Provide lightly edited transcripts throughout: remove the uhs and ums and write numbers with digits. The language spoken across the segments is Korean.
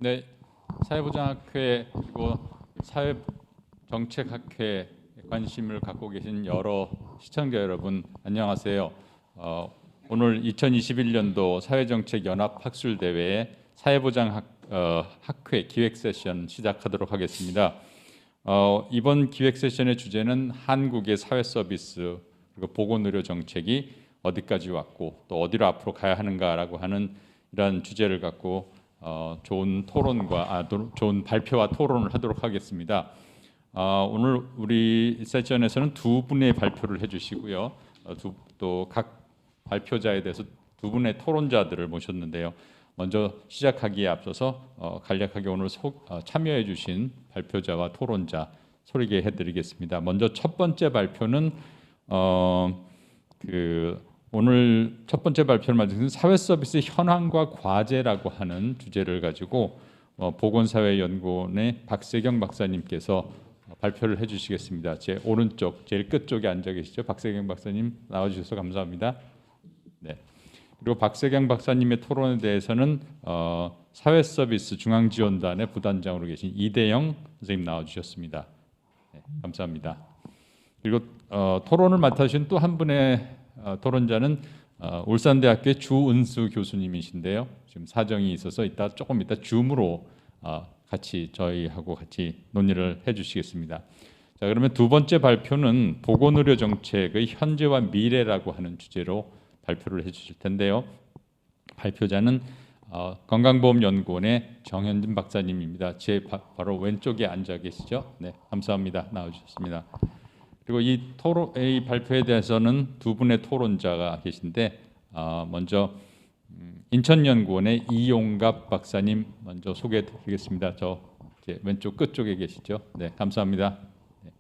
네, 사회보장학회 그리고 사회정책학회에 관심을 갖고 계신 여러 시청자 여러분 안녕하세요. 오늘 2021년도 사회정책연합학술대회의 사회보장학회 기획 세션 시작하도록 하겠습니다. 이번 기획 세션의 주제는 한국의 사회 서비스 그리고 보건의료 정책이 어디까지 왔고 또 어디로 앞으로 가야 하는가라고 하는 이런 주제를 갖고 좋은 토론과 좋은 발표와 토론을 하도록 하겠습니다. 오늘 우리 세션에서는 두 분의 발표를 해주시고요. 또 각 발표자에 대해서 두 분의 토론자들을 모셨는데요. 먼저 시작하기에 앞서서 간략하게 오늘 참여해주신 발표자와 토론자 소개해드리겠습니다. 먼저 첫 번째 발표는 오늘 첫 번째 발표를 맡은 사회 서비스 현황과 과제라고 하는 주제를 가지고 보건사회연구원의 박세경 박사님께서 발표를 해주시겠습니다. 제 오른쪽 제일 끝쪽에 앉아 계시죠. 박세경 박사님 나와주셔서 감사합니다. 네. 그리고 박세경 박사님의 토론에 대해서는 사회 서비스 중앙지원단의 부단장으로 계신 이대영 선생님 나와주셨습니다. 네, 감사합니다. 그리고 토론을 맡아주신 또 한 분의 토론자는 울산대학교의 주은수 교수님이신데요. 지금 사정이 있어서 조금 이따 줌으로 같이 저희하고 같이 논의를 해주시겠습니다. 자, 그러면 두 번째 발표는 보건의료 정책의 현재와 미래라고 하는 주제로 발표를 해주실 텐데요. 발표자는 건강보험연구원의 정현진 박사님입니다. 제 바로 왼쪽에 앉아 계시죠? 네, 감사합니다. 나와주셨습니다. 그리고 이 발표에 대해서는 두 분의 토론자가 계신데 먼저 인천연구원의 이용갑 박사님 먼저 소개해드리겠습니다. 제 왼쪽 끝쪽에 계시죠? 네, 감사합니다. 네.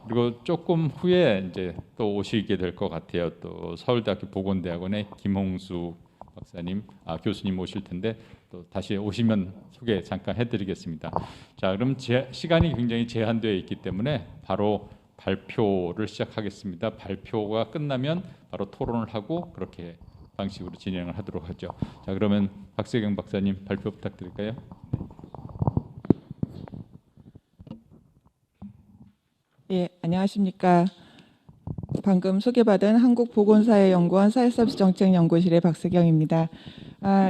그리고 조금 후에 이제 또 오시게 될 것 같아요. 또 서울대학교 보건대학원의 김홍수 박사님, 교수님 오실 텐데 또 다시 오시면 소개 잠깐 해드리겠습니다. 자, 그럼 시간이 굉장히 제한되어 있기 때문에 바로 발표를 시작하겠습니다. 발표가 끝나면 바로 토론을 하고 그렇게 방식으로 진행을 하도록 하죠. 자, 그러면 박세경 박사님 발표 부탁드릴까요? 예, 안녕하십니까. 방금 소개받은 한국보건사회연구원 사회서비스정책연구실의 박세경입니다.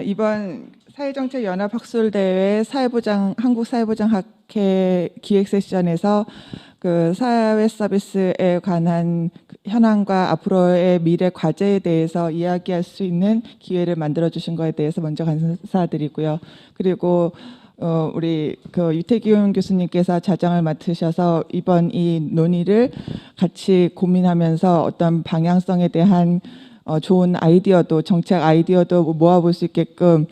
이번 사회정책연합학술대회 한국사회보장학회 기획세션에서 사회 서비스에 관한 현황과 앞으로의 미래 과제에 대해서 이야기할 수 있는 기회를 만들어 주신 것에 대해서 먼저 감사드리고요. 그리고 우리 유태기훈 교수님께서 자정을 맡으셔서 이번 이 논의를 같이 고민하면서 어떤 방향성에 대한 좋은 아이디어도 정책 아이디어도 모아볼 수 있게끔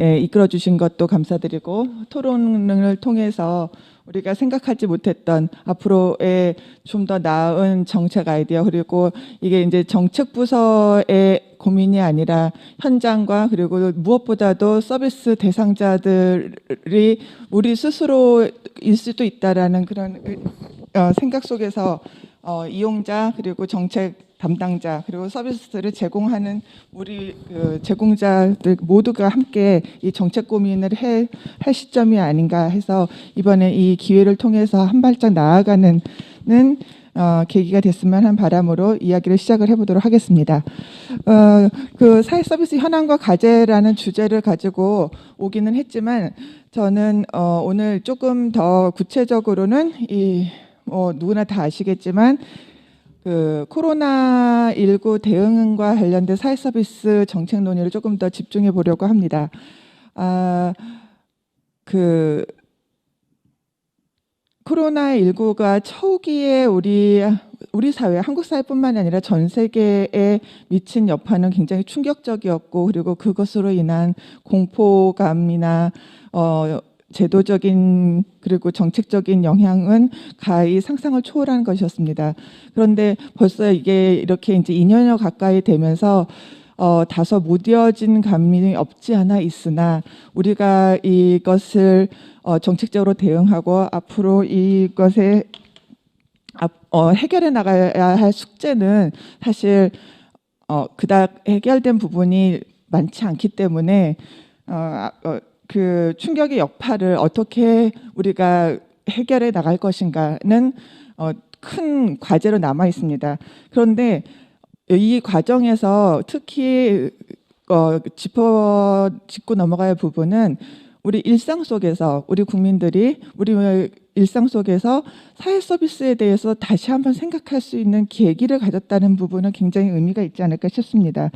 이끌어 주신 것도 감사드리고 토론을 통해서 우리가 생각하지 못했던 앞으로의 좀 더 나은 정책 아이디어 그리고 이게 이제 정책 부서의 고민이 아니라 현장과 그리고 무엇보다도 서비스 대상자들이 우리 스스로일 수도 있다라는 그런 생각 속에서 이용자 그리고 정책 담당자 그리고 서비스를 제공하는 우리 제공자들 모두가 함께 이 정책 고민을 할 시점이 아닌가 해서 이번에 이 기회를 통해서 한 발짝 나아가는 계기가 됐으면 한 바람으로 이야기를 시작을 해보도록 하겠습니다. 사회 서비스 현황과 과제라는 주제를 가지고 오기는 했지만 저는 오늘 조금 더 구체적으로는 누구나 다 아시겠지만 코로나19 대응과 관련된 사회 서비스 정책 논의를 조금 더 집중해 보려고 합니다. 코로나19가 초기에 우리 사회, 한국 사회뿐만 아니라 전 세계에 미친 여파는 굉장히 충격적이었고 그리고 그것으로 인한 공포감이나 제도적인 그리고 정책적인 영향은 가히 상상을 초월한 것이었습니다. 그런데 벌써 이게 이렇게 이제 2년여 가까이 되면서 다소 무뎌진 감이 없지 않아 있으나 우리가 이것을 정책적으로 대응하고 앞으로 이것에 해결해 나가야 할 숙제는 사실 그닥 해결된 부분이 많지 않기 때문에 그 충격의 여파를 어떻게 우리가 해결해 나갈 것인가는 큰 과제로 남아 있습니다. 그런데 이 과정에서 특히 짚고 넘어가야 할 부분은 우리 일상 속에서 우리 국민들이 우리 일상 속에서 사회 서비스에 대해서 다시 한번 생각할 수 있는 계기를 가졌다는 부분은 굉장히 의미가 있지 않을까 싶습니다.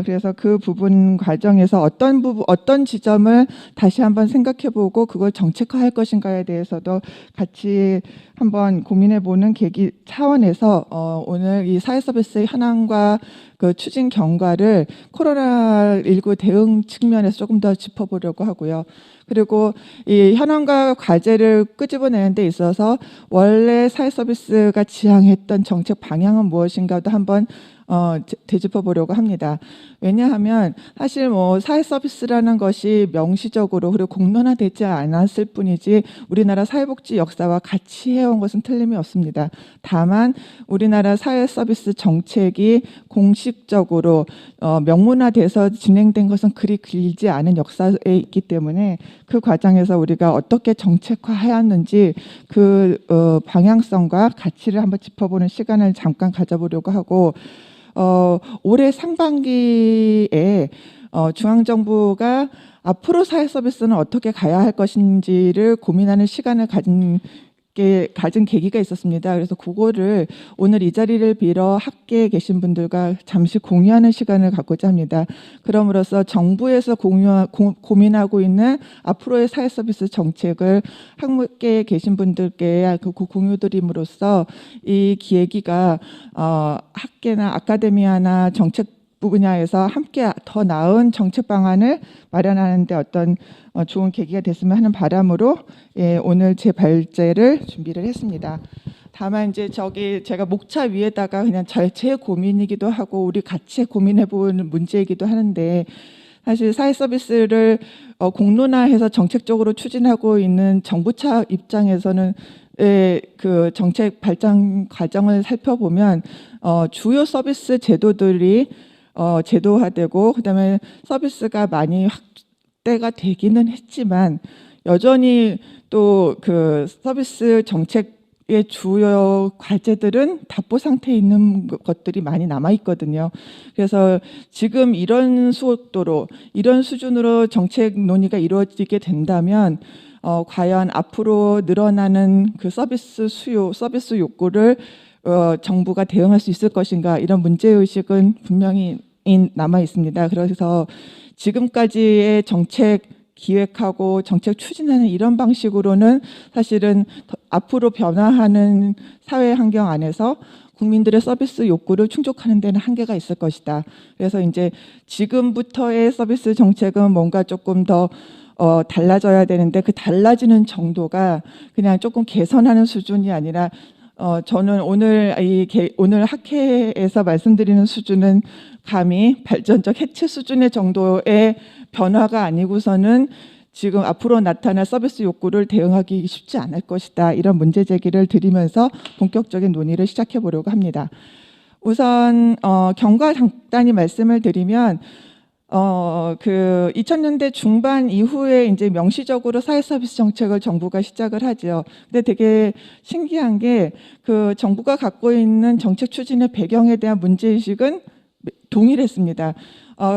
그래서 그 부분 과정에서 어떤 지점을 다시 한번 생각해보고 그걸 정책화할 것인가에 대해서도 같이 한번 고민해보는 계기 차원에서 오늘 이 사회 서비스의 현황과 그 추진 경과를 코로나19 대응 측면에서 조금 더 짚어보려고 하고요. 그리고 이 현황과 과제를 끄집어내는 데 있어서 원래 사회 서비스가 지향했던 정책 방향은 무엇인가도 한번 되짚어 보려고 합니다. 왜냐하면 사실 뭐 사회 서비스라는 것이 명시적으로 그리고 공론화되지 않았을 뿐이지 우리나라 사회복지 역사와 같이 해온 것은 틀림이 없습니다. 다만 우리나라 사회 서비스 정책이 공식적으로 명문화돼서 진행된 것은 그리 길지 않은 역사에 있기 때문에 그 과정에서 우리가 어떻게 정책화하였는지 그 방향성과 가치를 한번 짚어보는 시간을 잠깐 가져보려고 하고 올해 상반기에 중앙정부가 앞으로 사회 서비스는 어떻게 가야 할 것인지를 고민하는 시간을 가진 계기가 있었습니다. 그래서 그거를 오늘 이 자리를 빌어 학계에 계신 분들과 잠시 공유하는 시간을 갖고자 합니다. 그럼으로써 정부에서 고민하고 있는 앞으로의 사회 서비스 정책을 학계에 계신 분들께 공유드림으로써 이 계기가 학계나 아카데미아나 정책 분야에서 함께 더 나은 정책 방안을 마련하는 데 어떤 좋은 계기가 됐으면 하는 바람으로 오늘 제 발제를 준비를 했습니다. 다만 이제 제가 목차 위에다가 그냥 제 고민이기도 하고 우리 같이 고민해 보는 문제이기도 하는데 사실 사회 서비스를 공론화해서 정책적으로 추진하고 있는 정부 차 입장에서는 그 정책 발전 과정을 살펴보면 주요 서비스 제도들이 제도화되고 그다음에 서비스가 많이 확대가 되기는 했지만 여전히 또 그 서비스 정책의 주요 과제들은 답보 상태에 있는 것들이 많이 남아 있거든요. 그래서 지금 이런 속도로 이런 수준으로 정책 논의가 이루어지게 된다면 과연 앞으로 늘어나는 그 서비스 수요, 서비스 욕구를 정부가 대응할 수 있을 것인가 이런 문제의식은 분명히 남아 있습니다. 그래서 지금까지의 정책 기획하고 정책 추진하는 이런 방식으로는 사실은 앞으로 변화하는 사회 환경 안에서 국민들의 서비스 욕구를 충족하는 데는 한계가 있을 것이다. 그래서 이제 지금부터의 서비스 정책은 뭔가 조금 더 달라져야 되는데 그 달라지는 정도가 그냥 조금 개선하는 수준이 아니라 저는 오늘 학회에서 말씀드리는 수준은 감히 발전적 해체 수준의 정도의 변화가 아니고서는 지금 앞으로 나타날 서비스 욕구를 대응하기 쉽지 않을 것이다. 이런 문제 제기를 드리면서 본격적인 논의를 시작해 보려고 합니다. 우선 경과 간단히 말씀을 드리면 그 2000년대 중반 이후에 이제 명시적으로 사회 서비스 정책을 정부가 시작을 하죠. 근데 되게 신기한 게 그 정부가 갖고 있는 정책 추진의 배경에 대한 문제의식은 동일했습니다.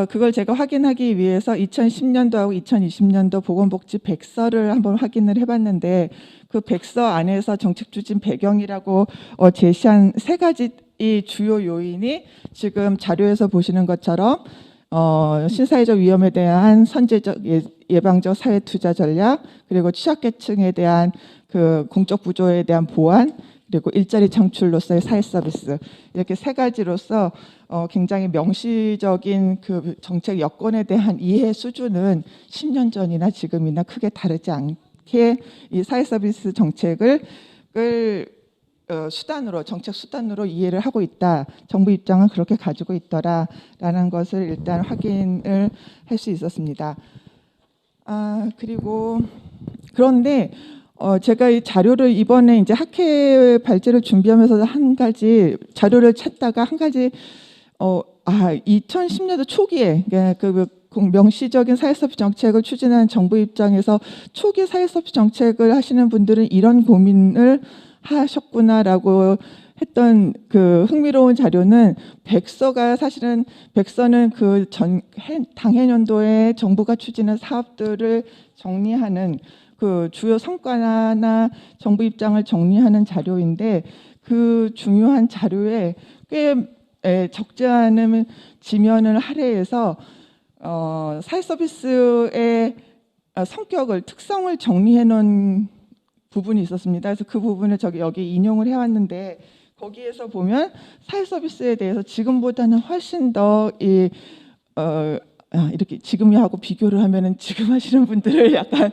그걸 제가 확인하기 위해서 2010년도하고 2020년도 보건복지 백서를 한번 확인을 해봤는데 그 백서 안에서 정책 추진 배경이라고 제시한 세 가지 이 주요 요인이 지금 자료에서 보시는 것처럼 신사회적 위험에 대한 선제적 예방적 사회 투자 전략, 그리고 취약계층에 대한 그 공적 부조에 대한 보완, 그리고 일자리 창출로서의 사회 서비스, 이렇게 세 가지로서 굉장히 명시적인 그 정책 여건에 대한 이해 수준은 10년 전이나 지금이나 크게 다르지 않게 이 사회 서비스 정책을 정책 수단으로 이해를 하고 있다. 정부 입장은 그렇게 가지고 있더라라는 것을 일단 확인을 할 수 있었습니다. 그런데 제가 이 자료를 이번에 이제 학회 발제를 준비하면서 한 가지 자료를 찾다가 한 가지 2010년도 초기에 그 명시적인 사회서비스 정책을 추진하는 정부 입장에서 초기 사회서비스 정책을 하시는 분들은 이런 고민을 하셨구나라고 했던 그 흥미로운 자료는 백서가 사실은 백서는 그 당해년도에 정부가 추진한 사업들을 정리하는 그 주요 성과나 정부 입장을 정리하는 자료인데 그 중요한 자료에 꽤 적지 않은 지면을 할애해서 사회서비스의 성격을 특성을 정리해 놓은 부분이 있었습니다. 그래서 그 부분을 여기 인용을 해왔는데 거기에서 보면 사회서비스에 대해서 지금보다는 훨씬 더 이렇게 지금하고 비교를 하면은 지금 하시는 분들을 약간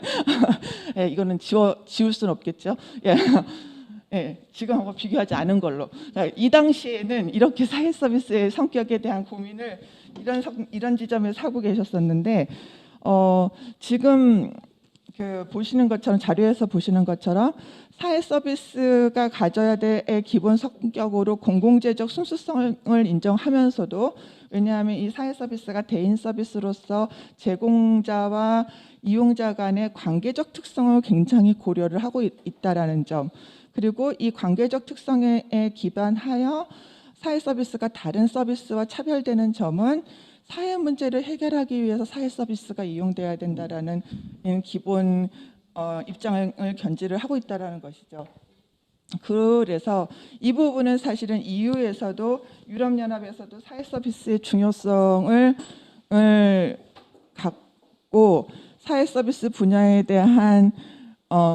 이거는 지울 수는 없겠죠. 지금하고 비교하지 않은 걸로. 이 당시에는 이렇게 사회서비스의 성격에 대한 고민을 이런 지점에서 하고 계셨었는데 지금 보시는 것처럼 자료에서 보시는 것처럼 사회서비스가 가져야 될 기본 성격으로 공공재적 순수성을 인정하면서도 왜냐하면 이 사회서비스가 대인 서비스로서 제공자와 이용자 간의 관계적 특성을 굉장히 고려를 하고 있다라는 점 그리고 이 관계적 특성에 기반하여 사회서비스가 다른 서비스와 차별되는 점은 사회 문제를 해결하기 위해서 사회서비스가 이용돼야 된다라는 기본 입장을 견지를 하고 있다라는 것이죠. 그래서 이 부분은 사실은 EU에서도 유럽연합에서도 사회서비스의 중요성을 갖고 사회서비스 분야에 대한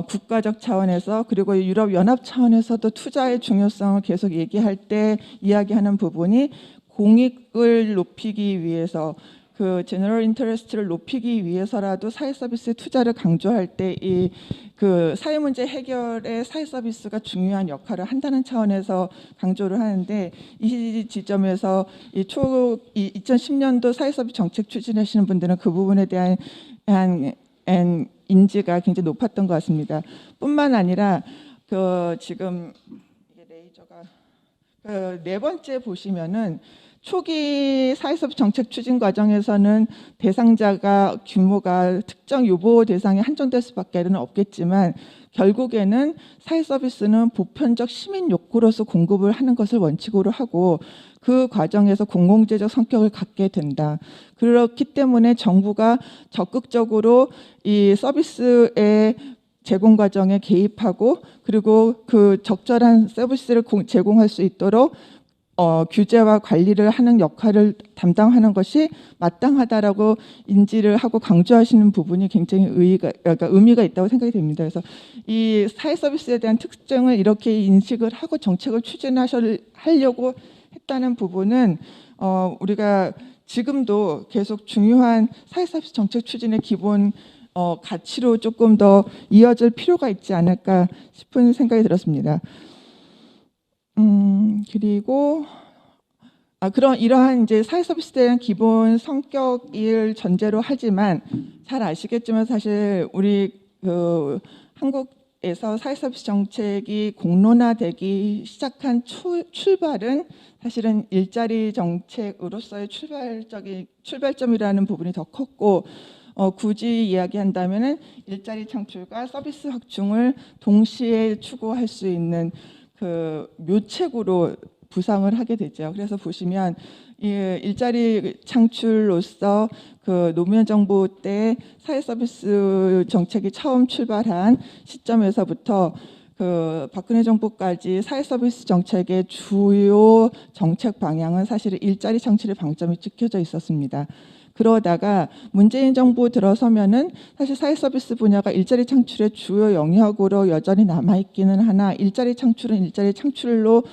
국가적 차원에서 그리고 유럽연합 차원에서도 투자의 중요성을 계속 얘기할 때 이야기하는 부분이 공익을 높이기 위해서 그 제너럴 인터레스트를 높이기 위해서라도 사회 서비스에 투자를 강조할 때 이 그 사회 문제 해결에 사회 서비스가 중요한 역할을 한다는 차원에서 강조를 하는데 이 지점에서 이 2010년도 사회 서비스 정책 추진하시는 분들은 그 부분에 대한 인지가 굉장히 높았던 것 같습니다. 뿐만 아니라 지금 이게 레이저가 네 번째 보시면은 초기 사회서비스 정책 추진 과정에서는 대상자가 규모가 특정 유보 대상에 한정될 수밖에는 없겠지만 결국에는 사회서비스는 보편적 시민 욕구로서 공급을 하는 것을 원칙으로 하고 그 과정에서 공공재적 성격을 갖게 된다. 그렇기 때문에 정부가 적극적으로 이 서비스의 제공 과정에 개입하고 그리고 그 적절한 서비스를 제공할 수 있도록 규제와 관리를 하는 역할을 담당하는 것이 마땅하다라고 인지를 하고 강조하시는 부분이 굉장히 의미가 있다고 생각이 됩니다. 그래서 이 사회 서비스에 대한 특징을 이렇게 인식을 하고 정책을 추진하려고 했다는 부분은 우리가 지금도 계속 중요한 사회 서비스 정책 추진의 기본 가치로 조금 더 이어질 필요가 있지 않을까 싶은 생각이 들었습니다. 그리고 그런 이러한 이제 사회 서비스에 대한 기본 성격을 전제로 하지만 잘 아시겠지만 사실 우리 한국에서 사회 서비스 정책이 공론화되기 시작한 출발은 사실은 일자리 정책으로서의 출발점이라는 부분이 더 컸고 굳이 이야기한다면은 일자리 창출과 서비스 확충을 동시에 추구할 수 있는 그 묘책으로 부상을 하게 되죠. 그래서 보시면 이 일자리 창출로서 그 노무현 정부 때 사회 서비스 정책이 처음 출발한 시점에서부터 그 박근혜 정부까지 사회 서비스 정책의 주요 정책 방향은 사실은 일자리 창출의 방점이 찍혀져 있었습니다. 그러다가 문재인 정부 들어서면은 사실 사회 서비스 분야가 일자리 창출의 주요 영역으로 여전히 남아있기는 하나 일자리 창출은 일자리 창출로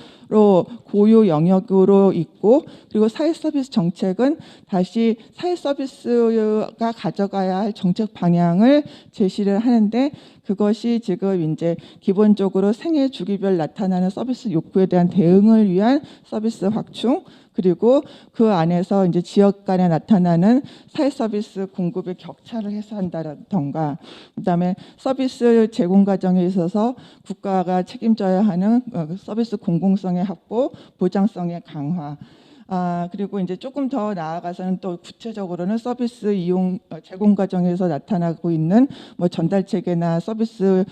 고유 영역으로 있고 그리고 사회 서비스 정책은 다시 사회 서비스가 가져가야 할 정책 방향을 제시를 하는데 그것이 지금 이제 기본적으로 생애 주기별 나타나는 서비스 욕구에 대한 대응을 위한 서비스 확충 그리고 그 안에서 이제 지역 간에 나타나는 사회 서비스 공급의 격차를 해소한다던가 그다음에 서비스 제공 과정에 있어서 국가가 책임져야 하는 서비스 공공성의 확보, 보장성의 강화 그리고 이제 조금 더 나아가서는 또 구체적으로는 서비스 이용 제공 과정에서 나타나고 있는 뭐 전달 체계나 서비스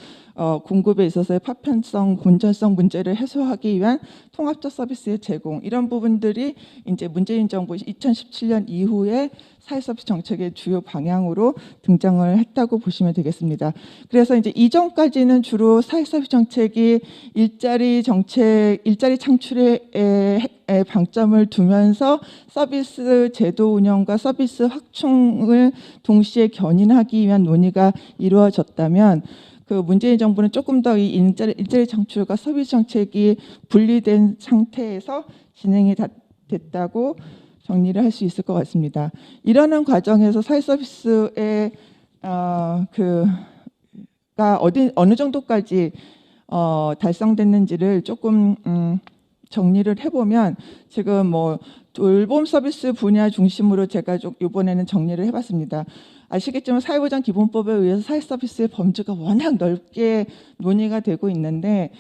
공급에 있어서의 파편성, 분절성 문제를 해소하기 위한 통합적 서비스의 제공, 이런 부분들이 이제 문재인 정부 2017년 이후에 사회 서비스 정책의 주요 방향으로 등장을 했다고 보시면 되겠습니다. 그래서 이제 이전까지는 주로 사회 서비스 정책이 일자리 정책, 일자리 창출에 방점을 두면서 서비스 제도 운영과 서비스 확충을 동시에 견인하기 위한 논의가 이루어졌다면, 그 문재인 정부는 조금 더 이 일자리 창출과 서비스 정책이 분리된 상태에서 진행이 됐다고 정리를 할 수 있을 것 같습니다. 이러는 과정에서 사회 서비스의 어느 정도까지 달성됐는지를 조금 정리를 해보면, 지금 뭐 돌봄 서비스 분야 중심으로 제가 좀 이번에는 정리를 해봤습니다. 아시겠지만 사회보장기본법에 의해서 사회 서비스의 범주가 워낙 넓게 논의가 되고 있는데,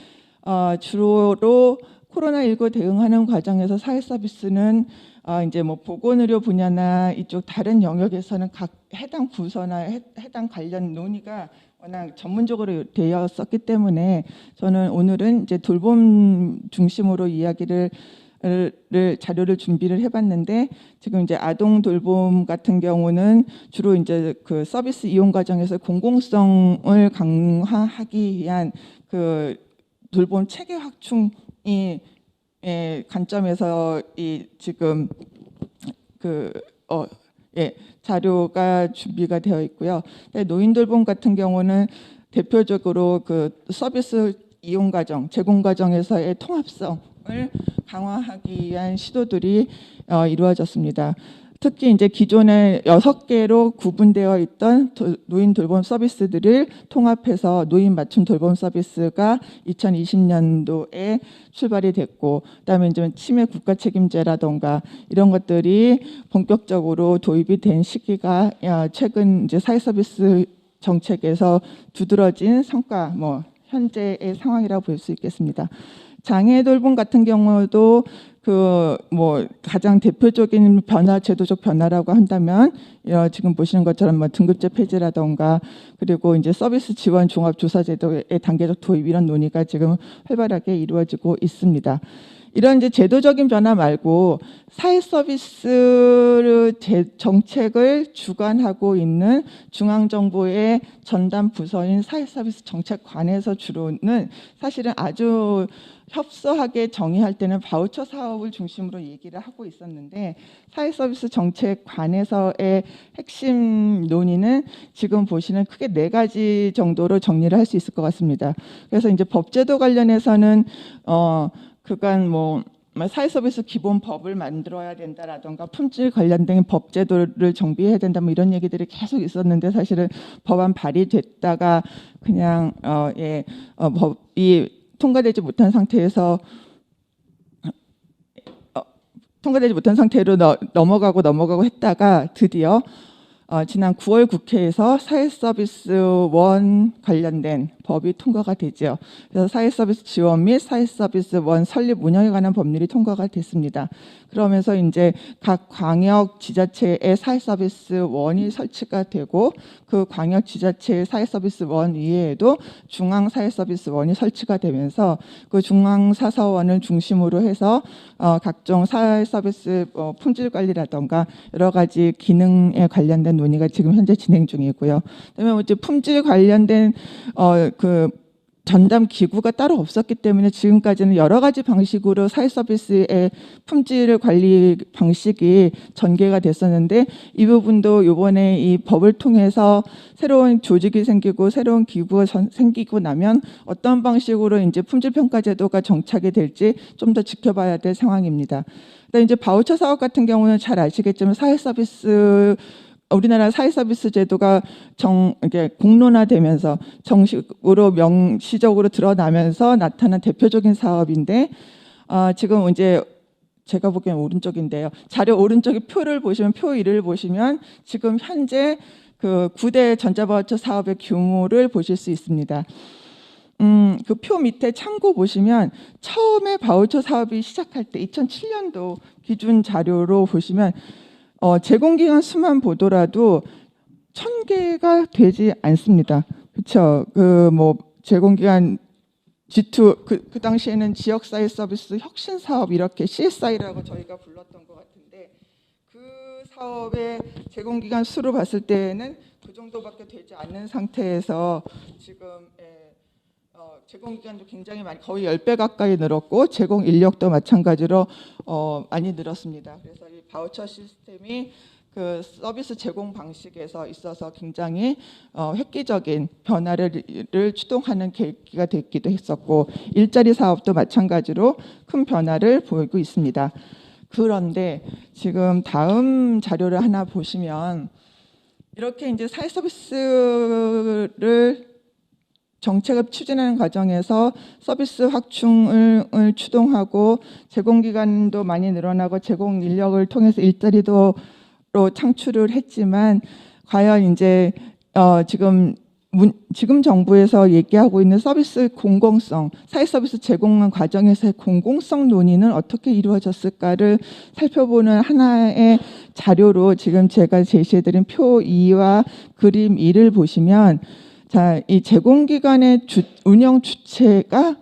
주로 코로나19 대응하는 과정에서 사회 서비스는 이제 뭐 보건의료 분야나 이쪽 다른 영역에서는 각 해당 부서나 해당 관련 논의가 워낙 전문적으로 되었었기 때문에, 저는 오늘은 이제 돌봄 중심으로 이야기를 자료를 준비를 해봤는데, 지금 이제 아동 돌봄 같은 경우는 주로 이제 그 서비스 이용 과정에서 공공성을 강화하기 위한 그 돌봄 체계 확충이 관점에서 이 지금 자료가 준비가 되어 있고요. 노인 돌봄 같은 경우는 대표적으로 그 서비스 이용 과정, 제공 과정에서의 통합성을 강화하기 위한 시도들이 이루어졌습니다. 특히 이제 기존에 6개로 구분되어 있던 노인 돌봄 서비스들을 통합해서 노인 맞춤 돌봄 서비스가 2020년도에 출발이 됐고, 그다음에 이제 치매 국가 책임제라던가 이런 것들이 본격적으로 도입이 된 시기가 최근 이제 사회 서비스 정책에서 두드러진 성과, 뭐 현재의 상황이라고 볼 수 있겠습니다. 장애 돌봄 같은 경우도 그 뭐 가장 대표적인 변화, 제도적 변화라고 한다면 지금 보시는 것처럼 뭐 등급제 폐지라던가, 그리고 이제 서비스 지원 종합 조사 제도의 단계적 도입, 이런 논의가 지금 활발하게 이루어지고 있습니다. 이런 이제 제도적인 변화 말고 사회 서비스 정책을 주관하고 있는 중앙정부의 전담 부서인 사회 서비스 정책관에서 주로는 사실은 아주 협소하게 정의할 때는 바우처 사업을 중심으로 얘기를 하고 있었는데, 사회 서비스 정책관에서의 핵심 논의는 지금 보시는 크게 4가지 정도로 정리를 할 수 있을 것 같습니다. 그래서 이제 법제도 관련해서는 그간 뭐 사회 서비스 기본법을 만들어야 된다라던가 품질 관련된 법제도를 정비해야 된다, 뭐 이런 얘기들이 계속 있었는데, 사실은 법안 발의됐다가 그냥 법이 통과되지 못한 상태에서 넘어가고 했다가 드디어 지난 9월 국회에서 사회서비스원 관련된 법이 통과가 되죠. 그래서 사회서비스 지원 및 사회서비스원 설립 운영에 관한 법률이 통과가 됐습니다. 그러면서 이제 각 광역 지자체의 사회서비스원이 설치가 되고, 그 광역 지자체의 사회서비스원 이외에도 중앙 사회서비스원이 설치가 되면서 그 중앙 사서원을 중심으로 해서 각종 사회서비스 품질 관리라던가 여러 가지 기능에 관련된 논의가 지금 현재 진행 중이고요. 그다음에 이제 품질 관련된 그 전담 기구가 따로 없었기 때문에 지금까지는 여러 가지 방식으로 사회 서비스의 품질 관리 방식이 전개가 됐었는데, 이 부분도 이번에 이 법을 통해서 새로운 조직이 생기고 새로운 기구가 생기고 나면 어떤 방식으로 이제 품질 평가 제도가 정착이 될지 좀 더 지켜봐야 될 상황입니다. 그다음에 이제 바우처 사업 같은 경우는 잘 아시겠지만 우리나라 사회 서비스 제도가 이렇게 공론화되면서 정식으로 명시적으로 드러나면서 나타난 대표적인 사업인데, 지금 이제 제가 보기엔 오른쪽인데요. 자료 오른쪽에 표를 보시면, 표 1을 보시면 지금 현재 그 9대 전자바우처 사업의 규모를 보실 수 있습니다. 그 표 밑에 참고 보시면 처음에 바우처 사업이 시작할 때 2007년도 기준 자료로 보시면 제공기간 수만 보더라도 1,000개가 되지 않습니다. 그렇죠? 그 뭐 제공기간 G2 그 당시에는 지역사회 서비스 혁신 사업 이렇게 CSI라고 저희가 불렀던 것 같은데 그 사업의 제공기간 수로 봤을 때는 그 정도밖에 되지 않는 상태에서 지금 제공기간도 굉장히 많이 거의 10배 가까이 늘었고 제공 인력도 마찬가지로 많이 늘었습니다. 그래서 이 바우처 시스템이 그 서비스 제공 방식에서 있어서 굉장히 획기적인 변화를 추동하는 계기가 됐기도 했었고 일자리 사업도 마찬가지로 큰 변화를 보이고 있습니다. 그런데 지금 다음 자료를 하나 보시면 이렇게 이제 사회 서비스를 정책을 추진하는 과정에서 서비스 확충을 추동하고 제공기간도 많이 늘어나고 제공 인력을 통해서 일자리도 창출을 했지만 과연 이제 지금 정부에서 얘기하고 있는 서비스 공공성, 사회 서비스 제공하는 과정에서의 공공성 논의는 어떻게 이루어졌을까를 살펴보는 하나의 자료로 지금 제가 제시해드린 표 2와 그림 2를 보시면 자, 이 제공기관의 운영 주체가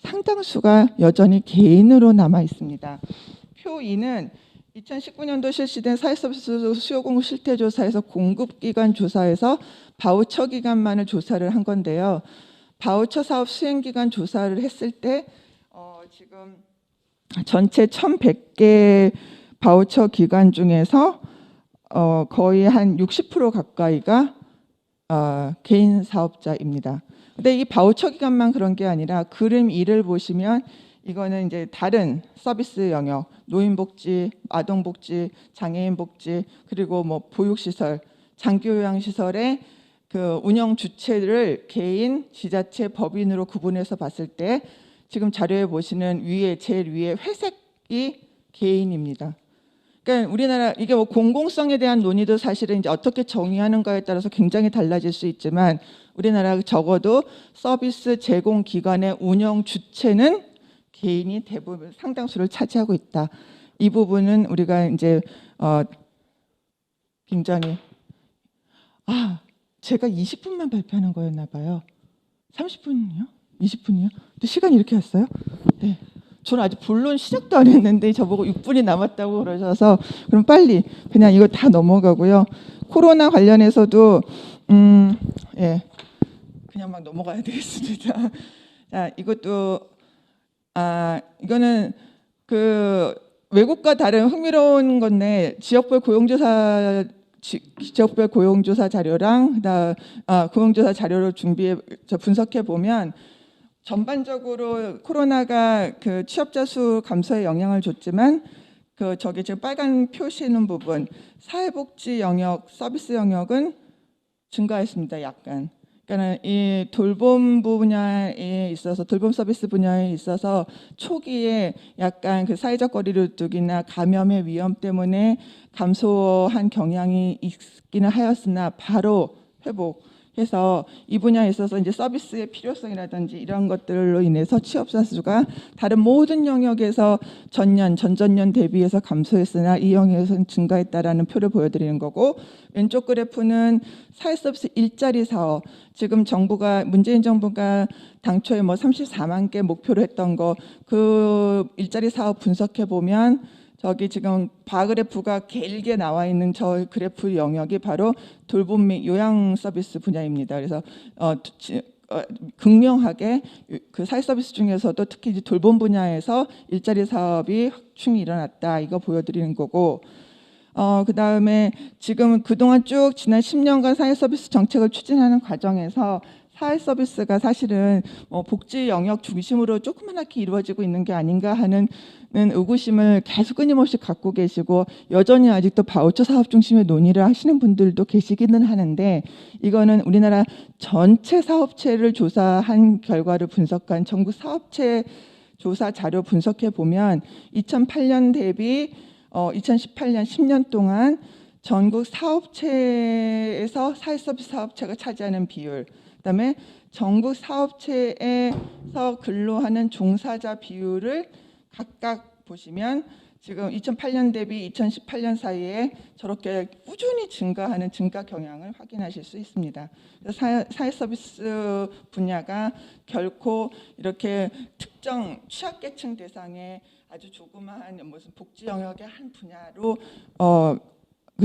상당수가 여전히 개인으로 남아 있습니다. 표 2는 2019년도 실시된 사회서비스 수요공급 실태조사에서 공급기관 조사에서 바우처 기간만을 조사를 한 건데요. 바우처 사업 수행기간 조사를 했을 때 지금 전체 1,100개 바우처 기관 중에서 거의 한 60% 가까이가 개인 사업자입니다. 근데 이 바우처 기간만 그런 게 아니라 그림 2를 보시면 이거는 이제 다른 서비스 영역, 노인복지, 아동복지, 장애인복지, 그리고 뭐 보육시설, 장기요양시설의 그 운영 주체를 개인, 지자체, 법인으로 구분해서 봤을 때 지금 자료에 보시는 제일 위에 회색이 개인입니다. 그러니까 우리나라 이게 뭐 공공성에 대한 논의도 사실은 이제 어떻게 정의하는가에 따라서 굉장히 달라질 수 있지만 우리나라 적어도 서비스 제공 기관의 운영 주체는 개인이 대부분 상당수를 차지하고 있다. 이 부분은 우리가 이제 굉장히 제가 20분만 발표하는 거였나 봐요. 30분이요? 20분이요? 또 시간이 이렇게 왔어요? 네. 저는 아직 본론 시작도 안 했는데 저보고 6분이 남았다고 그러셔서 그럼 빨리 그냥 이거 다 넘어가고요. 코로나 관련해서도 예, 그냥 막 넘어가야 되겠습니다. 자, 이것도 이거는 그 외국과 다른 흥미로운 건데 지역별 고용조사 자료랑 고용조사 자료를 분석해 보면. 전반적으로 코로나가 그 취업자 수 감소에 영향을 줬지만 저기 지금 빨간 표시는 부분 사회복지 영역, 서비스 영역은 증가했습니다. 약간. 그러니까 이 돌봄 분야에 있어서 돌봄 서비스 분야에 있어서 초기에 약간 그 사회적 거리두기나 감염의 위험 때문에 감소한 경향이 있기는 하였으나 바로 회복해서 이 분야에 있어서 이제 서비스의 필요성이라든지 이런 것들로 인해서 취업자 수가 다른 모든 영역에서 전전년 대비해서 감소했으나 이 영역에서는 증가했다라는 표를 보여드리는 거고 왼쪽 그래프는 사회서비스 일자리 사업 지금 문재인 정부가 당초에 뭐 34만 개 목표로 했던 거 그 일자리 사업 분석해 보면 저기 지금 바 그래프가 길게 나와 있는 저 그래프 영역이 바로 돌봄 및 요양 서비스 분야입니다. 그래서 극명하게 그 사회 서비스 중에서도 특히 이제 돌봄 분야에서 일자리 사업이 확충이 일어났다. 이거 보여드리는 거고. 그다음에 지금 그동안 쭉 지난 10년간 사회 서비스 정책을 추진하는 과정에서 사회 서비스가 사실은 복지 영역 중심으로 조그맣게 이루어지고 있는 게 아닌가 하는 의구심을 계속 끊임없이 갖고 계시고 여전히 아직도 바우처 사업 중심의 논의를 하시는 분들도 계시기는 하는데 이거는 우리나라 전체 사업체를 조사한 결과를 분석한 전국 사업체 조사 자료 분석해 보면 2008년 대비 2018년 10년 동안 전국 사업체에서 사회 서비스 사업체가 차지하는 비율 그다음에 전국 사업체에서 근로하는 종사자 비율을 각각 보시면 지금 2008년 대비 2018년 사이에 저렇게 꾸준히 증가하는 증가 경향을 확인하실 수 있습니다. 사회 서비스 분야가 결코 이렇게 특정 취약계층 대상의 아주 조그마한 무슨 복지 영역의 한 분야로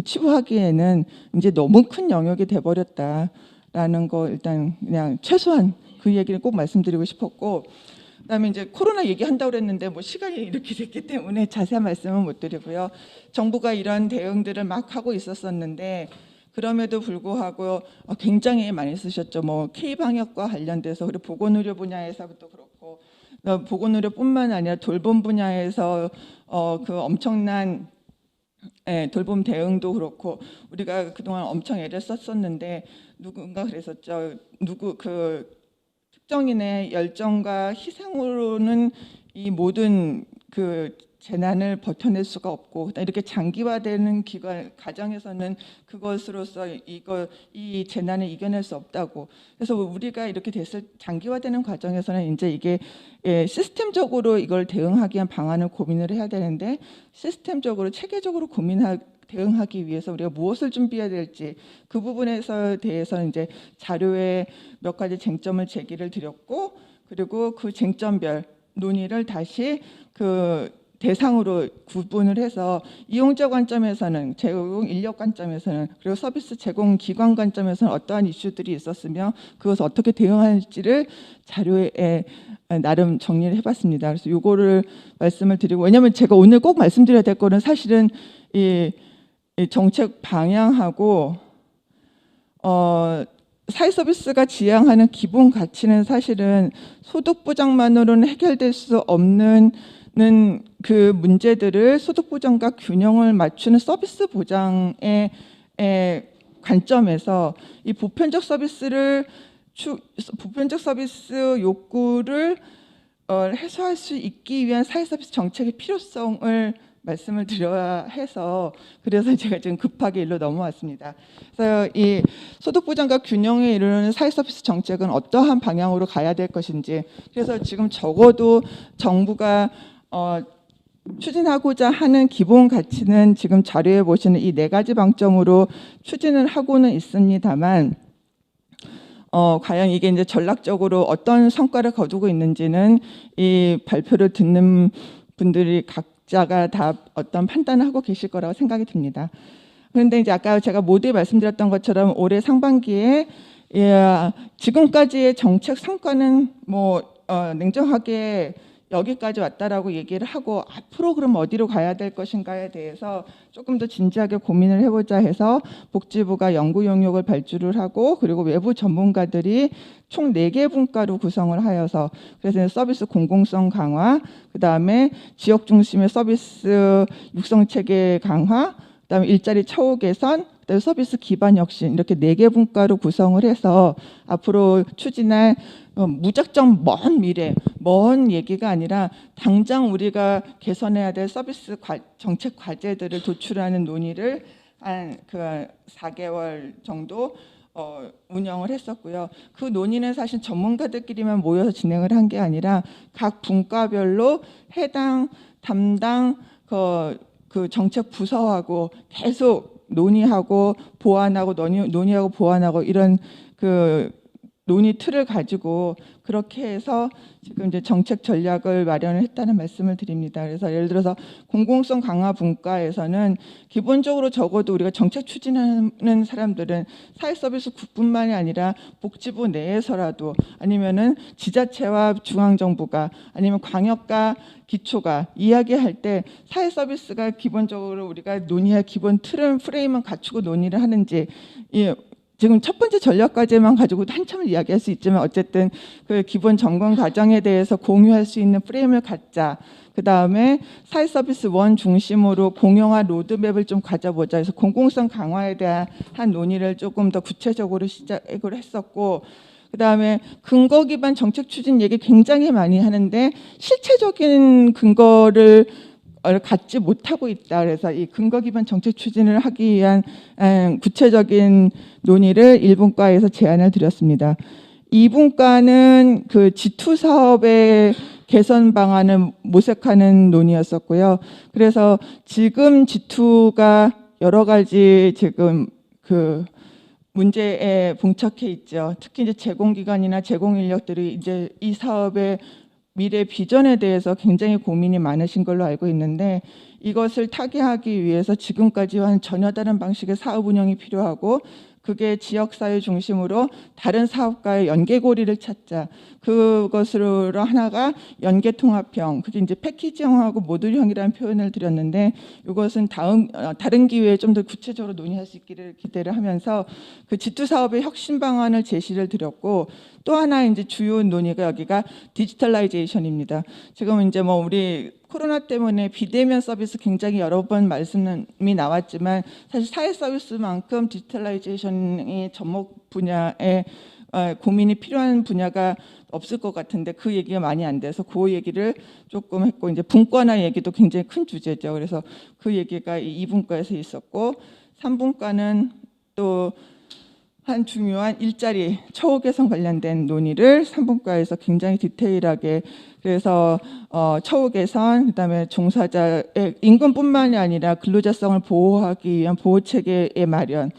치부하기에는 이제 너무 큰 영역이 돼버렸다라는 거 일단 그냥 최소한 그 얘기를 꼭 말씀드리고 싶었고, 그다음에 이제 코로나 얘기한다고 그랬는데 뭐 시간이 이렇게 됐기 때문에 자세한 말씀은 못 드리고요. 정부가 이런 대응들을 막 하고 있었었는데 그럼에도 불구하고 굉장히 많이 쓰셨죠. 뭐 K 방역과 관련돼서 그리고 보건의료 분야에서도 그렇고 보건의료뿐만 아니라 돌봄 분야에서 그 엄청난 돌봄 대응도 그렇고 우리가 그동안 엄청 애를 썼었는데 누군가 그랬었죠. 특정인의 열정과 희생으로는 이 모든 그 재난을 버텨낼 수가 없고 이렇게 장기화되는 과정에서는 그것으로서 이 재난을 이겨낼 수 없다고. 그래서 우리가 이렇게 장기화되는 과정에서는 이제 이게 시스템적으로 이걸 대응하기 위한 방안을 고민을 해야 되는데 시스템적으로 체계적으로 대응하기 위해서 우리가 무엇을 준비해야 될지 그 부분에서 대해서 이제 자료에 몇 가지 쟁점을 제기를 드렸고, 그리고 그 쟁점별 논의를 다시 그 대상으로 구분을 해서 이용자 관점에서는, 제공 인력 관점에서는, 그리고 서비스 제공 기관 관점에서는 어떠한 이슈들이 있었으며 그것을 어떻게 대응할지를 자료에 나름 정리를 해봤습니다. 그래서 요거를 말씀을 드리고, 왜냐하면 제가 오늘 꼭 말씀드려야 될 거는 사실은 이 정책 방향하고 사회 서비스가 지향하는 기본 가치는 사실은 소득 보장만으로는 해결될 수 없는 그 문제들을 소득 보장과 균형을 맞추는 서비스 보장의 관점에서 이 보편적 서비스 욕구를 해소할 수 있기 위한 사회 서비스 정책의 필요성을 말씀을 드려야 해서, 그래서 제가 지금 급하게 일로 넘어왔습니다. 그래서 이 소득 보장과 균형에 이르는 사회 서비스 정책은 어떠한 방향으로 가야 될 것인지, 그래서 지금 적어도 정부가 추진하고자 하는 기본 가치는 지금 자료에 보시는 이 4가지 방점으로 추진을 하고는 있습니다만, 과연 이게 이제 전략적으로 어떤 성과를 거두고 있는지는 이 발표를 듣는 분들이 각자가 다 어떤 판단을 하고 계실 거라고 생각이 듭니다. 그런데 이제 아까 제가 모두에 말씀드렸던 것처럼 올해 상반기에 지금까지의 정책 성과는 뭐 냉정하게 여기까지 왔다라고 얘기를 하고 앞으로 그럼 어디로 가야 될 것인가에 대해서 조금 더 진지하게 고민을 해보자 해서 복지부가 연구 용역을 발주를 하고, 그리고 외부 전문가들이 총 4개 분과로 구성을 하여서, 그래서 서비스 공공성 강화, 그다음에 지역 중심의 서비스 육성 체계 강화, 그다음에 일자리 처우 개선, 그다음에 서비스 기반 혁신, 이렇게 4개 분과로 구성을 해서 앞으로 추진할 무작정 먼 미래, 먼 얘기가 아니라 당장 우리가 개선해야 될 서비스 정책 과제들을 도출하는 논의를 한 그 4개월 정도 운영을 했었고요. 그 논의는 사실 전문가들끼리만 모여서 진행을 한 게 아니라 각 분과별로 해당 담당 그 정책 부서하고 계속 논의하고 보완하고 논의하고 보완하고 이런 그 논의 틀을 가지고 그렇게 해서 지금 이제 정책 전략을 마련을 했다는 말씀을 드립니다. 그래서 예를 들어서 공공성 강화 분과에서는 기본적으로 적어도 우리가 정책 추진하는 사람들은 사회 서비스 국뿐만이 아니라 복지부 내에서라도, 아니면은 지자체와 중앙정부가, 아니면 광역과 기초가 이야기할 때 사회 서비스가 기본적으로 우리가 논의할 기본 틀은 프레임은 갖추고 논의를 하는지, 지금 첫 번째 전략 과제만 가지고도 한참을 이야기할 수 있지만 어쨌든 그 기본 점검 과정에 대해서 공유할 수 있는 프레임을 갖자. 그 다음에 사회 서비스 원 중심으로 공영화 로드맵을 좀 가져보자. 그래서 공공성 강화에 대한 논의를 조금 더 구체적으로 시작을 했었고, 그 다음에 근거 기반 정책 추진 얘기 굉장히 많이 하는데 실체적인 근거를 갖지 못하고 있다. 그래서 이 근거 기반 정책 추진을 하기 위한 구체적인 논의를 1분과에서 제안을 드렸습니다. 2분과는 그 G2 사업의 개선 방안을 모색하는 논의였었고요. 그래서 지금 G2가 여러 가지 지금 그 문제에 봉착해 있죠. 특히 이제 제공기관이나 제공인력들이 이제 이 사업의 미래 비전에 대해서 굉장히 고민이 많으신 걸로 알고 있는데, 이것을 타개하기 위해서 지금까지와는 전혀 다른 방식의 사업 운영이 필요하고, 그게 지역사회 중심으로 다른 사업과의 연계고리를 찾자. 그것으로 하나가 연계통합형, 그게 이제 패키지형하고 모듈형이라는 표현을 드렸는데, 이것은 다른 기회에 좀 더 구체적으로 논의할 수 있기를 기대를 하면서 그 G2 사업의 혁신 방안을 제시를 드렸고, 또 하나 이제 주요 논의가 여기가 디지털라이제이션입니다. 지금 이제 뭐 우리 코로나 때문에 비대면 서비스 굉장히 여러 번 말씀이 나왔지만, 사실 사회 서비스만큼 디지털라이제이션이 접목 분야에 고민이 필요한 분야가 없을 것 같은데, 그 얘기가 많이 안 돼서 그 얘기를 조금 했고, 이제 분과나 얘기도 굉장히 큰 주제죠. 그래서 그 얘기가 2분과에서 있었고, 3분과는 또 한 중요한 일자리 처우 개선 관련된 논의를 3분과에서 굉장히 디테일하게, 그래서 처우 개선, 그다음에 종사자의 임금뿐만이 아니라 근로자성을 보호하기 위한 보호 체계의 마련,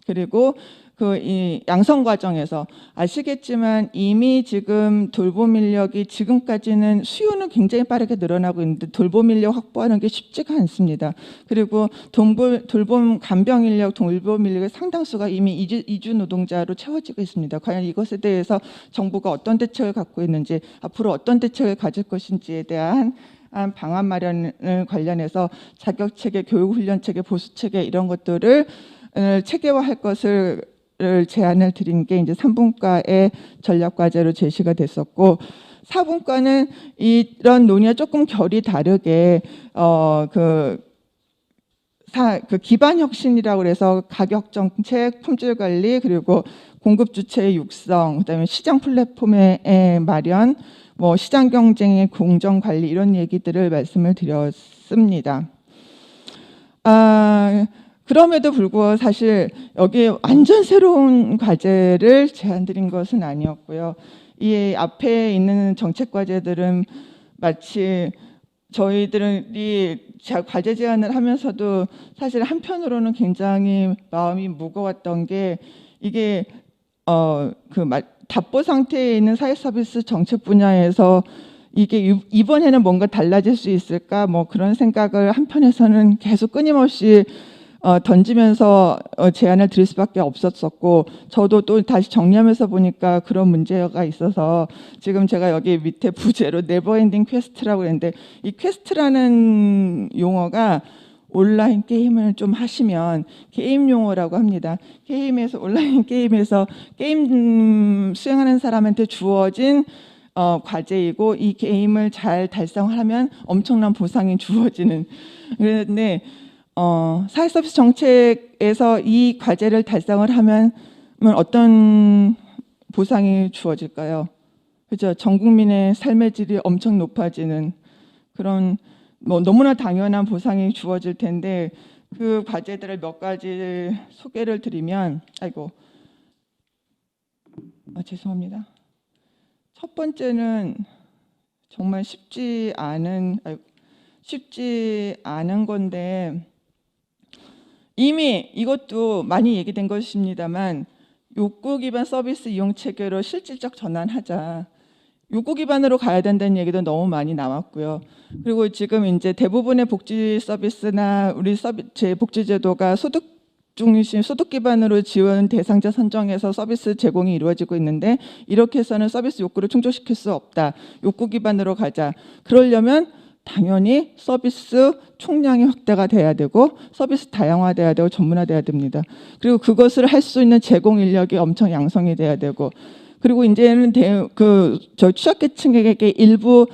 그리고 그 이 양성 과정에서 아시겠지만 이미 지금 돌봄 인력이 지금까지는 수요는 굉장히 빠르게 늘어나고 있는데 돌봄 인력 확보하는 게 쉽지가 않습니다. 그리고 돌봄 간병 인력, 돌봄 인력의 상당수가 이미 이주 노동자로 채워지고 있습니다. 과연 이것에 대해서 정부가 어떤 대책을 갖고 있는지, 앞으로 어떤 대책을 가질 것인지에 대한 방안 마련을 관련해서 자격 체계, 교육 훈련 체계, 보수 체계 이런 것들을 체계화할 것을 제안을 드린 게 이제 3분과의 전략 과제로 제시가 됐었고, 4분과는 이런 논의와 조금 결이 다르게 그 기반 혁신이라고 그래서 가격 정책, 품질 관리, 그리고 공급 주체의 육성, 그다음에 시장 플랫폼의 마련, 뭐 시장 경쟁의 공정 관리, 이런 얘기들을 말씀을 드렸습니다. 그럼에도 불구하고 사실 여기에 완전 새로운 과제를 제안드린 것은 아니었고요. 이 앞에 있는 정책 과제들은 마치 저희들이 과제 제안을 하면서도 사실 한편으로는 굉장히 마음이 무거웠던 게, 이게 답보 상태에 있는 사회 서비스 정책 분야에서 이게 이번에는 뭔가 달라질 수 있을까, 뭐 그런 생각을 한편에서는 계속 끊임없이 던지면서 제안을 드릴 수밖에 없었었고, 저도 또 다시 정리하면서 보니까 그런 문제가 있어서 지금 제가 여기 밑에 부제로 네버엔딩 퀘스트라고 했는데, 이 퀘스트라는 용어가 온라인 게임을 좀 하시면 게임 용어라고 합니다. 게임에서, 온라인 게임에서 게임 수행하는 사람한테 주어진 과제이고, 이 게임을 잘 달성하면 엄청난 보상이 주어지는, 그런데 사회 서비스 정책에서 이 과제를 달성을 하면 어떤 보상이 주어질까요? 그죠? 전 국민의 삶의 질이 엄청 높아지는 그런 뭐 너무나 당연한 보상이 주어질 텐데, 그 과제들을 몇 가지 소개를 드리면, 죄송합니다. 첫 번째는 정말 쉽지 않은 건데, 이미 이것도 많이 얘기된 것입니다만, 욕구 기반 서비스 이용 체계로 실질적 전환하자. 욕구 기반으로 가야 된다는 얘기도 너무 많이 나왔고요. 그리고 지금 이제 대부분의 복지 서비스나 우리 복지 제도가 소득 중심, 소득 기반으로 지원 대상자 선정해서 서비스 제공이 이루어지고 있는데, 이렇게 해서는 서비스 욕구를 충족시킬 수 없다. 욕구 기반으로 가자. 그러려면 당연히 서비스 총량이 확대가 돼야 되고, 서비스 다양화돼야 되고, 전문화돼야 됩니다. 그리고 그것을 할 수 있는 제공 인력이 엄청 양성이 돼야 되고, 그리고 이제는 저 취약계층에게 일부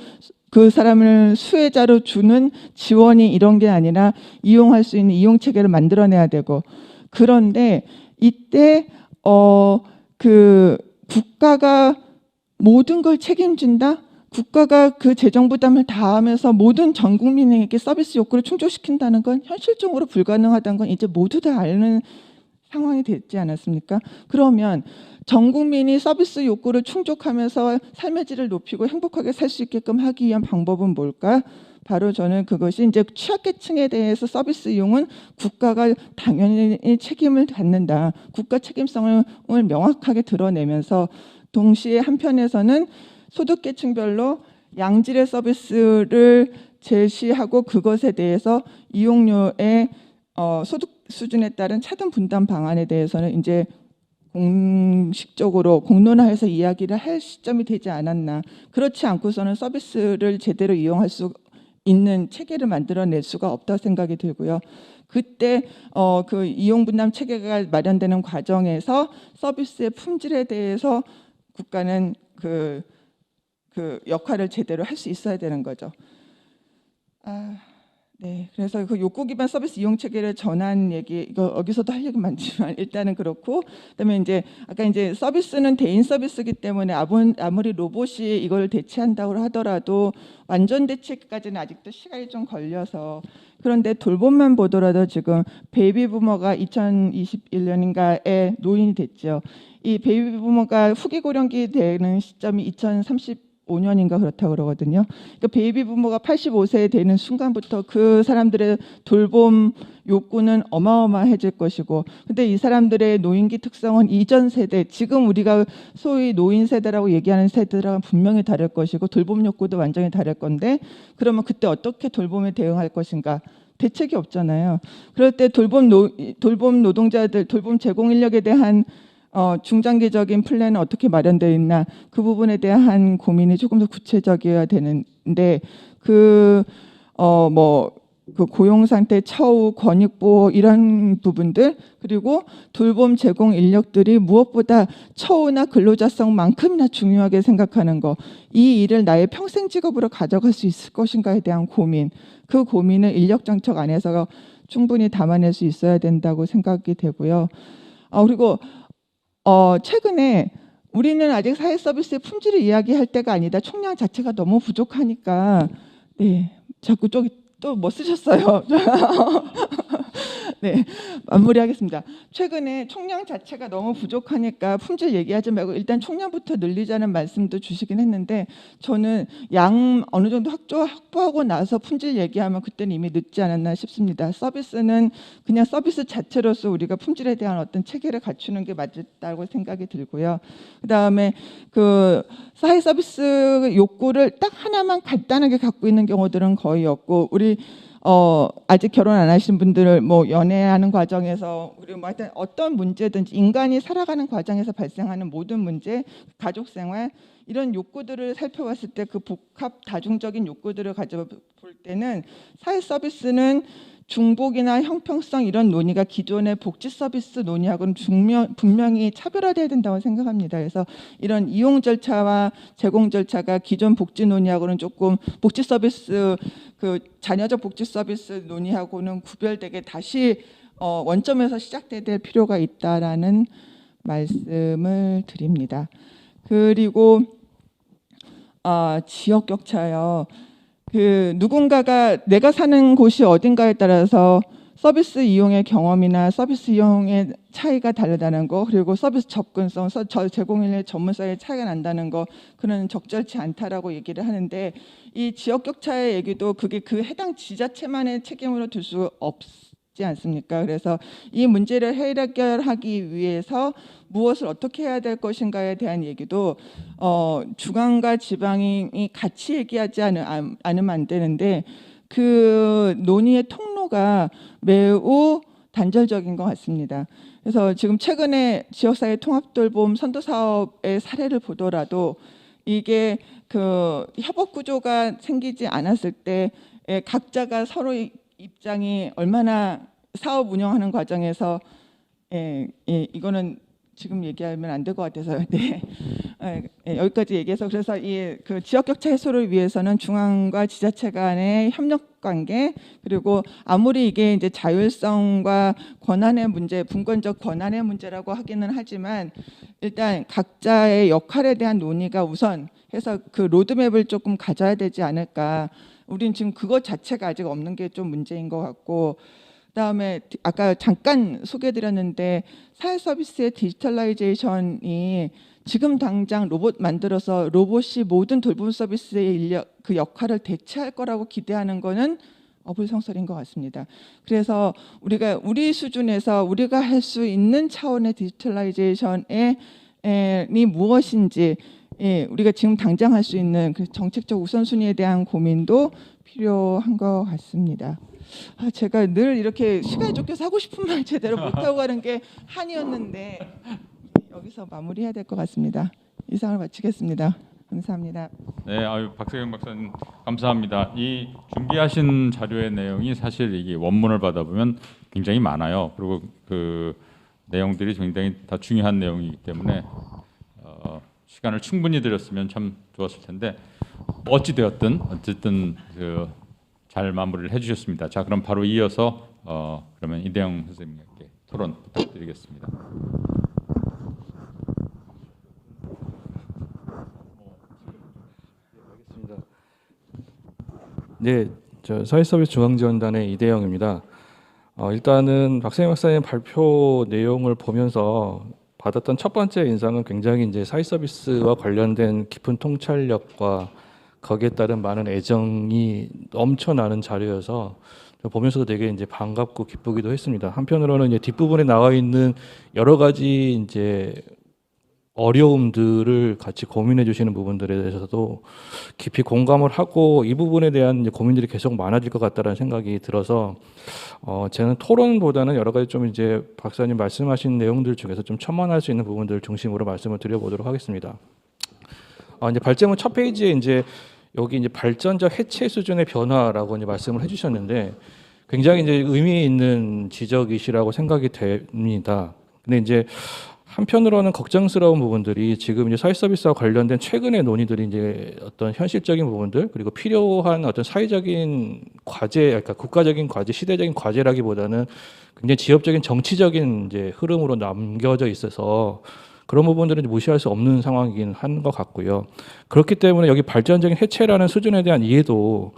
그 사람을 수혜자로 주는 지원이 이런 게 아니라 이용할 수 있는 이용 체계를 만들어내야 되고, 그런데 이때 그 국가가 모든 걸 책임진다? 국가가 그 재정 부담을 다하면서 모든 전 국민에게 서비스 욕구를 충족시킨다는 건 현실적으로 불가능하다는 건 이제 모두 다 아는 상황이 됐지 않았습니까? 그러면 전 국민이 서비스 욕구를 충족하면서 삶의 질을 높이고 행복하게 살 수 있게끔 하기 위한 방법은 뭘까? 바로 저는 그것이 이제 취약계층에 대해서 서비스 이용은 국가가 당연히 책임을 갖는다. 국가 책임성을 명확하게 드러내면서 동시에 한편에서는 소득계층별로 양질의 서비스를 제시하고 그것에 대해서 이용료의 소득 수준에 따른 차등 분담 방안에 대해서는 이제 공식적으로 공론화해서 이야기를 할 시점이 되지 않았나. 그렇지 않고서는 서비스를 제대로 이용할 수 있는 체계를 만들어낼 수가 없다고 생각이 들고요. 그때 그 이용 분담 체계가 마련되는 과정에서 서비스의 품질에 대해서 국가는 그 역할을 제대로 할 수 있어야 되는 거죠. 네, 그래서 그 욕구 기반 서비스 이용 체계를 전환 얘기 이거 여기서도 할 얘기 많지만 일단은 그렇고, 그다음에 이제 아까 이제 서비스는 대인 서비스이기 때문에 아무리 로봇이 이걸 대체한다고 하더라도 완전 대체까지는 아직도 시간이 좀 걸려서. 그런데 돌봄만 보더라도 지금 베이비 부머가 2021년인가에 노인이 됐죠. 이 베이비 부머가 후기 고령기 되는 시점이 2035년인가 그렇다고 그러거든요. 그러니까 베이비 부모가 85세 되는 순간부터 그 사람들의 돌봄 욕구는 어마어마해질 것이고, 근데 이 사람들의 노인기 특성은 이전 세대, 지금 우리가 소위 노인 세대라고 얘기하는 세대랑 분명히 다를 것이고 돌봄 욕구도 완전히 다를 건데, 그러면 그때 어떻게 돌봄에 대응할 것인가? 대책이 없잖아요. 그럴 때 돌봄 노동자들, 돌봄 제공 인력에 대한 중장기적인 플랜은 어떻게 마련되어 있나, 그 부분에 대한 고민이 조금 더 구체적이어야 되는데, 그 고용 상태, 처우, 권익 보호 이런 부분들, 그리고 돌봄 제공 인력들이 무엇보다 처우나 근로자성만큼이나 중요하게 생각하는 거, 이 일을 나의 평생 직업으로 가져갈 수 있을 것인가에 대한 고민, 그 고민을 인력 정책 안에서 충분히 담아낼 수 있어야 된다고 생각이 되고요. 그리고 최근에 우리는 아직 사회 서비스의 품질을 이야기할 때가 아니다. 총량 자체가 너무 부족하니까. 네, 자꾸 또 뭐 쓰셨어요? 네, 마무리하겠습니다. 최근에 총량 자체가 너무 부족하니까 품질 얘기하지 말고 일단 총량부터 늘리자는 말씀도 주시긴 했는데, 저는 양 어느 정도 확보하고 나서 품질 얘기하면 그때는 이미 늦지 않았나 싶습니다. 서비스는 그냥 서비스 자체로서 우리가 품질에 대한 어떤 체계를 갖추는 게 맞다고 생각이 들고요. 그다음에 그 사회 서비스 욕구를 딱 하나만 간단하게 갖고 있는 경우들은 거의 없고, 우리 아직 결혼 안 하신 분들을 뭐 연애하는 과정에서, 그리고 뭐 하여튼 어떤 문제든지 인간이 살아가는 과정에서 발생하는 모든 문제, 가족 생활, 이런 욕구들을 살펴봤을 때 그 복합 다중적인 욕구들을 가져볼 때는 사회 서비스는 중복이나 형평성 이런 논의가 기존의 복지 서비스 논의하고는 분명히 차별화돼야 된다고 생각합니다. 그래서 이런 이용 절차와 제공 절차가 기존 복지 논의하고는 조금 복지 서비스, 그 자녀적 복지 서비스 논의하고는 구별되게 다시 원점에서 시작돼야 될 필요가 있다라는 말씀을 드립니다. 그리고 지역 격차요. 그 누군가가 내가 사는 곳이 어딘가에 따라서 서비스 이용의 경험이나 서비스 이용의 차이가 다르다는 거, 그리고 서비스 접근성, 제공인의 전문성의 차이가 난다는 거, 그는 적절치 않다라고 얘기를 하는데, 이 지역 격차의 얘기도 그게 그 해당 지자체만의 책임으로 둘 수 없지 않습니까? 그래서 이 문제를 해결하기 위해서 무엇을 어떻게 해야 될 것인가에 대한 얘기도 중앙과 지방이 같이 얘기하지 않으면 안 되는데, 그 논의의 통로가 매우 단절적인 것 같습니다. 그래서 지금 최근에 지역사회 통합돌봄 선도사업의 사례를 보더라도 이게 그 협업 구조가 생기지 않았을 때 각자가 서로 입장이 얼마나 사업 운영하는 과정에서 이거는 지금 얘기하면 안 될 것 같아서 여기까지 얘기해서, 그래서 이 그 지역 격차 해소를 위해서는 중앙과 지자체 간의 협력 관계, 그리고 아무리 이게 이제 자율성과 권한의 문제, 분권적 권한의 문제라고 하기는 하지만 일단 각자의 역할에 대한 논의가 우선 해서 그 로드맵을 조금 가져야 되지 않을까. 우린 지금 그것 자체가 아직 없는 게 좀 문제인 것 같고, 그다음에 아까 잠깐 소개해드렸는데 사회 서비스의 디지털라이제이션이 지금 당장 로봇 만들어서 로봇이 모든 돌봄 서비스의 인력 그 역할을 대체할 거라고 기대하는 거는 어불성설인 것 같습니다. 그래서 우리가 우리 수준에서 우리가 할 수 있는 차원의 디지털라이제이션이 무엇인지 우리가 지금 당장 할 수 있는 그 정책적 우선순위에 대한 고민도 필요한 것 같습니다. 제가 늘 이렇게 시간이 쫓겨서 하고 싶은 말 제대로 못하고 가는 게 한이었는데 여기서 마무리해야 될 것 같습니다. 이상을 마치겠습니다. 감사합니다. 네, 박세경 박사님 감사합니다. 이 준비하신 자료의 내용이 사실 이게 원문을 받아보면 굉장히 많아요. 그리고 그 내용들이 굉장히 다 중요한 내용이기 때문에 시간을 충분히 드렸으면 참 좋았을 텐데 어찌 되었든 어쨌든 잘 마무리를 해주셨습니다. 자, 그럼 바로 이어서 그러면 이대영 선생님께 토론 부탁드리겠습니다. 네, 저 사회서비스 중앙지원단의 이대영입니다. 일단은 박세영 박사님 발표 내용을 보면서 받았던 첫 번째 인상은 굉장히 이제 사회서비스와 관련된 깊은 통찰력과 거기에 따른 많은 애정이 넘쳐나는 자료여서 보면서도 되게 이제 반갑고 기쁘기도 했습니다. 한편으로는 이제 뒷부분에 나와 있는 여러 가지 이제 어려움들을 같이 고민해 주시는 부분들에 대해서도 깊이 공감을 하고 이 부분에 대한 이제 고민들이 계속 많아질 것 같다는 생각이 들어서 저는 토론보다는 여러 가지 좀 이제 박사님 말씀하신 내용들 중에서 좀 첨언할 수 있는 부분들 중심으로 말씀을 드려보도록 하겠습니다. 이제 발제문 첫 페이지에 이제 여기 이제 발전적 해체 수준의 변화라고 이제 말씀을 해주셨는데 굉장히 이제 의미 있는 지적이시라고 생각이 됩니다. 근데 이제 한편으로는 걱정스러운 부분들이 지금 이제 사회 서비스와 관련된 최근의 논의들이 이제 어떤 현실적인 부분들 그리고 필요한 어떤 사회적인 과제, 그러니까 국가적인 과제, 시대적인 과제라기보다는 굉장히 지역적인 정치적인 이제 흐름으로 남겨져 있어서 그런 부분들은 무시할 수 없는 상황이긴 한 것 같고요. 그렇기 때문에 여기 발전적인 해체라는 수준에 대한 이해도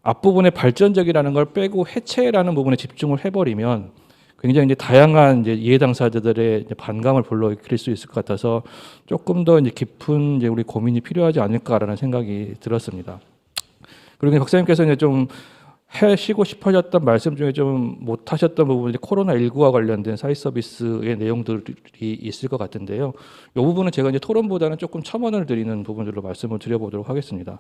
앞부분에 발전적이라는 걸 빼고 해체라는 부분에 집중을 해버리면 굉장히 이제 다양한 이제 이해 당사자들의 이제 반감을 불러일으킬 수 있을 것 같아서 조금 더 이제 깊은 이제 우리 고민이 필요하지 않을까라는 생각이 들었습니다. 그리고 박사님께서 이제 좀 하시고 싶어졌던 말씀 중에 좀 못하셨던 부분이 코로나19와 관련된 사회 서비스의 내용들이 있을 것 같은데요. 이 부분은 제가 이제 토론보다는 조금 첨언을 드리는 부분들로 말씀을 드려보도록 하겠습니다.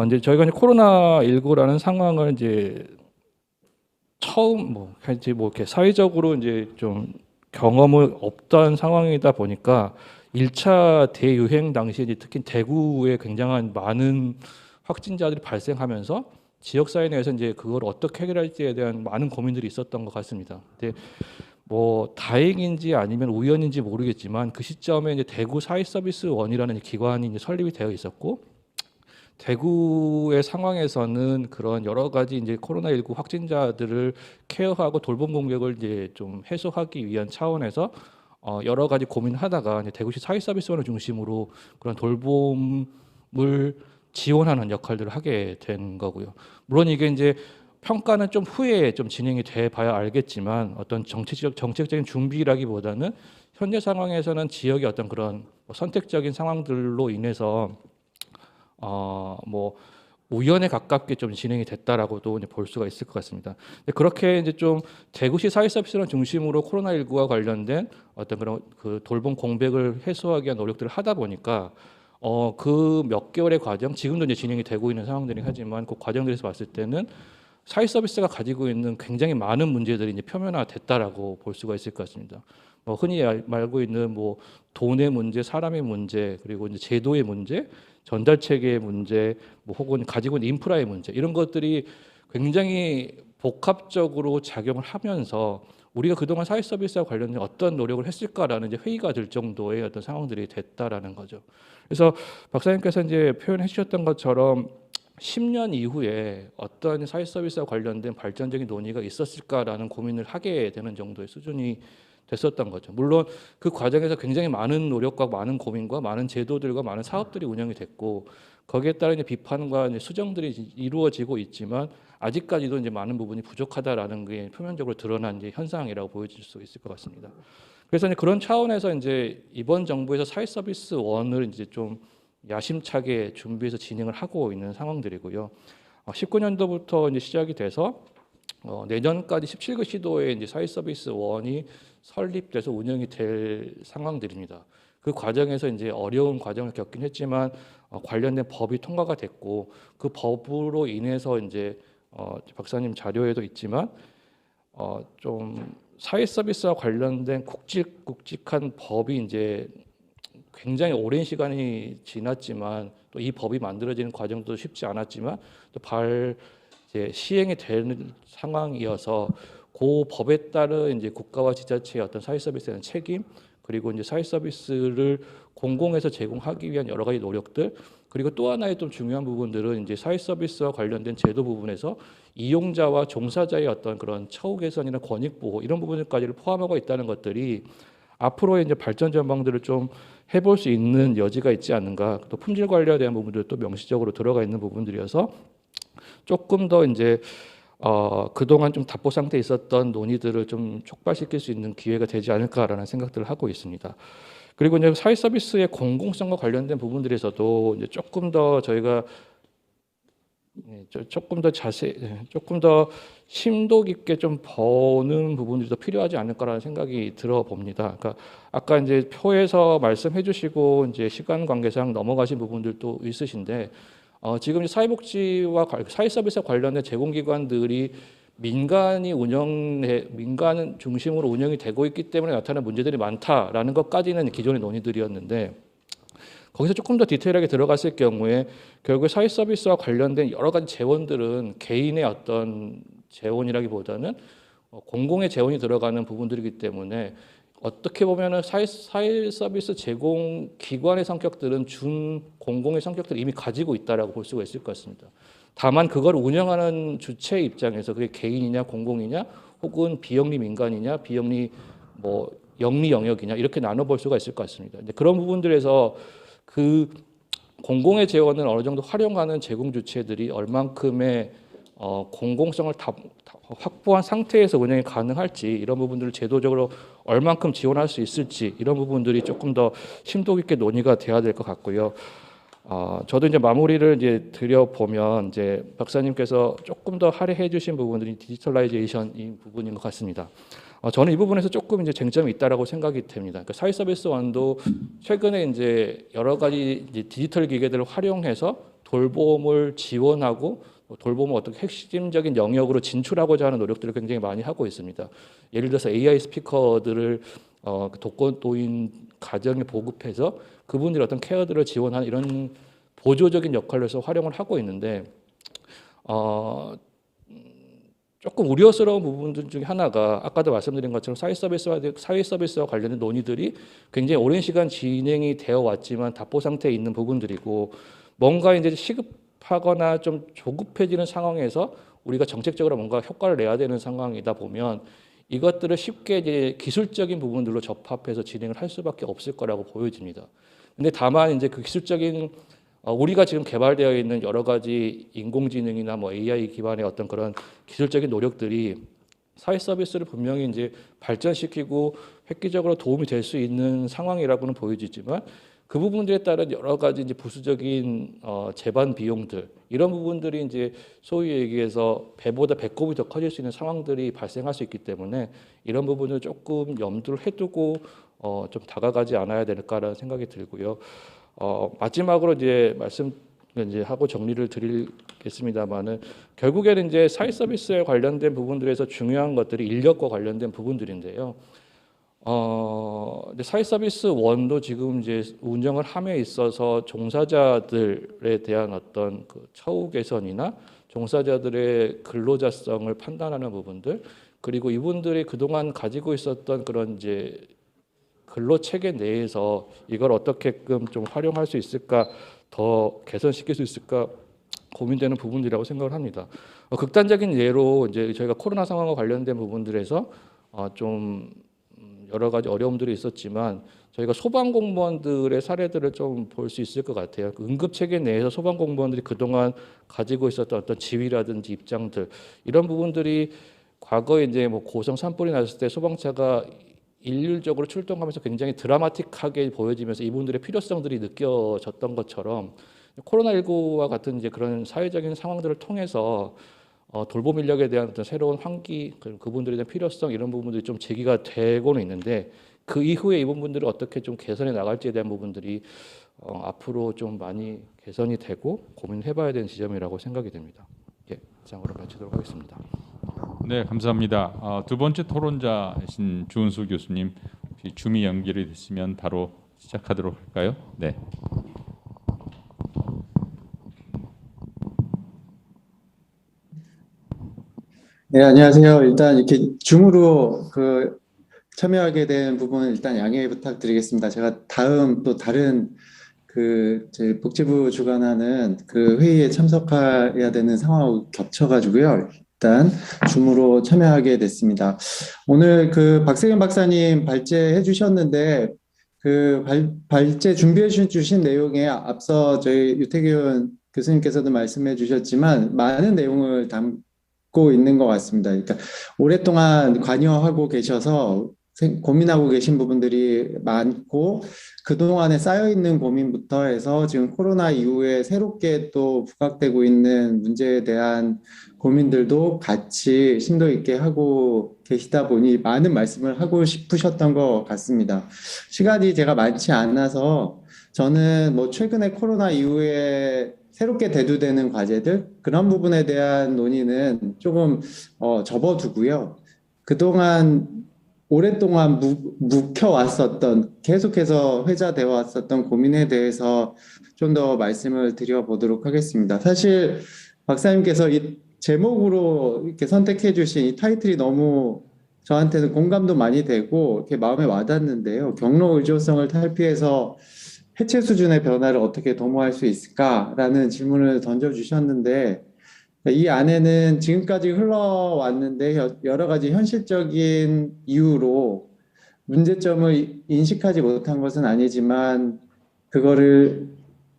이제 저희가 이제 코로나19라는 상황을 이제 처음 이렇게 사회적으로 이제 좀 경험을 없던 상황이다 보니까 1차 대유행 당시에 이제 특히 대구에 굉장한 많은 확진자들이 발생하면서 지역사회 내에서 이제 그걸 어떻게 해결할지에 대한 많은 고민들이 있었던 것 같습니다. 근데 뭐 다행인지 아니면 우연인지 모르겠지만 그 시점에 이제 대구 사회서비스원이라는 기관이 이제 설립이 되어 있었고 대구의 상황에서는 그런 여러 가지 이제 코로나19 확진자들을 케어하고 돌봄 공격을 이제 좀 해소하기 위한 차원에서 여러 가지 고민하다가 이제 대구시 사회서비스원을 중심으로 그런 돌봄을 지원하는 역할들을 하게 된 거고요. 물론 이게 이제 평가는 좀 후에 좀 진행이 돼 봐야 알겠지만 어떤 정책적인 준비라기보다는 현재 상황에서는 지역의 어떤 그런 선택적인 상황들로 인해서 뭐 우연에 가깝게 좀 진행이 됐다라고도 이제 볼 수가 있을 것 같습니다. 그렇게 이제 좀 대구시 사회서비스를 중심으로 코로나19와 관련된 어떤 그런 그 돌봄 공백을 해소하기 위한 노력들을 하다 보니까 그 몇 개월의 과정, 지금도 이제 진행이 되고 있는 상황들이 하지만 그 과정들에서 봤을 때는 사회 서비스가 가지고 있는 굉장히 많은 문제들이 이제 표면화됐다라고 볼 수가 있을 것 같습니다. 뭐 흔히 알고 있는 뭐 돈의 문제, 사람의 문제, 그리고 이제 제도의 문제, 전달 체계의 문제, 뭐 혹은 가지고 있는 인프라의 문제 이런 것들이 굉장히 복합적으로 작용을 하면서 우리가 그동안 사회 서비스와 관련된 어떤 노력을 했을까라는 이제 회의가 될 정도의 어떤 상황들이 됐다라는 거죠. 그래서 박사님께서 이제 표현해 주셨던 것처럼 10년 이후에 어떤 사회 서비스와 관련된 발전적인 논의가 있었을까라는 고민을 하게 되는 정도의 수준이 됐었던 거죠. 물론 그 과정에서 굉장히 많은 노력과 많은 고민과 많은 제도들과 많은 사업들이 운영이 됐고 거기에 따른 비판과 수정들이 이루어지고 있지만 아직까지도 이제 많은 부분이 부족하다라는 게 표면적으로 드러난 이제 현상이라고 보여질 수 있을 것 같습니다. 그래서 이제 그런 차원에서 이제 이번 정부에서 사회 서비스 원을 이제 좀 야심차게 준비해서 진행을 하고 있는 상황들이고요. 19년도부터 이제 시작이 돼서 내년까지 17개 시도에 이제 사회 서비스 원이 설립돼서 운영이 될 상황들입니다. 그 과정에서 이제 어려운 과정을 겪긴 했지만 관련된 법이 통과가 됐고 그 법으로 인해서 이제 박사님 자료에도 있지만 좀 사회 서비스와 관련된 굵직굵직한 법이 이제 굉장히 오랜 시간이 지났지만 또 이 법이 만들어지는 과정도 쉽지 않았지만 또 이제 시행이 되는 상황이어서 그 법에 따른 이제 국가와 지자체의 어떤 사회 서비스에 대한 책임 그리고 이제 사회 서비스를 공공에서 제공하기 위한 여러 가지 노력들 그리고 또 하나의 좀 중요한 부분들은 이제 사회 서비스와 관련된 제도 부분에서 이용자와 종사자의 어떤 그런 처우 개선이나 권익 보호 이런 부분까지를 포함하고 있다는 것들이 앞으로의 이제 발전 전망들을 좀 해볼 수 있는 여지가 있지 않는가. 또 품질 관리에 대한 부분들도 명시적으로 들어가 있는 부분들이어서 조금 더 이제 그동안 좀 답보 상태에 있었던 논의들을 좀 촉발시킬 수 있는 기회가 되지 않을까라는 생각들을 하고 있습니다. 그리고 이제 사회 서비스의 공공성과 관련된 부분들에서도 이제 조금 더 저희가 조금 더 심도 깊게 좀 보는 부분들이 더 필요하지 않을까라는 생각이 들어 봅니다. 그러니까 아까 이제 표에서 말씀해 주시고 이제 시간 관계상 넘어가신 부분들도 있으신데 지금 사회복지와 사회 서비스와 관련된 제공기관들이 민간 중심으로 운영이 되고 있기 때문에 나타나는 문제들이 많다라는 것까지는 기존의 논의들이었는데 거기서 조금 더 디테일하게 들어갔을 경우에 결국 사회 서비스와 관련된 여러 가지 재원들은 개인의 어떤 재원이라기보다는 공공의 재원이 들어가는 부분들이기 때문에 어떻게 보면은 사회 서비스 제공 기관의 성격들은 준 공공의 성격들을 이미 가지고 있다라고 볼 수가 있을 것 같습니다. 다만 그걸 운영하는 주체 입장에서 그게 개인이냐 공공이냐 혹은 비영리 민간이냐 비영리 뭐 영리 영역이냐 이렇게 나눠볼 수가 있을 것 같습니다. 근데 그런 부분들에서 그 공공의 재원을 어느 정도 활용하는 제공 주체들이 얼만큼의 공공성을 확보한 상태에서 운영이 가능할지 이런 부분들을 제도적으로 얼만큼 지원할 수 있을지 이런 부분들이 조금 더 심도 깊게 논의가 돼야 될 것 같고요. 저도 이제 마무리를 이제 드려보면 이제 박사님께서 조금 더 할애해 주신 부분들이 디지털라이제이션인 부분인 것 같습니다. 저는 이 부분에서 조금 이제 쟁점이 있다라고 생각이 됩니다. 그러니까 사회 서비스 원도 최근에 이제 여러 가지 이제 디지털 기계들을 활용해서 돌봄을 지원하고 돌봄을 어떻게 핵심적인 영역으로 진출하고자 하는 노력들을 굉장히 많이 하고 있습니다. 예를 들어서 AI 스피커들을 독거노인 가정에 보급해서 그분들의 어떤 케어들을 지원하는 이런 보조적인 역할로서 활용을 하고 있는데 조금 우려스러운 부분들 중에 하나가 아까도 말씀드린 것처럼 사회 서비스와 관련된 논의들이 굉장히 오랜 시간 진행이 되어 왔지만 답보 상태에 있는 부분들이고 뭔가 이제 시급하거나 좀 조급해지는 상황에서 우리가 정책적으로 뭔가 효과를 내야 되는 상황이다 보면 이것들을 쉽게 이제 기술적인 부분들로 접합해서 진행을 할 수밖에 없을 거라고 보여집니다. 근데 다만 이제 그 기술적인 우리가 지금 개발되어 있는 여러 가지 인공지능이나 뭐 AI 기반의 어떤 그런 기술적인 노력들이 사회 서비스를 분명히 이제 발전시키고 획기적으로 도움이 될 수 있는 상황이라고는 보여지지만 그 부분들에 따른 여러 가지 이제 부수적인 재반 비용들 이런 부분들이 이제 소위 얘기해서 배보다 배꼽이 더 커질 수 있는 상황들이 발생할 수 있기 때문에 이런 부분을 조금 염두를 해두고 좀 다가가지 않아야 될까라는 생각이 들고요. 마지막으로 이제 말씀 이제 하고 정리를 드리겠습니다만은 결국에는 이제 사회 서비스에 관련된 부분들에서 중요한 것들이 인력과 관련된 부분들인데요. 근데 사회 서비스 원도 지금 이제 운영을 함에 있어서 종사자들에 대한 어떤 그 처우 개선이나 종사자들의 근로자성을 판단하는 부분들 그리고 이분들이 그동안 가지고 있었던 그런 이제 근로 체계 내에서 이걸 어떻게끔 좀 활용할 수 있을까 더 개선시킬 수 있을까 고민되는 부분이라고 생각을 합니다. 극단적인 예로 이제 저희가 코로나 상황과 관련된 부분들에서 좀 여러 가지 어려움들이 있었지만 저희가 소방공무원들의 사례들을 좀 볼 수 있을 것 같아요. 그 응급체계 내에서 소방공무원들이 그동안 가지고 있었던 어떤 지위라든지 입장들 이런 부분들이 과거에 이제 뭐 고성 산불이 났을 때 소방차가 일률적으로 출동하면서 굉장히 드라마틱하게 보여지면서 이분들의 필요성들이 느껴졌던 것처럼 코로나19와 같은 이제 그런 사회적인 상황들을 통해서 돌봄 인력에 대한 어떤 새로운 환기, 그분들에 대한 필요성 이런 부분들이 좀 제기가 되고는 있는데 그 이후에 이 부분들을 어떻게 좀 개선해 나갈지에 대한 부분들이 앞으로 좀 많이 개선이 되고 고민해봐야 되는 지점이라고 생각이 됩니다. 예, 이상으로 마치도록 하겠습니다. 네, 감사합니다. 두 번째 토론자이신 주은수 교수님, 혹시 줌이 연결이 됐으면 바로 시작하도록 할까요? 네. 네, 안녕하세요. 일단 이렇게 줌으로 참여하게 된 부분은 일단 양해 부탁드리겠습니다. 제가 다음 또 다른 제 복지부 주관하는 그 회의에 참석해야 되는 상황하고 겹쳐가지고요. 일단 줌으로 참여하게 됐습니다. 오늘 박세균 박사님 발제해 주셨는데 발제 준비해 주신 내용에 앞서 저희 유태균 교수님께서도 말씀해 주셨지만 많은 내용을 담고 있는 것 같습니다. 그러니까 오랫동안 관여하고 계셔서 고민하고 계신 부분들이 많고 그동안에 쌓여있는 고민부터 해서 지금 코로나 이후에 새롭게 또 부각되고 있는 문제에 대한 고민들도 같이 심도 있게 하고 계시다 보니 많은 말씀을 하고 싶으셨던 것 같습니다. 시간이 제가 많지 않아서 저는 뭐 최근에 코로나 이후에 새롭게 대두되는 과제들 그런 부분에 대한 논의는 조금 접어두고요. 그동안 오랫동안 묵혀왔었던 계속해서 회자되어 왔었던 고민에 대해서 좀 더 말씀을 드려보도록 하겠습니다. 사실 박사님께서 이 제목으로 이렇게 선택해 주신 이 타이틀이 너무 저한테는 공감도 많이 되고 이렇게 마음에 와닿는데요. 경로 의존성을 탈피해서 해체 수준의 변화를 어떻게 도모할 수 있을까라는 질문을 던져주셨는데 이 안에는 지금까지 흘러왔는데 여러 가지 현실적인 이유로 문제점을 인식하지 못한 것은 아니지만 그거를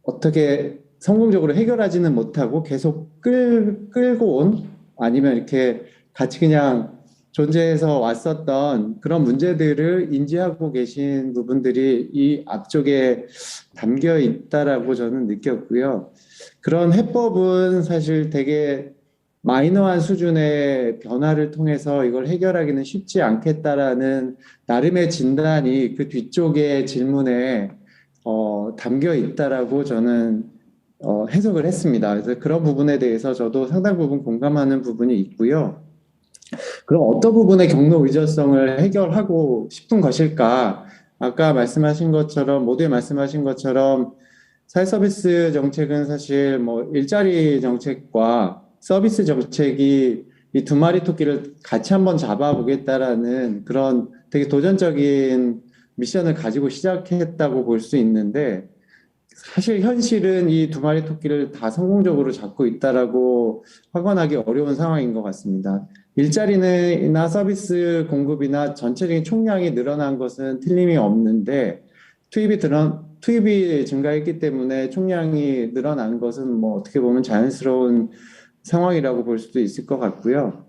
어떻게 성공적으로 해결하지는 못하고 계속 끌고 온 아니면 이렇게 같이 그냥 존재해서 왔었던 그런 문제들을 인지하고 계신 부분들이 이 앞쪽에 담겨 있다라고 저는 느꼈고요. 그런 해법은 사실 되게 마이너한 수준의 변화를 통해서 이걸 해결하기는 쉽지 않겠다라는 나름의 진단이 그 뒤쪽의 질문에 담겨 있다라고 저는 해석을 했습니다. 그래서 그런 부분에 대해서 저도 상당 부분 공감하는 부분이 있고요. 그럼 어떤 부분의 경로 의존성을 해결하고 싶은 것일까? 아까 말씀하신 것처럼 모두에 말씀하신 것처럼 사회서비스 정책은 사실 뭐 일자리 정책과 서비스 정책이 이 두 마리 토끼를 같이 한번 잡아보겠다라는 그런 되게 도전적인 미션을 가지고 시작했다고 볼 수 있는데 사실 현실은 이 두 마리 토끼를 다 성공적으로 잡고 있다라고 확언하기 어려운 상황인 것 같습니다. 일자리나 서비스 공급이나 전체적인 총량이 늘어난 것은 틀림이 없는데 투입이 증가했기 때문에 총량이 늘어난 것은 뭐 어떻게 보면 자연스러운 상황이라고 볼 수도 있을 것 같고요.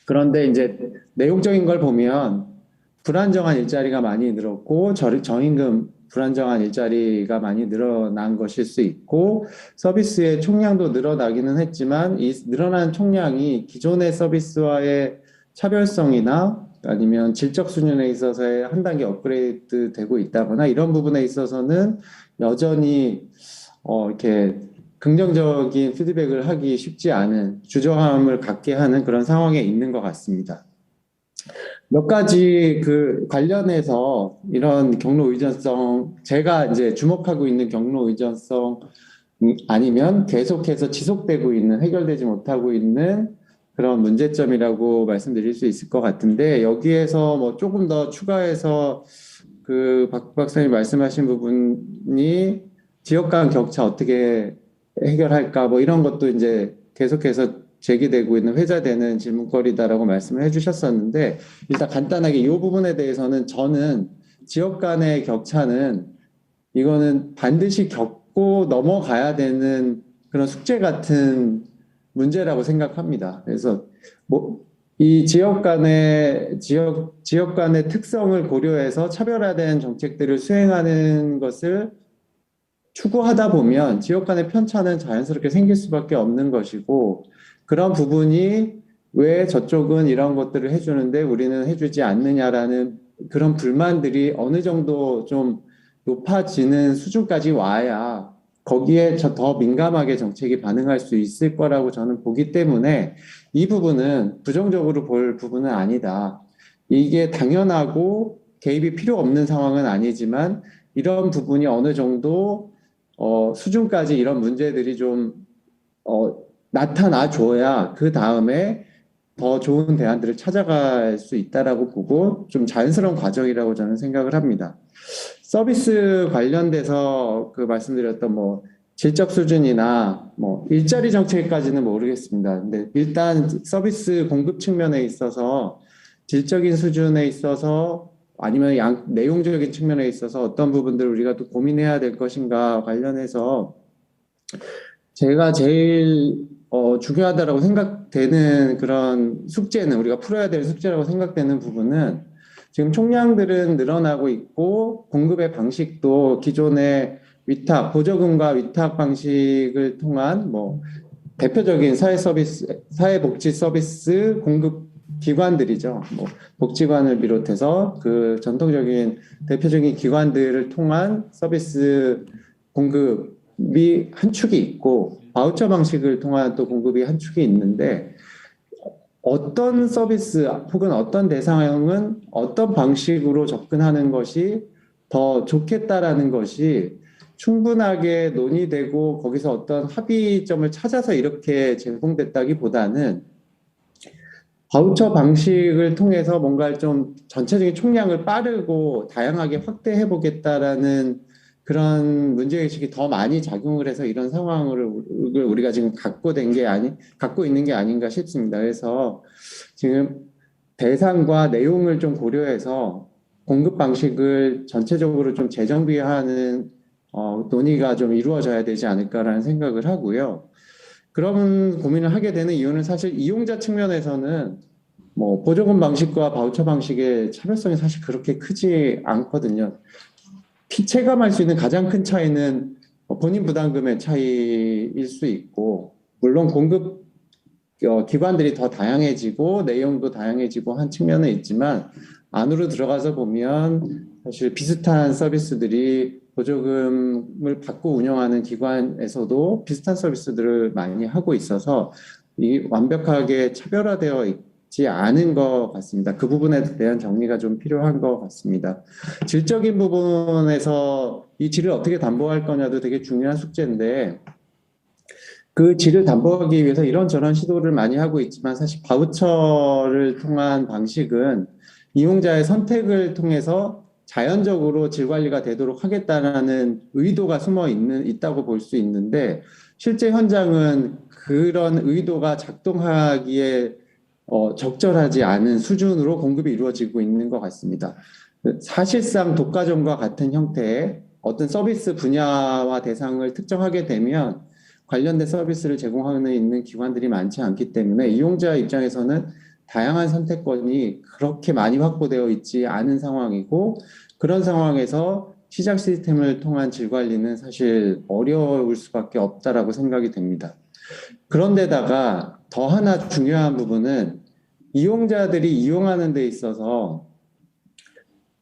그런데 이제 내용적인 걸 보면 불안정한 일자리가 많이 늘었고 저임금 불안정한 일자리가 많이 늘어난 것일 수 있고 서비스의 총량도 늘어나기는 했지만 이 늘어난 총량이 기존의 서비스와의 차별성이나 아니면 질적 수준에 있어서의 한 단계 업그레이드 되고 있다거나 이런 부분에 있어서는 여전히 이렇게 긍정적인 피드백을 하기 쉽지 않은 주저함을 갖게 하는 그런 상황에 있는 것 같습니다. 몇 가지 관련해서 이런 경로 의존성, 제가 이제 주목하고 있는 경로 의존성 아니면 계속해서 지속되고 있는, 해결되지 못하고 있는 그런 문제점이라고 말씀드릴 수 있을 것 같은데, 여기에서 뭐 조금 더 추가해서 박 박사님 말씀하신 부분이 지역 간 격차 어떻게 해결할까, 뭐 이런 것도 이제 계속해서 제기되고 있는 회자되는 질문거리다라고 말씀을 해주셨었는데 일단 간단하게 이 부분에 대해서는 저는 지역 간의 격차는 이거는 반드시 겪고 넘어가야 되는 그런 숙제 같은 문제라고 생각합니다. 그래서 이 지역 간의 특성을 고려해서 차별화된 정책들을 수행하는 것을 추구하다 보면 지역 간의 편차는 자연스럽게 생길 수밖에 없는 것이고 그런 부분이 왜 저쪽은 이런 것들을 해주는데 우리는 해주지 않느냐라는 그런 불만들이 어느 정도 좀 높아지는 수준까지 와야 거기에 더 민감하게 정책이 반응할 수 있을 거라고 저는 보기 때문에 이 부분은 부정적으로 볼 부분은 아니다. 이게 당연하고 개입이 필요 없는 상황은 아니지만 이런 부분이 어느 정도 수준까지 이런 문제들이 좀 나타나 줘야 그 다음에 더 좋은 대안들을 찾아갈 수 있다라고 보고 좀 자연스러운 과정이라고 저는 생각을 합니다. 서비스 관련돼서 그 말씀드렸던 뭐 질적 수준이나 뭐 일자리 정책까지는 모르겠습니다. 근데 일단 서비스 공급 측면에 있어서 질적인 수준에 있어서 아니면 내용적인 측면에 있어서 어떤 부분들을 우리가 또 고민해야 될 것인가 관련해서 제가 제일 중요하다라고 생각되는 그런 숙제는 우리가 풀어야 될 숙제라고 생각되는 부분은 지금 총량들은 늘어나고 있고 공급의 방식도 기존의 보조금과 위탁 방식을 통한 뭐 대표적인 사회복지 서비스 공급 기관들이죠. 뭐 복지관을 비롯해서 그 전통적인 대표적인 기관들을 통한 서비스 공급이 한 축이 있고 바우처 방식을 통한 또 공급이 한 축이 있는데 어떤 서비스 혹은 어떤 대상은 어떤 방식으로 접근하는 것이 더 좋겠다라는 것이 충분하게 논의되고 거기서 어떤 합의점을 찾아서 이렇게 제공됐다기보다는 바우처 방식을 통해서 뭔가 좀 전체적인 총량을 빠르고 다양하게 확대해 보겠다라는 그런 문제의식이 더 많이 작용을 해서 이런 상황을 우리가 지금 갖고 있는 게 아닌가 싶습니다. 그래서 지금 대상과 내용을 좀 고려해서 공급 방식을 전체적으로 좀 재정비하는 논의가 좀 이루어져야 되지 않을까라는 생각을 하고요. 그런 고민을 하게 되는 이유는 사실 이용자 측면에서는 뭐 보조금 방식과 바우처 방식의 차별성이 사실 그렇게 크지 않거든요. 체감할 수 있는 가장 큰 차이는 본인 부담금의 차이일 수 있고 물론 공급 기관들이 더 다양해지고 내용도 다양해지고 한 측면은 있지만 안으로 들어가서 보면 사실 비슷한 서비스들이 보조금을 받고 운영하는 기관에서도 비슷한 서비스들을 많이 하고 있어서 이 완벽하게 차별화되어 있지 않은 것 같습니다. 그 부분에 대한 정리가 좀 필요한 것 같습니다. 질적인 부분에서 이 질을 어떻게 담보할 거냐도 되게 중요한 숙제인데 그 질을 담보하기 위해서 이런저런 시도를 많이 하고 있지만 사실 바우처를 통한 방식은 이용자의 선택을 통해서 자연적으로 질 관리가 되도록 하겠다라는 의도가 있다고 볼 수 있는데 실제 현장은 그런 의도가 작동하기에 적절하지 않은 수준으로 공급이 이루어지고 있는 것 같습니다. 사실상 독과점과 같은 형태의 어떤 서비스 분야와 대상을 특정하게 되면 관련된 서비스를 제공하는 있는 기관들이 많지 않기 때문에 이용자 입장에서는 다양한 선택권이 그렇게 많이 확보되어 있지 않은 상황이고 그런 상황에서 시장 시스템을 통한 질 관리는 사실 어려울 수밖에 없다라고 생각이 됩니다. 그런데다가 더 하나 중요한 부분은 이용자들이 이용하는 데 있어서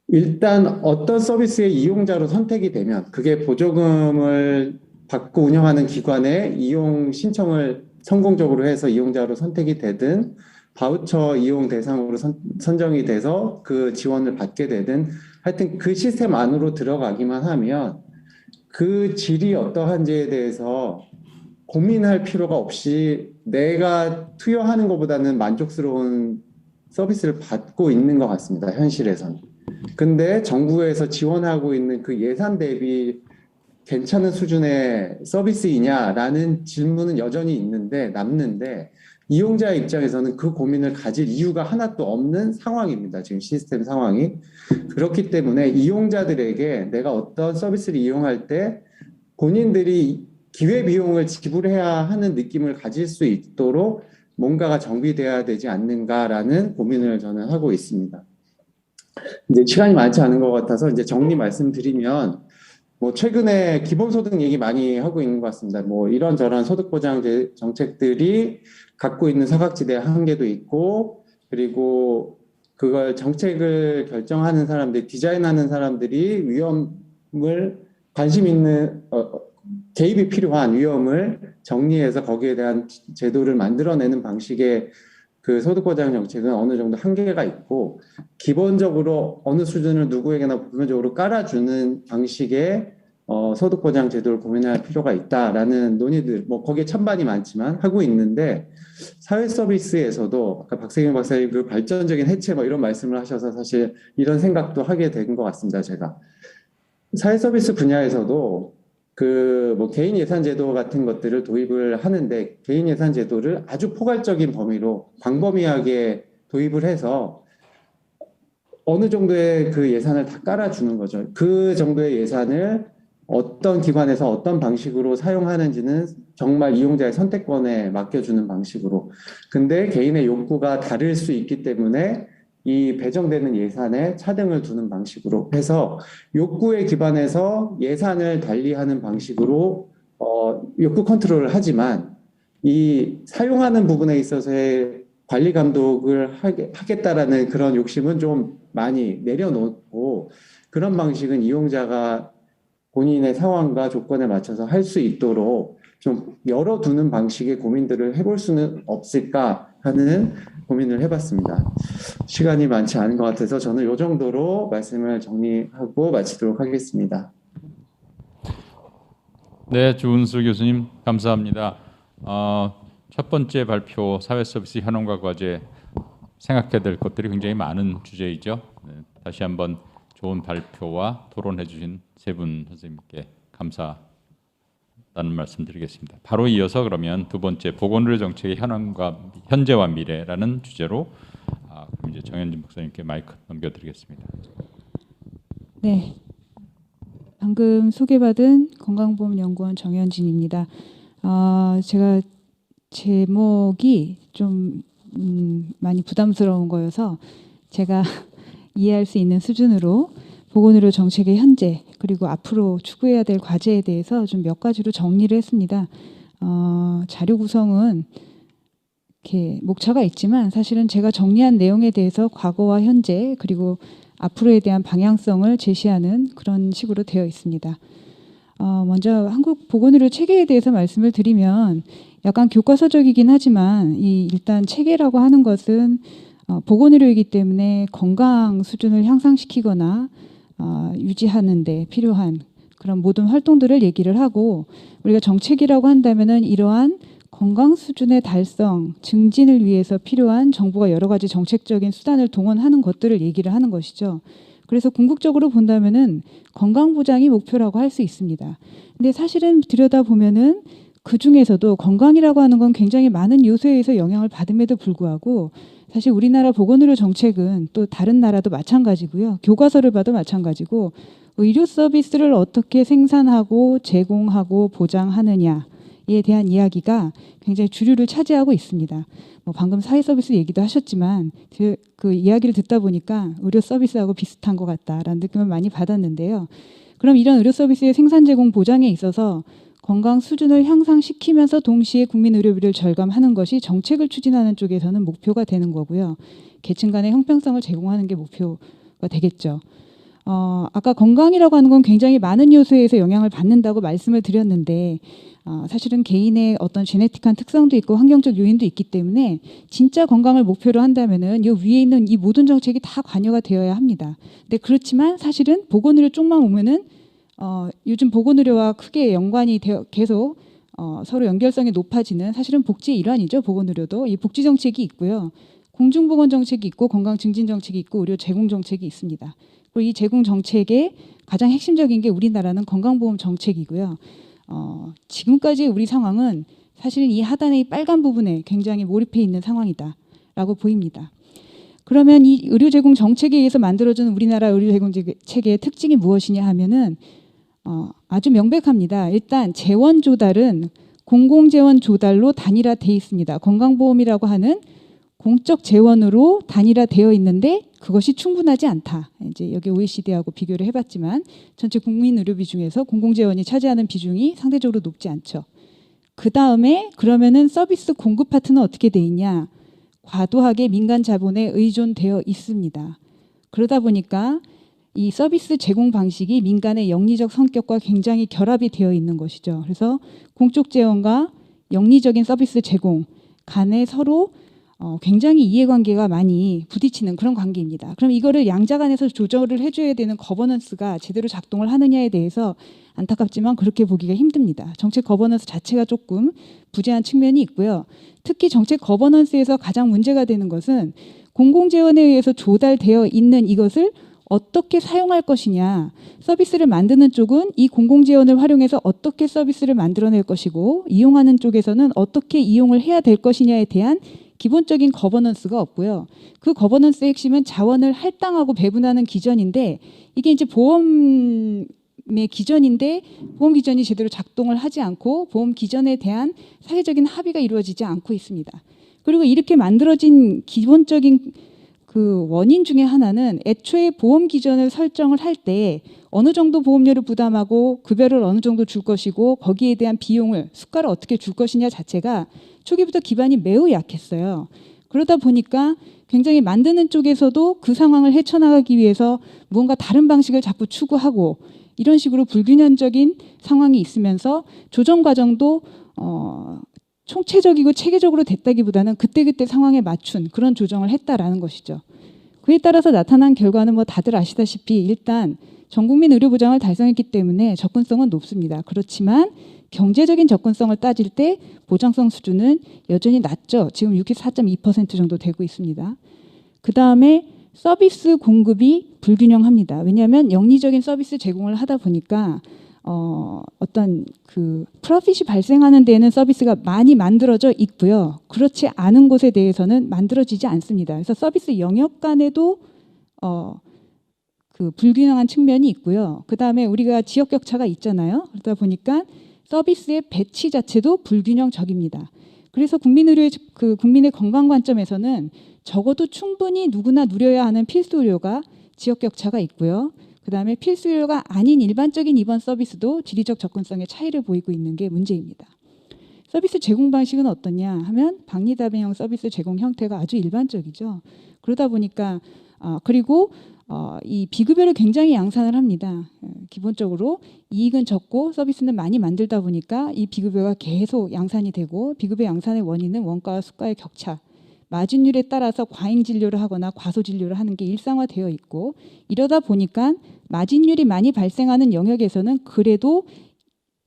일단 어떤 서비스의 이용자로 선택이 되면 그게 보조금을 받고 운영하는 기관의 이용 신청을 성공적으로 해서 이용자로 선택이 되든 바우처 이용 대상으로 선정이 돼서 그 지원을 받게 되든 하여튼 그 시스템 안으로 들어가기만 하면 그 질이 어떠한지에 대해서 고민할 필요가 없이 내가 투여하는 것보다는 만족스러운 서비스를 받고 있는 것 같습니다. 현실에서는. 근데 정부에서 지원하고 있는 그 예산 대비 괜찮은 수준의 서비스이냐라는 질문은 여전히 남는데 이용자 입장에서는 그 고민을 가질 이유가 하나도 없는 상황입니다. 지금 시스템 상황이. 그렇기 때문에 이용자들에게 내가 어떤 서비스를 이용할 때 본인들이 기회비용을 지불해야 하는 느낌을 가질 수 있도록 뭔가가 정비돼야 되지 않는가라는 고민을 저는 하고 있습니다. 이제 시간이 많지 않은 것 같아서 이제 정리 말씀드리면 뭐 최근에 기본소득 얘기 많이 하고 있는 것 같습니다. 뭐 이런저런 소득보장 정책들이 갖고 있는 사각지대 한계도 있고, 그리고 그걸 정책을 결정하는 사람들, 디자인하는 사람들이 위험을 관심 있는 개입이 필요한 위험을 정리해서 거기에 대한 제도를 만들어내는 방식의 그 소득보장 정책은 어느 정도 한계가 있고, 기본적으로 어느 수준을 누구에게나 보편적으로 깔아주는 방식의 소득보장 제도를 고민할 필요가 있다라는 논의들, 뭐 거기에 찬반이 많지만 하고 있는데, 사회 서비스에서도 아까 박세경 박사님 그 발전적인 해체 뭐 이런 말씀을 하셔서 사실 이런 생각도 하게 된 것 같습니다. 제가 사회 서비스 분야에서도 그 뭐 개인 예산 제도 같은 것들을 도입을 하는데, 개인 예산 제도를 아주 포괄적인 범위로 광범위하게 도입을 해서 어느 정도의 그 예산을 다 깔아주는 거죠. 그 정도의 예산을 어떤 기관에서 어떤 방식으로 사용하는지는 정말 이용자의 선택권에 맡겨주는 방식으로. 근데 개인의 욕구가 다를 수 있기 때문에 이 배정되는 예산에 차등을 두는 방식으로 해서 욕구에 기반해서 예산을 달리하는 방식으로 욕구 컨트롤을 하지만, 이 사용하는 부분에 있어서의 관리 감독을 하겠다라는 그런 욕심은 좀 많이 내려놓고, 그런 방식은 이용자가 본인의 상황과 조건에 맞춰서 할 수 있도록 좀 열어두는 방식의 고민들을 해볼 수는 없을까 하는 고민을 해봤습니다. 시간이 많지 않은 것 같아서 저는 이 정도로 말씀을 정리하고 마치도록 하겠습니다. 네, 주은수 교수님 감사합니다. 첫 번째 발표 사회서비스 현황과 과제, 생각해야 될 것들이 굉장히 많은 주제이죠. 네, 다시 한번 좋은 발표와 토론해 주신 세 분 선생님께 감사하다는 말씀드리겠습니다. 바로 이어서 그러면 두 번째 보건의료 정책의 현재와 미래라는 주제로 그럼 이제 정현진 목사님께 마이크 넘겨드리겠습니다. 네, 방금 소개받은 건강보험연구원 정현진입니다. 제가 제목이 좀 많이 부담스러운 거여서 제가 이해할 수 있는 수준으로 보건의료 정책의 현재 그리고 앞으로 추구해야 될 과제에 대해서 좀 몇 가지로 정리를 했습니다. 자료 구성은 이렇게 목차가 있지만 사실은 제가 정리한 내용에 대해서 과거와 현재 그리고 앞으로에 대한 방향성을 제시하는 그런 식으로 되어 있습니다. 먼저 한국 보건의료 체계에 대해서 말씀을 드리면 약간 교과서적이긴 하지만 일단 체계라고 하는 것은 보건의료이기 때문에 건강 수준을 향상시키거나 유지하는 데 필요한 그런 모든 활동들을 얘기를 하고, 우리가 정책이라고 한다면은 이러한 건강 수준의 달성, 증진을 위해서 필요한 정부가 여러 가지 정책적인 수단을 동원하는 것들을 얘기를 하는 것이죠. 그래서 궁극적으로 본다면은 건강 보장이 목표라고 할 수 있습니다. 근데 사실은 들여다보면은 그 중에서도 건강이라고 하는 건 굉장히 많은 요소에 의해서 영향을 받음에도 불구하고 사실 우리나라 보건의료 정책은 또 다른 나라도 마찬가지고요. 교과서를 봐도 마찬가지고 의료 서비스를 어떻게 생산하고 제공하고 보장하느냐에 대한 이야기가 굉장히 주류를 차지하고 있습니다. 뭐 방금 사회 서비스 얘기도 하셨지만 그 이야기를 듣다 보니까 의료 서비스하고 비슷한 것 같다라는 느낌을 많이 받았는데요. 그럼 이런 의료 서비스의 생산 제공 보장에 있어서 건강 수준을 향상시키면서 동시에 국민 의료비를 절감하는 것이 정책을 추진하는 쪽에서는 목표가 되는 거고요. 계층 간의 형평성을 제공하는 게 목표가 되겠죠. 아까 건강이라고 하는 건 굉장히 많은 요소에서 영향을 받는다고 말씀을 드렸는데 사실은 개인의 어떤 제네틱한 특성도 있고 환경적 요인도 있기 때문에 진짜 건강을 목표로 한다면은 이 위에 있는 이 모든 정책이 다 관여가 되어야 합니다. 근데 그렇지만 사실은 보건의료 쪽만 오면은 요즘 보건의료와 크게 연관이 되어 계속 서로 연결성이 높아지는 사실은 복지의 일환이죠. 보건의료도 이 복지 정책이 있고요. 공중보건 정책이 있고 건강 증진 정책이 있고 의료 제공 정책이 있습니다. 그리고 이 제공 정책의 가장 핵심적인 게 우리나라는 건강보험 정책이고요. 지금까지 우리 상황은 사실은 이 하단의 이 빨간 부분에 굉장히 몰입해 있는 상황이다라고 보입니다. 그러면 이 의료 제공 정책에 의해서 만들어진 우리나라 의료 제공 체계의 특징이 무엇이냐 하면은 아주 명백합니다. 일단 재원 조달은 공공재원 조달로 단일화돼 있습니다. 건강보험이라고 하는 공적 재원으로 단일화되어 있는데 그것이 충분하지 않다. 이제 여기 OECD하고 비교를 해봤지만 전체 국민 의료비 중에서 공공재원이 차지하는 비중이 상대적으로 높지 않죠. 그 다음에 그러면은 서비스 공급 파트는 어떻게 돼 있냐? 과도하게 민간 자본에 의존되어 있습니다. 그러다 보니까 이 서비스 제공 방식이 민간의 영리적 성격과 굉장히 결합이 되어 있는 것이죠. 그래서 공적 재원과 영리적인 서비스 제공 간에 서로 굉장히 이해관계가 많이 부딪히는 그런 관계입니다. 그럼 이거를 양자 간에서 조절을 해줘야 되는 거버넌스가 제대로 작동을 하느냐에 대해서 안타깝지만 그렇게 보기가 힘듭니다. 정책 거버넌스 자체가 조금 부재한 측면이 있고요. 특히 정책 거버넌스에서 가장 문제가 되는 것은 공공재원에 의해서 조달되어 있는 이것을 어떻게 사용할 것이냐. 서비스를 만드는 쪽은 이 공공재원을 활용해서 어떻게 서비스를 만들어낼 것이고 이용하는 쪽에서는 어떻게 이용을 해야 될 것이냐에 대한 기본적인 거버넌스가 없고요. 그 거버넌스의 핵심은 자원을 할당하고 배분하는 기전인데 이게 이제 보험의 기전인데 보험 기전이 제대로 작동을 하지 않고 보험 기전에 대한 사회적인 합의가 이루어지지 않고 있습니다. 그리고 이렇게 만들어진 기본적인 그 원인 중에 하나는 애초에 보험 기전을 설정을 할 때 어느 정도 보험료를 부담하고 급여를 어느 정도 줄 것이고 거기에 대한 비용을 수가를 어떻게 줄 것이냐 자체가 초기부터 기반이 매우 약했어요. 그러다 보니까 굉장히 만드는 쪽에서도 그 상황을 헤쳐나가기 위해서 무언가 다른 방식을 자꾸 추구하고 이런 식으로 불균형적인 상황이 있으면서 조정 과정도 총체적이고 체계적으로 됐다기보다는 그때그때 상황에 맞춘 그런 조정을 했다라는 것이죠. 그에 따라서 나타난 결과는 뭐 다들 아시다시피 일단 전국민 의료 보장을 달성했기 때문에 접근성은 높습니다. 그렇지만 경제적인 접근성을 따질 때 보장성 수준은 여전히 낮죠. 지금 64.2% 정도 되고 있습니다. 그 다음에 서비스 공급이 불균형합니다. 왜냐하면 영리적인 서비스 제공을 하다 보니까 어떤 그 프로핏이 발생하는 데에는 서비스가 많이 만들어져 있고요. 그렇지 않은 곳에 대해서는 만들어지지 않습니다. 그래서 서비스 영역 간에도 그 불균형한 측면이 있고요. 그 다음에 우리가 지역 격차가 있잖아요. 그러다 보니까 서비스의 배치 자체도 불균형적입니다. 그래서 국민의 건강 관점에서는 적어도 충분히 누구나 누려야 하는 필수 의료가 지역 격차가 있고요. 그 다음에 필수 의료가 아닌 일반적인 입원 서비스도 지리적 접근성의 차이를 보이고 있는 게 문제입니다. 서비스 제공 방식은 어떠냐 하면 박리담회형 서비스 제공 형태가 아주 일반적이죠. 그러다 보니까 그리고 이 비급여를 굉장히 양산을 합니다. 기본적으로 이익은 적고 서비스는 많이 만들다 보니까 이 비급여가 계속 양산이 되고 비급여 양산의 원인은 원가와 수가의 격차, 마진율에 따라서 과잉 진료를 하거나 과소 진료를 하는 게 일상화되어 있고 이러다 보니까 마진율이 많이 발생하는 영역에서는 그래도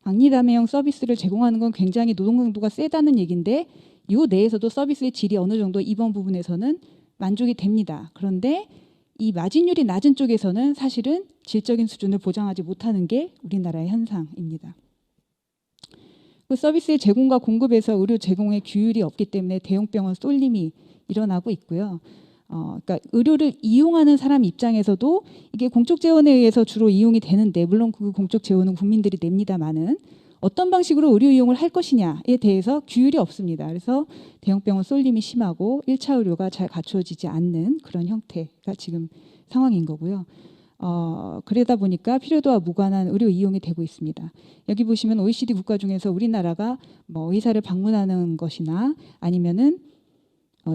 박리담회형 서비스를 제공하는 건 굉장히 노동 강도가 세다는 얘기인데 이 내에서도 서비스의 질이 어느 정도 이번 부분에서는 만족이 됩니다. 그런데 이 마진율이 낮은 쪽에서는 사실은 질적인 수준을 보장하지 못하는 게 우리나라의 현상입니다. 그 서비스의 제공과 공급에서 의료 제공의 규율이 없기 때문에 대형병원 쏠림이 일어나고 있고요. 그러니까 의료를 이용하는 사람 입장에서도 이게 공적 재원에 의해서 주로 이용이 되는데 물론 그 공적 재원은 국민들이 냅니다마는 어떤 방식으로 의료 이용을 할 것이냐에 대해서 규율이 없습니다. 그래서 대형병원 쏠림이 심하고 1차 의료가 잘 갖추어지지 않는 그런 형태가 지금 상황인 거고요. 그러다 보니까 필요도와 무관한 의료 이용이 되고 있습니다. 여기 보시면 OECD 국가 중에서 우리나라가 뭐 의사를 방문하는 것이나 아니면은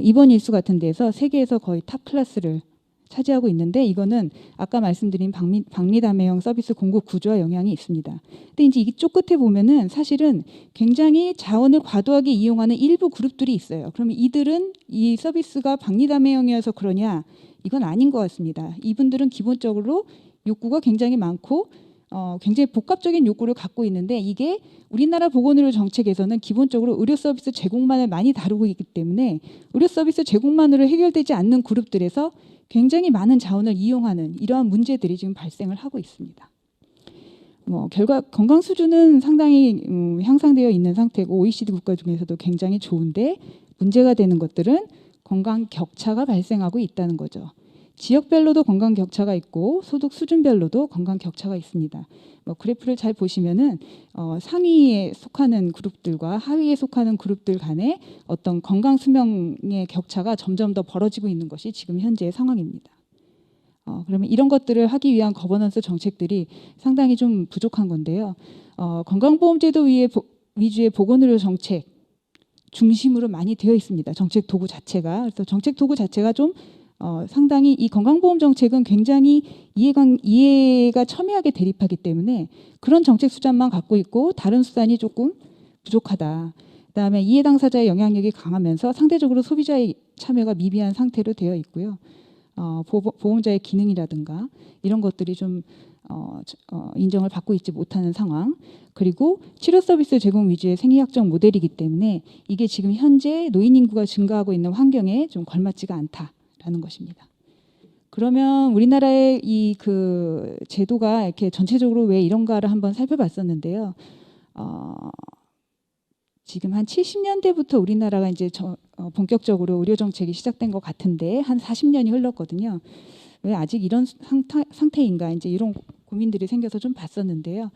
입원 일수 같은 데서 세계에서 거의 탑 클래스를 차지하고 있는데 이거는 아까 말씀드린 박리담회형 서비스 공급 구조와 영향이 있습니다. 근데 이제 이쪽 끝에 보면은 사실은 굉장히 자원을 과도하게 이용하는 일부 그룹들이 있어요. 그러면 이들은 이 서비스가 박리담회형이어서 그러냐? 이건 아닌 것 같습니다. 이분들은 기본적으로 욕구가 굉장히 많고 굉장히 복합적인 욕구를 갖고 있는데 이게 우리나라 보건의료 정책에서는 기본적으로 의료 서비스 제공만을 많이 다루고 있기 때문에 의료 서비스 제공만으로 해결되지 않는 그룹들에서 굉장히 많은 자원을 이용하는 이러한 문제들이 지금 발생을 하고 있습니다. 결과 건강 수준은 상당히 향상되어 있는 상태고 OECD 국가 중에서도 굉장히 좋은데 문제가 되는 것들은 건강 격차가 발생하고 있다는 거죠. 지역별로도 건강 격차가 있고 소득 수준별로도 건강 격차가 있습니다. 그래프를 잘 보시면은 상위에 속하는 그룹들과 하위에 속하는 그룹들 간의 어떤 건강 수명의 격차가 점점 더 벌어지고 있는 것이 지금 현재의 상황입니다. 그러면 이런 것들을 하기 위한 거버넌스 정책들이 상당히 좀 부족한 건데요. 건강보험제도 위주의 보건의료 정책 중심으로 많이 되어 있습니다. 정책 도구 자체가. 그래서 정책 도구 자체가 좀 상당히 이 건강보험 정책은 굉장히 이해가 첨예하게 대립하기 때문에 그런 정책 수단만 갖고 있고 다른 수단이 조금 부족하다. 그다음에 이해 당사자의 영향력이 강하면서 상대적으로 소비자의 참여가 미비한 상태로 되어 있고요. 보험자의 기능이라든가 이런 것들이 좀 인정을 받고 있지 못하는 상황. 그리고 치료 서비스 제공 위주의 생리학적 모델이기 때문에 이게 지금 현재 노인 인구가 증가하고 있는 환경에 좀 걸맞지가 않다라는 것입니다. 그러면 우리나라의 이 그 제도가 이렇게 전체적으로 왜 이런가를 한번 살펴봤었는데요. 지금 한 70년대부터 우리나라가 이제 본격적으로 의료 정책이 시작된 것 같은데 한 40년이 흘렀거든요. 왜 아직 이런 상태인가 이제 이런 고민들이 생겨서 좀 봤었는데요.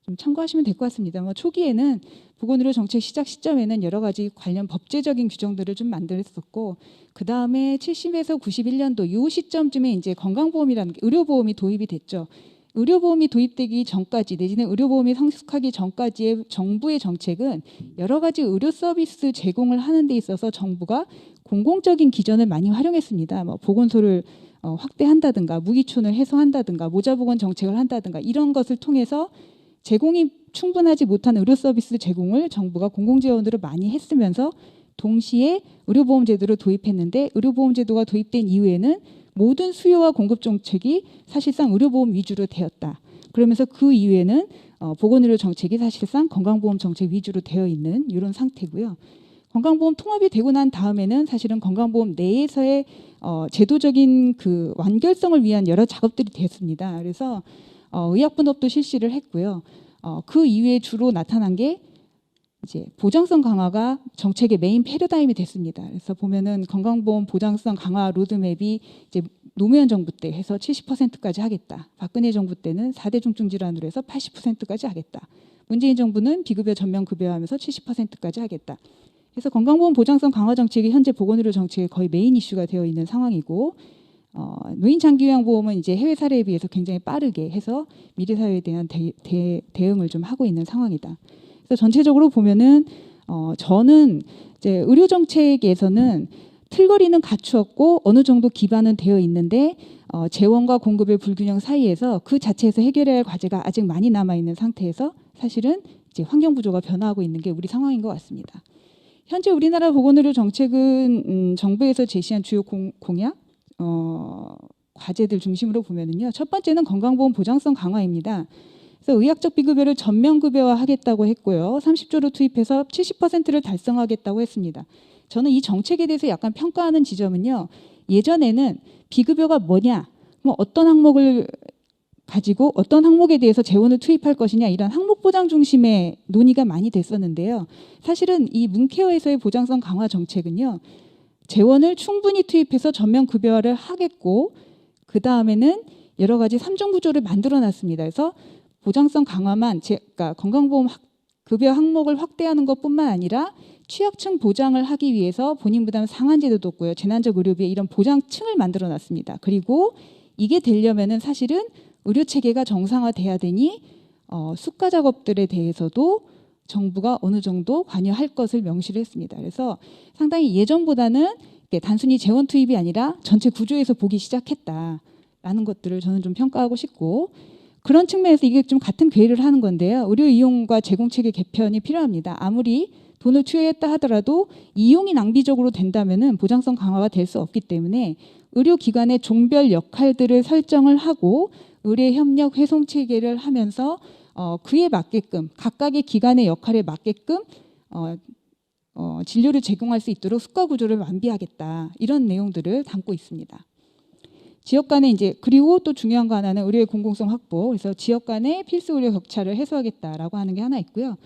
좀 참고하시면 될 것 같습니다. 초기에는 보건의료 정책 시작 시점에는 여러 가지 관련 법제적인 규정들을 좀 만들었었고 그 다음에 70에서 91년도 이 시점쯤에 이제 건강보험이라는 의료보험이 도입이 됐죠. 의료보험이 도입되기 전까지 내지는 의료보험이 성숙하기 전까지의 정부의 정책은 여러 가지 의료 서비스 제공을 하는 데 있어서 정부가 공공적인 기전을 많이 활용했습니다. 보건소를 확대한다든가 무기촌을 해소한다든가 모자보건 정책을 한다든가 이런 것을 통해서 제공이 충분하지 못한 의료 서비스 제공을 정부가 공공재원으로 많이 했으면서 동시에 의료보험 제도를 도입했는데 의료보험 제도가 도입된 이후에는 모든 수요와 공급 정책이 사실상 의료보험 위주로 되었다. 그러면서 그 이후에는 보건의료 정책이 사실상 건강보험 정책 위주로 되어 있는 이런 상태고요. 건강보험 통합이 되고 난 다음에는 사실은 건강보험 내에서의 제도적인 그 완결성을 위한 여러 작업들이 됐습니다. 그래서 의약분업도 실시를 했고요. 그 이후에 주로 나타난 게 이제 보장성 강화가 정책의 메인 패러다임이 됐습니다. 그래서 보면은 건강보험 보장성 강화 로드맵이 이제 노무현 정부 때 해서 70%까지 하겠다. 박근혜 정부 때는 4대 중증 질환으로 해서 80%까지 하겠다. 문재인 정부는 비급여 전면 급여하면서 70%까지 하겠다. 그래서 건강보험 보장성 강화 정책이 현재 보건의료 정책의 거의 메인 이슈가 되어 있는 상황이고 노인 장기요양보험은 이제 해외 사례에 비해서 굉장히 빠르게 해서 미래 사회에 대한 대응을 좀 하고 있는 상황이다. 그래서 전체적으로 보면은 저는 이제 의료 정책에서는 틀거리는 갖추었고 어느 정도 기반은 되어 있는데 재원과 공급의 불균형 사이에서 그 자체에서 해결해야 할 과제가 아직 많이 남아 있는 상태에서 사실은 이제 환경 구조가 변화하고 있는 게 우리 상황인 것 같습니다. 현재 우리나라 보건의료 정책은 정부에서 제시한 주요 공약 과제들 중심으로 보면은요. 첫 번째는 건강보험 보장성 강화입니다. 그래서 의학적 비급여를 전면 급여화하겠다고 했고요. 30조를 투입해서 70%를 달성하겠다고 했습니다. 저는 이 정책에 대해서 약간 평가하는 지점은요. 예전에는 비급여가 뭐냐, 어떤 항목을 가지고 어떤 항목에 대해서 재원을 투입할 것이냐 이런 항목 보장 중심의 논의가 많이 됐었는데요. 사실은 이 문케어에서의 보장성 강화 정책은요. 재원을 충분히 투입해서 전면 급여화를 하겠고 그 다음에는 여러 가지 3종 구조를 만들어놨습니다. 그래서 보장성 강화만 그러니까 건강보험 급여 항목을 확대하는 것뿐만 아니라 취약층 보장을 하기 위해서 본인 부담 상한제도 뒀고요. 재난적 의료비에 이런 보장층을 만들어놨습니다. 그리고 이게 되려면은 사실은 의료 체계가 정상화돼야 되니 수가 작업들에 대해서도 정부가 어느 정도 관여할 것을 명시를 했습니다. 그래서 상당히 예전보다는 단순히 재원 투입이 아니라 전체 구조에서 보기 시작했다라는 것들을 저는 좀 평가하고 싶고 그런 측면에서 이게 좀 같은 궤를 하는 건데요. 의료 이용과 제공 체계 개편이 필요합니다. 아무리 돈을 투여했다 하더라도 이용이 낭비적으로 된다면은 보장성 강화가 될 수 없기 때문에 의료기관의 종별 역할들을 설정을 하고 의료 협력 회송 체계를 하면서 그에 맞게끔 각각의 기관의 역할에 맞게끔 진료를 제공할 수 있도록 수가 구조를 완비하겠다 이런 내용들을 담고 있습니다. 지역 간에 이제 그리고 또 중요한 거 하나는 의료의 공공성 확보. 그래서 지역 간의 필수 의료 격차를 해소하겠다라고 하는 게 하나 있고요.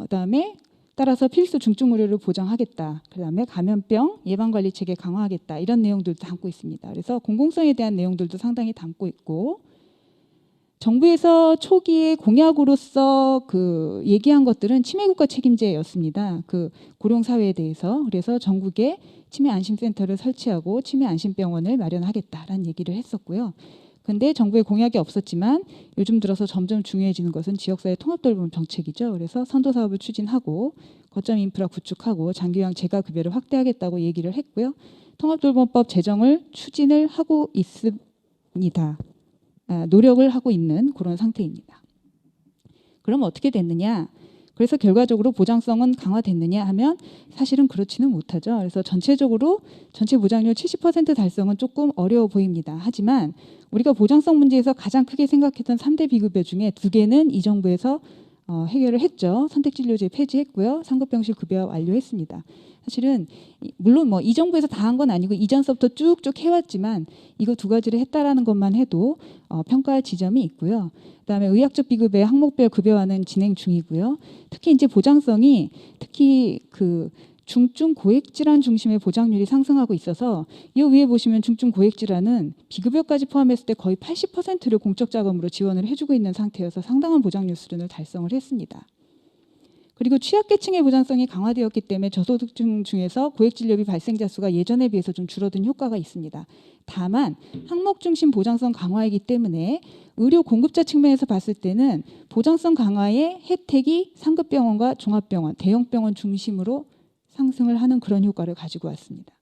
그다음에 따라서 필수 중증 의료를 보장하겠다. 그다음에 감염병 예방 관리 체계 강화하겠다. 이런 내용들도 담고 있습니다. 그래서 공공성에 대한 내용들도 상당히 담고 있고 정부에서 초기에 공약으로서 그 얘기한 것들은 치매국가 책임제였습니다. 그 고령 사회에 대해서 그래서 전국에 치매 안심센터를 설치하고 치매 안심병원을 마련하겠다라는 얘기를 했었고요. 근데 정부의 공약이 없었지만 요즘 들어서 점점 중요해지는 것은 지역사회 통합돌봄 정책이죠. 그래서 선도 사업을 추진하고 거점 인프라 구축하고 장기요양 재가급여를 확대하겠다고 얘기를 했고요. 통합돌봄법 제정을 추진을 하고 있습니다. 노력을 하고 있는 그런 상태입니다. 그럼 어떻게 됐느냐? 그래서 결과적으로 보장성은 강화됐느냐 하면 사실은 그렇지는 못하죠. 그래서 전체적으로 전체 보장률 70% 달성은 조금 어려워 보입니다. 하지만 우리가 보장성 문제에서 가장 크게 생각했던 3대 비급여 중에 2개는 이 정부에서 해결을 했죠. 선택진료제 폐지했고요. 상급병실 급여 완료했습니다. 사실은 물론 뭐 이 정부에서 다 한 건 아니고 이전서부터 쭉쭉 해왔지만 이거 2가지를 했다라는 것만 해도 평가할 지점이 있고요. 그다음에 의학적 비급의 항목별 급여화는 진행 중이고요. 특히 이제 보장성이 특히 그 중증 고액 질환 중심의 보장률이 상승하고 있어서 이 위에 보시면 중증 고액 질환은 비급여까지 포함했을 때 거의 80%를 공적 자금으로 지원을 해주고 있는 상태여서 상당한 보장률 수준을 달성을 했습니다. 그리고 취약계층의 보장성이 강화되었기 때문에 저소득층 중에서 고액진료비 발생자 수가 예전에 비해서 좀 줄어든 효과가 있습니다. 다만 항목 중심 보장성 강화이기 때문에 의료 공급자 측면에서 봤을 때는 보장성 강화의 혜택이 상급병원과 종합병원, 대형병원 중심으로 상승을 하는 그런 효과를 가지고 왔습니다.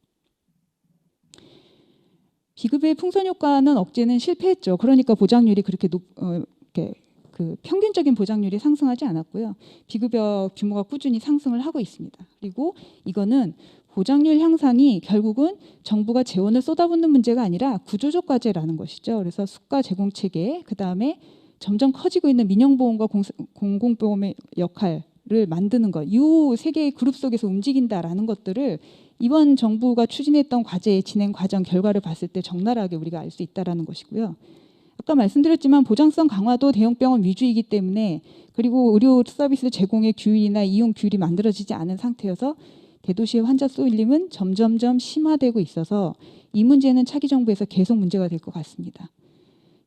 비급여의 풍선 효과는 억제는 실패했죠. 그러니까 보장률이 그렇게 그 평균적인 보장률이 상승하지 않았고요. 비급여 규모가 꾸준히 상승을 하고 있습니다. 그리고 이거는 보장률 향상이 결국은 정부가 재원을 쏟아붓는 문제가 아니라 구조적 과제라는 것이죠. 그래서 수가 제공 체계, 그 다음에 점점 커지고 있는 민영보험과 공공보험의 역할을 만드는 것, 이 세 개의 그룹 속에서 움직인다라는 것들을 이번 정부가 추진했던 과제의 진행 과정 결과를 봤을 때 적나라하게 우리가 알 수 있다라는 것이고요. 아까 말씀드렸지만 보장성 강화도 대형병원 위주이기 때문에 그리고 의료 서비스 제공의 규율이나 이용 규율이 만들어지지 않은 상태여서 대도시의 환자 쏠림은 점점점 심화되고 있어서 이 문제는 차기 정부에서 계속 문제가 될 것 같습니다.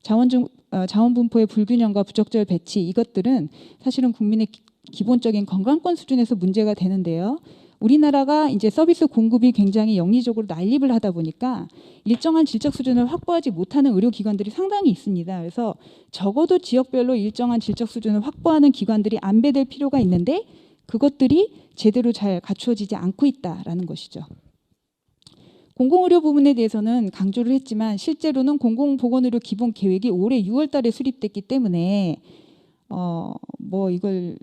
자원 분포의 불균형과 부적절 배치 이것들은 사실은 국민의 기본적인 건강권 수준에서 문제가 되는데요. 우리나라가 이제 서비스 공급이 굉장히 영리적으로 난립을 하다 보니까 일정한 질적 수준을 확보하지 못하는 의료기관들이 상당히 있습니다. 그래서 적어도 지역별로 일정한 질적 수준을 확보하는 기관들이 안배될 필요가 있는데 그것들이 제대로 잘 갖추어지지 않고 있다라는 것이죠. 공공의료 부분에 대해서는 강조를 했지만 실제로는 공공보건의료 기본계획이 올해 6월 달에 수립됐기 때문에 뭐 이걸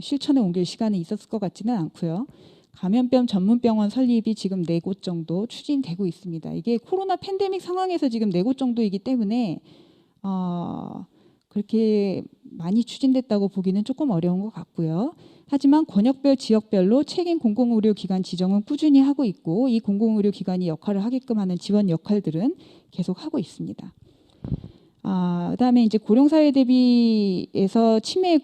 실천에 옮길 시간이 있었을 것 같지는 않고요. 감염병 전문병원 설립이 지금 4곳 정도 추진되고 있습니다. 이게 코로나 팬데믹 상황에서 지금 4곳 정도이기 때문에 그렇게 많이 추진됐다고 보기는 조금 어려운 것 같고요. 하지만 권역별 지역별로 책임 공공의료기관 지정은 꾸준히 하고 있고 이 공공의료기관이 역할을 하게끔 하는 지원 역할들은 계속 하고 있습니다. 그다음에 이제 고령사회 대비해서 치매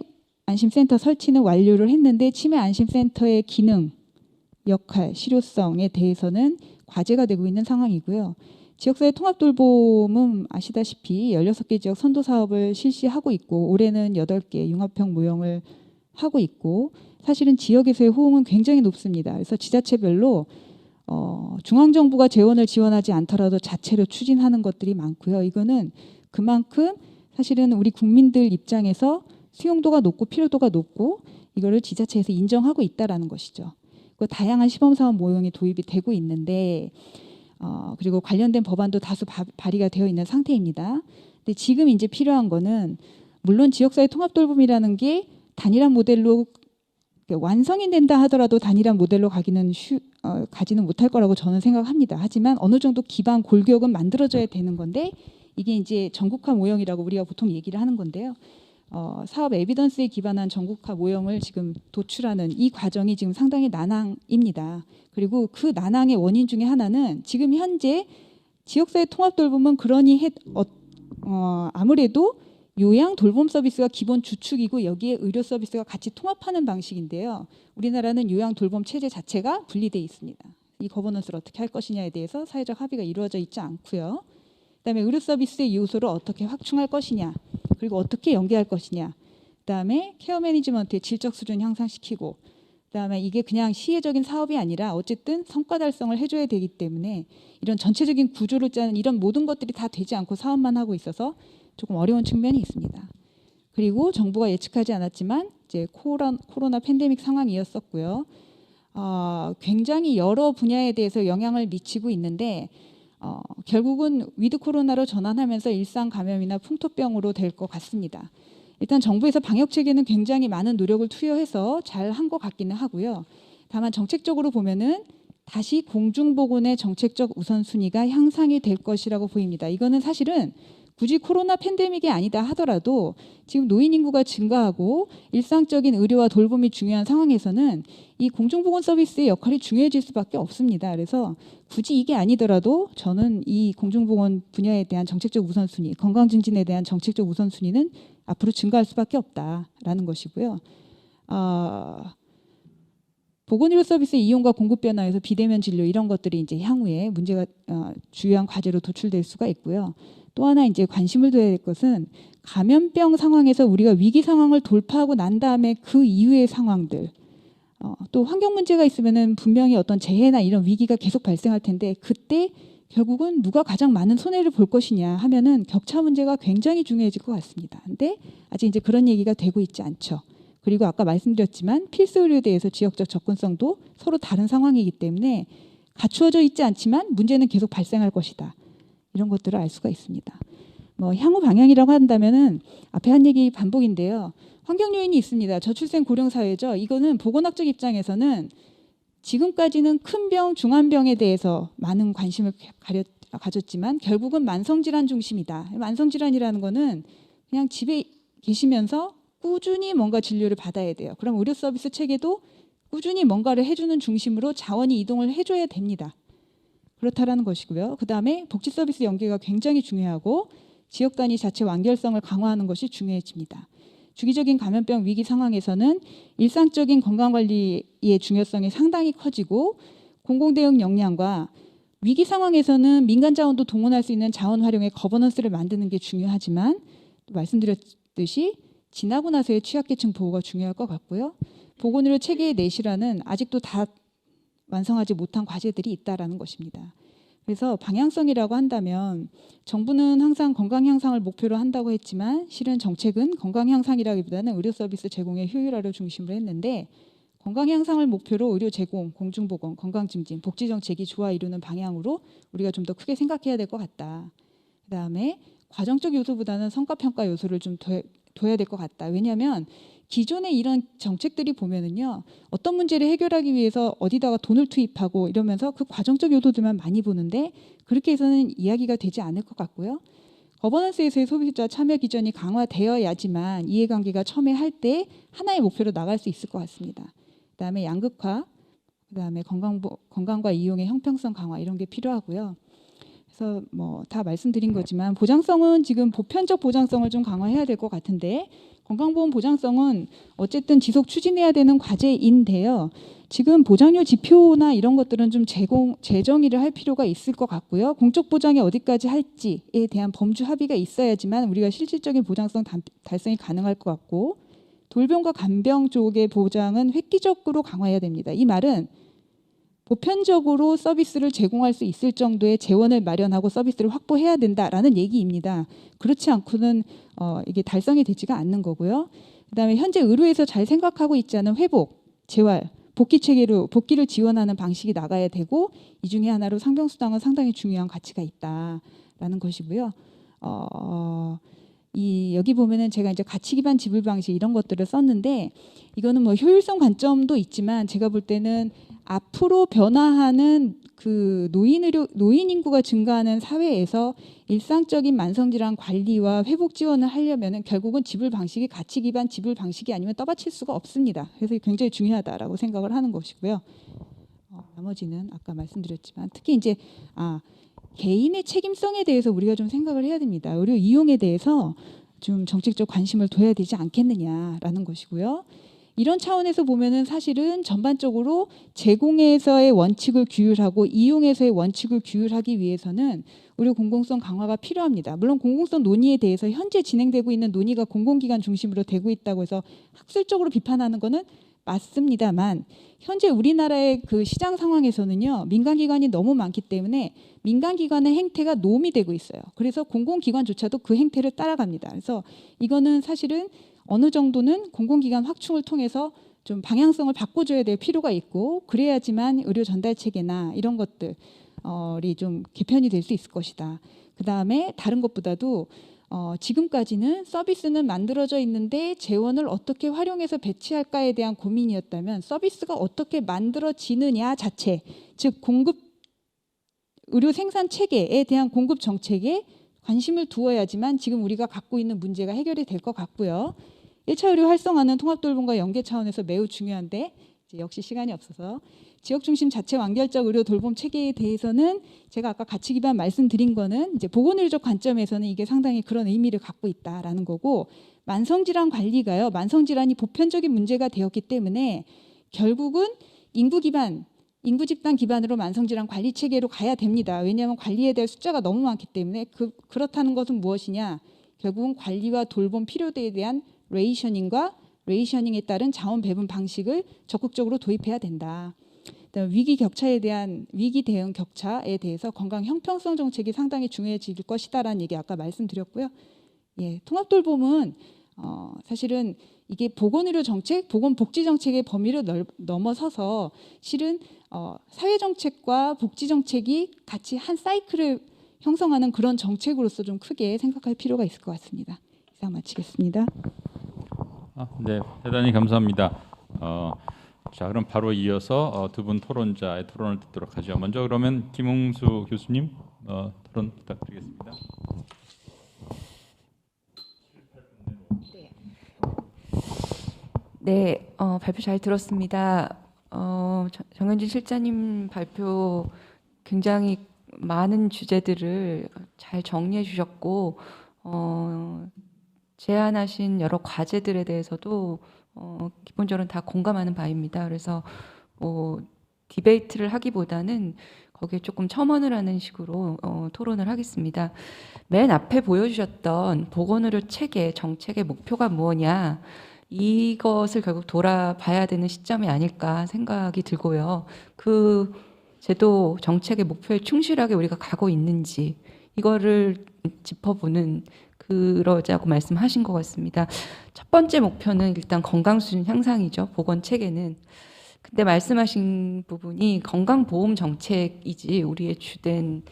안심센터 설치는 완료를 했는데 치매 안심센터의 기능, 역할, 실효성에 대해서는 과제가 되고 있는 상황이고요. 지역사회 통합돌봄은 아시다시피 16개 지역 선도 사업을 실시하고 있고 올해는 8개 융합형 모형을 하고 있고 사실은 지역에서의 호응은 굉장히 높습니다. 그래서 지자체별로 중앙정부가 재원을 지원하지 않더라도 자체로 추진하는 것들이 많고요. 이거는 그만큼 사실은 우리 국민들 입장에서 수용도가 높고 필요도가 높고 이거를 지자체에서 인정하고 있다라는 것이죠. 그 다양한 시범사업 모형이 도입이 되고 있는데 그리고 관련된 법안도 다수 발의가 되어 있는 상태입니다. 근데 지금 이제 필요한 거는 물론 지역사회 통합돌봄이라는 게 단일한 모델로 완성이 된다 하더라도 단일한 모델로 가지는 못할 거라고 저는 생각합니다. 하지만 어느 정도 기반 골격은 만들어져야 되는 건데 이게 이제 전국화 모형이라고 우리가 보통 얘기를 하는 건데요. 사업 에비던스에 기반한 전국화 모형을 지금 도출하는 이 과정이 지금 상당히 난항입니다. 그리고 그 난항의 원인 중에 하나는 지금 현재 지역사회 통합 돌봄은 그러니 아무래도 요양 돌봄 서비스가 기본 주축이고 여기에 의료 서비스가 같이 통합하는 방식인데요. 우리나라는 요양 돌봄 체제 자체가 분리되어 있습니다. 이 거버넌스를 어떻게 할 것이냐에 대해서 사회적 합의가 이루어져 있지 않고요. 그다음에 의료 서비스의 요소를 어떻게 확충할 것이냐, 그리고 어떻게 연계할 것이냐, 그다음에 케어 매니지먼트의 질적 수준 향상시키고, 그다음에 이게 그냥 시혜적인 사업이 아니라 어쨌든 성과 달성을 해줘야 되기 때문에 이런 전체적인 구조를 짜는 이런 모든 것들이 다 되지 않고 사업만 하고 있어서 조금 어려운 측면이 있습니다. 그리고 정부가 예측하지 않았지만 이제 코로나 팬데믹 상황이었었고요. 굉장히 여러 분야에 대해서 영향을 미치고 있는데 결국은 위드 코로나로 전환하면서 일상 감염이나 풍토병으로 될 것 같습니다. 일단 정부에서 방역 체계는 굉장히 많은 노력을 투여해서 잘 한 것 같기는 하고요. 다만 정책적으로 보면은 다시 공중보건의 정책적 우선순위가 향상이 될 것이라고 보입니다. 이거는 사실은 굳이 코로나 팬데믹이 아니다 하더라도 지금 노인 인구가 증가하고 일상적인 의료와 돌봄이 중요한 상황에서는 이 공중보건 서비스의 역할이 중요해질 수밖에 없습니다. 그래서 굳이 이게 아니더라도 저는 이 공중보건 분야에 대한 정책적 우선순위, 건강 증진에 대한 정책적 우선순위는 앞으로 증가할 수밖에 없다라는 것이고요. 보건의료 서비스 이용과 공급 변화에서 비대면 진료 이런 것들이 이제 향후에 문제가 주요한 과제로 도출될 수가 있고요. 또 하나 이제 관심을 둬야 될 것은 감염병 상황에서 우리가 위기 상황을 돌파하고 난 다음에 그 이후의 상황들, 또 환경 문제가 있으면은 분명히 어떤 재해나 이런 위기가 계속 발생할 텐데 그때 결국은 누가 가장 많은 손해를 볼 것이냐 하면은 격차 문제가 굉장히 중요해질 것 같습니다. 근데 아직 이제 그런 얘기가 되고 있지 않죠. 그리고 아까 말씀드렸지만 필수 의료에 대해서 지역적 접근성도 서로 다른 상황이기 때문에 갖추어져 있지 않지만 문제는 계속 발생할 것이다. 이런 것들을 알 수가 있습니다. 뭐 향후 방향이라고 한다면은 앞에 한 얘기 반복인데요. 환경 요인이 있습니다. 저출생 고령 사회죠. 이거는 보건학적 입장에서는 지금까지는 큰 병, 중환병에 대해서 많은 관심을 가졌지만 결국은 만성질환 중심이다. 만성질환이라는 거는 그냥 집에 계시면서 꾸준히 뭔가 진료를 받아야 돼요. 그럼 의료 서비스 체계도 꾸준히 뭔가를 해주는 중심으로 자원이 이동을 해줘야 됩니다. 그렇다라는 것이고요. 그다음에 복지 서비스 연계가 굉장히 중요하고 지역 단위 자체 완결성을 강화하는 것이 중요해집니다. 주기적인 감염병 위기 상황에서는 일상적인 건강관리의 중요성이 상당히 커지고 공공대응 역량과 위기 상황에서는 민간 자원도 동원할 수 있는 자원 활용의 거버넌스를 만드는 게 중요하지만 말씀드렸듯이 지나고 나서의 취약계층 보호가 중요할 것 같고요. 보건의료 체계의 내실화는 아직도 다 완성하지 못한 과제들이 있다라는 것입니다. 그래서 방향성이라고 한다면 정부는 항상 건강 향상을 목표로 한다고 했지만 실은 정책은 건강 향상이라기보다는 의료 서비스 제공의 효율화를 중심으로 했는데 건강 향상을 목표로 의료 제공, 공중보건, 건강 증진, 복지 정책이 조화 이루는 방향으로 우리가 좀 더 크게 생각해야 될 것 같다. 그다음에 과정적 요소보다는 성과 평가 요소를 좀 둬야 될 것 같다. 왜냐하면 기존의 이런 정책들이 보면은요, 어떤 문제를 해결하기 위해서 어디다가 돈을 투입하고 이러면서 그 과정적 요소들만 많이 보는데 그렇게 해서는 이야기가 되지 않을 것 같고요. 거버넌스에서의 소비자 참여 기준이 강화되어야지만 이해관계가 첨예할 때 하나의 목표로 나갈 수 있을 것 같습니다. 그다음에 양극화, 그다음에 건강과 이용의 형평성 강화 이런 게 필요하고요. 그래서 뭐 다 말씀드린 거지만 보장성은 지금 보편적 보장성을 좀 강화해야 될 것 같은데 건강보험 보장성은 어쨌든 지속 추진해야 되는 과제인데요. 지금 보장료 지표나 이런 것들은 좀 재정의를 할 필요가 있을 것 같고요. 공적 보장이 어디까지 할지에 대한 범주 합의가 있어야지만 우리가 실질적인 보장성 달성이 가능할 것 같고 돌병과 간병 쪽의 보장은 획기적으로 강화해야 됩니다. 이 말은 보편적으로 서비스를 제공할 수 있을 정도의 재원을 마련하고 서비스를 확보해야 된다라는 얘기입니다. 그렇지 않고는 이게 달성이 되지가 않는 거고요. 그다음에 현재 의료에서 잘 생각하고 있지 않은 회복, 재활, 복귀 체계로 복귀를 지원하는 방식이 나가야 되고 이 중에 하나로 상병수당은 상당히 중요한 가치가 있다라는 것이고요. 여기 보면은 제가 이제 가치 기반 지불 방식 이런 것들을 썼는데 이거는 뭐 효율성 관점도 있지만 제가 볼 때는 앞으로 변화하는 그 노인 인구가 증가하는 사회에서 일상적인 만성질환 관리와 회복 지원을 하려면은 결국은 지불 방식이 가치 기반 지불 방식이 아니면 떠받칠 수가 없습니다. 그래서 굉장히 중요하다라고 생각을 하는 것이고요. 나머지는 아까 말씀드렸지만 특히 이제 개인의 책임성에 대해서 우리가 좀 생각을 해야 됩니다. 의료 이용에 대해서 좀 정책적 관심을 둬야 되지 않겠느냐라는 것이고요. 이런 차원에서 보면은 사실은 전반적으로 제공에서의 원칙을 규율하고 이용에서의 원칙을 규율하기 위해서는 의료 공공성 강화가 필요합니다. 물론 공공성 논의에 대해서 현재 진행되고 있는 논의가 공공기관 중심으로 되고 있다고 해서 학술적으로 비판하는 것은 맞습니다만 현재 우리나라의 그 시장 상황에서는요, 민간기관이 너무 많기 때문에 민간기관의 행태가 노음이 되고 있어요. 그래서 공공기관조차도 그 행태를 따라갑니다. 그래서 이거는 사실은 어느 정도는 공공기관 확충을 통해서 좀 방향성을 바꿔줘야 될 필요가 있고, 그래야지만 의료 전달 체계나 이런 것들이 좀 개편이 될 수 있을 것이다. 그 다음에 다른 것보다도 지금까지는 서비스는 만들어져 있는데 재원을 어떻게 활용해서 배치할까에 대한 고민이었다면, 서비스가 어떻게 만들어지느냐 자체, 즉 공급 의료 생산 체계에 대한 공급 정책에 관심을 두어야지만 지금 우리가 갖고 있는 문제가 해결이 될 것 같고요. 1차 의료 활성화는 통합돌봄과 연계 차원에서 매우 중요한데 이제 역시 시간이 없어서 지역 중심 자체 완결적 의료 돌봄 체계에 대해서는 제가 아까 가치 기반 말씀드린 거는 이제 보건의료적 관점에서는 이게 상당히 그런 의미를 갖고 있다라는 거고, 만성질환 관리가요, 만성질환이 보편적인 문제가 되었기 때문에 결국은 인구 기반, 인구 집단 기반으로 만성질환 관리 체계로 가야 됩니다. 왜냐하면 관리에 대한 숫자가 너무 많기 때문에 그렇다는 것은 무엇이냐? 결국은 관리와 돌봄 필요도에 대한 레이셔닝에 따른 자원 배분 방식을 적극적으로 도입해야 된다. 위기 대응 격차에 대해서 건강 형평성 정책이 상당히 중요해질 것이다라는 얘기 아까 말씀드렸고요. 예, 통합돌봄은 사실은 이게 보건의료 정책, 보건복지 정책의 범위를 넘어서서 실은 사회정책과 복지정책이 같이 한 사이클을 형성하는 그런 정책으로서 좀 크게 생각할 필요가 있을 것 같습니다. 이상 마치겠습니다. 네, 대단히 감사합니다. 자, 그럼 바로 이어서 두 분 토론자의 토론을 듣도록 하죠. 먼저 그러면 김웅수 교수님 토론 부탁드리겠습니다. 네, 발표 잘 들었습니다. 정현진 실장님 발표 굉장히 많은 주제들을 잘 정리해 주셨고, 제안하신 여러 과제들에 대해서도 기본적으로 다 공감하는 바입니다. 그래서 뭐 디베이트를 하기보다는 거기에 조금 첨언을 하는 식으로 토론을 하겠습니다. 맨 앞에 보여주셨던 보건의료 체계, 정책의 목표가 무엇냐, 이것을 결국 돌아봐야 되는 시점이 아닐까 생각이 들고요. 그 제도 정책의 목표에 충실하게 우리가 가고 있는지 이거를 짚어보는, 그러자고 말씀하신 것 같습니다. 첫 번째 목표는 일단 건강 수준 향상이죠. 보건 체계는. 근데 말씀하신 부분이 건강보험 정책이지 우리의 주된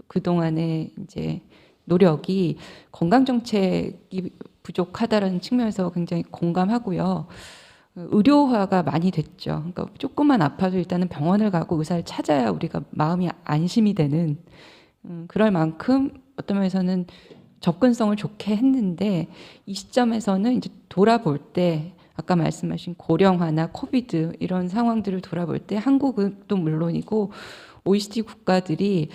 그동안의 이제 노력이 건강 정책이 부족하다는 측면에서 굉장히 공감하고요. 의료화가 많이 됐죠. 그러니까 조금만 아파도 일단은 병원을 가고 의사를 찾아야 우리가 마음이 안심이 되는, 그럴 만큼 어떤 면에서는 접근성을 좋게 했는데, 이 시점에서는 이제 돌아볼 때 아까 말씀하신 고령화나 코비드 이런 상황들을 돌아볼 때 한국은 또 물론이고 OECD 국가들이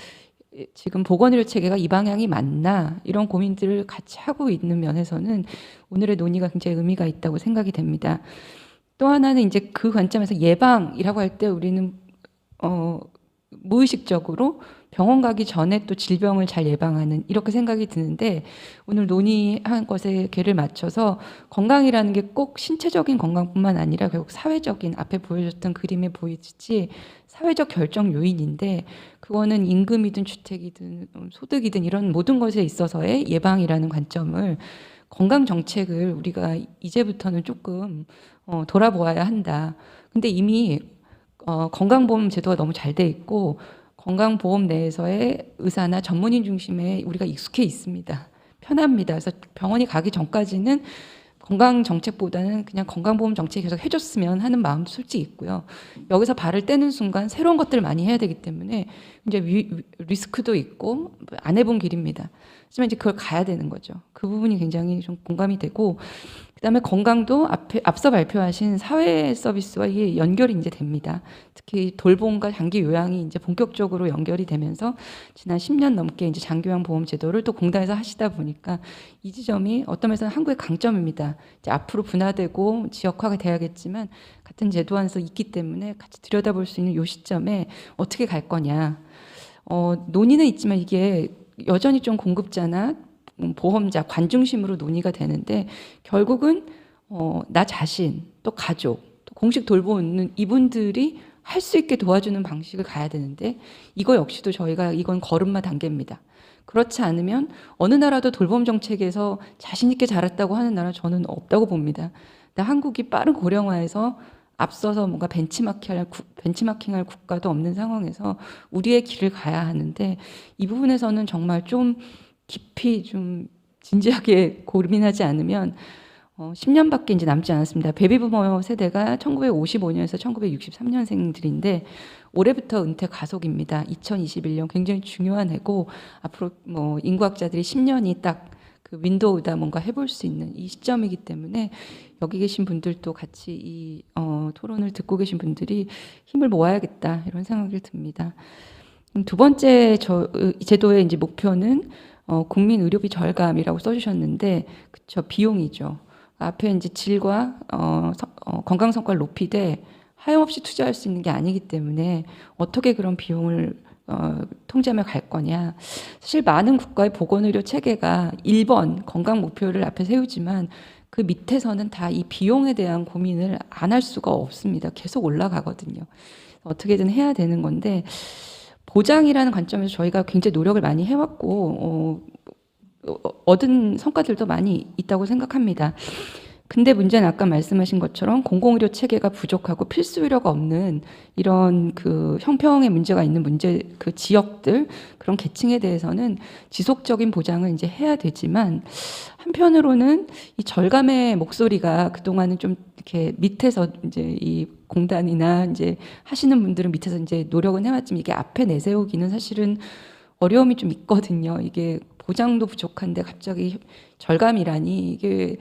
지금 보건의료 체계가 이 방향이 맞나, 이런 고민들을 같이 하고 있는 면에서는 오늘의 논의가 굉장히 의미가 있다고 생각이 됩니다. 또 하나는 이제 그 관점에서 예방이라고 할 때 우리는 무의식적으로 병원 가기 전에 또 질병을 잘 예방하는, 이렇게 생각이 드는데, 오늘 논의한 것에 궤를 맞춰서 건강이라는 게 꼭 신체적인 건강뿐만 아니라 결국 사회적인, 앞에 보여줬던 그림에 보이듯이 사회적 결정 요인인데, 그거는 임금이든 주택이든 소득이든 이런 모든 것에 있어서의 예방이라는 관점을, 건강 정책을 우리가 이제부터는 조금 돌아보아야 한다. 근데 이미 건강보험 제도가 너무 잘 돼 있고 건강보험 내에서의 의사나 전문의 중심에 우리가 익숙해 있습니다. 편합니다. 그래서 병원이 가기 전까지는 건강 정책보다는 그냥 건강보험 정책이 계속 해줬으면 하는 마음도 솔직히 있고요. 여기서 발을 떼는 순간 새로운 것들을 많이 해야 되기 때문에 이제 리스크도 있고 안 해본 길입니다. 하지만 이제 그걸 가야 되는 거죠. 그 부분이 굉장히 좀 공감이 되고, 그다음에 건강도 앞서 발표하신 사회 서비스와 이게 연결이 이제 됩니다. 특히 돌봄과 장기 요양이 이제 본격적으로 연결이 되면서 지난 10년 넘게 이제 장기요양 보험 제도를 또 공단에서 하시다 보니까 이 지점이 어떤 면에서는 한국의 강점입니다. 이제 앞으로 분화되고 지역화가 돼야겠지만 같은 제도 안에서 있기 때문에 같이 들여다볼 수 있는 이 시점에 어떻게 갈 거냐. 논의는 있지만 이게 여전히 좀 공급자나 보험자, 관중심으로 논의가 되는데 결국은 나 자신, 또 가족, 또 공식 돌보는 이분들이 할 수 있게 도와주는 방식을 가야 되는데 이거 역시도 저희가 이건 걸음마 단계입니다. 그렇지 않으면 어느 나라도 돌봄 정책에서 자신 있게 잘했다고 하는 나라 저는 없다고 봅니다. 근데 한국이 빠른 고령화에서 앞서서 뭔가 벤치마킹할 국가도 없는 상황에서 우리의 길을 가야 하는데 이 부분에서는 정말 좀 깊이 좀 진지하게 고민하지 않으면 10년밖에 이제 남지 않았습니다. 베이비부머 세대가 1955년에서 1963년생들인데 올해부터 은퇴 가속입니다. 2021년 굉장히 중요한 해고 앞으로 뭐 인구학자들이 10년이 딱 그 윈도우다 뭔가 해볼 수 있는 이 시점이기 때문에 여기 계신 분들도 같이 이 토론을 듣고 계신 분들이 힘을 모아야겠다 이런 생각이 듭니다. 두 번째 제도의 이제 목표는 국민 의료비 절감이라고 써주셨는데, 그쵸, 비용이죠. 앞에 이제 질과 건강 성과를 높이되 하염없이 투자할 수 있는 게 아니기 때문에 어떻게 그런 비용을 통제하며 갈 거냐. 사실 많은 국가의 보건의료 체계가 1번 건강 목표를 앞에 세우지만 그 밑에서는 다 이 비용에 대한 고민을 안 할 수가 없습니다. 계속 올라가거든요. 어떻게든 해야 되는 건데 보장이라는 관점에서 저희가 굉장히 노력을 많이 해왔고 얻은 성과들도 많이 있다고 생각합니다. 근데 문제는 아까 말씀하신 것처럼 공공의료 체계가 부족하고 필수 의료가 없는 이런 그 형평의 문제가 있는 그 지역들, 그런 계층에 대해서는 지속적인 보장을 이제 해야 되지만 한편으로는 이 절감의 목소리가 그동안은 좀 이렇게 밑에서 이제 이 공단이나 이제 하시는 분들은 밑에서 이제 노력은 해왔지만 이게 앞에 내세우기는 사실은 어려움이 좀 있거든요. 이게 보장도 부족한데 갑자기 절감이라니 이게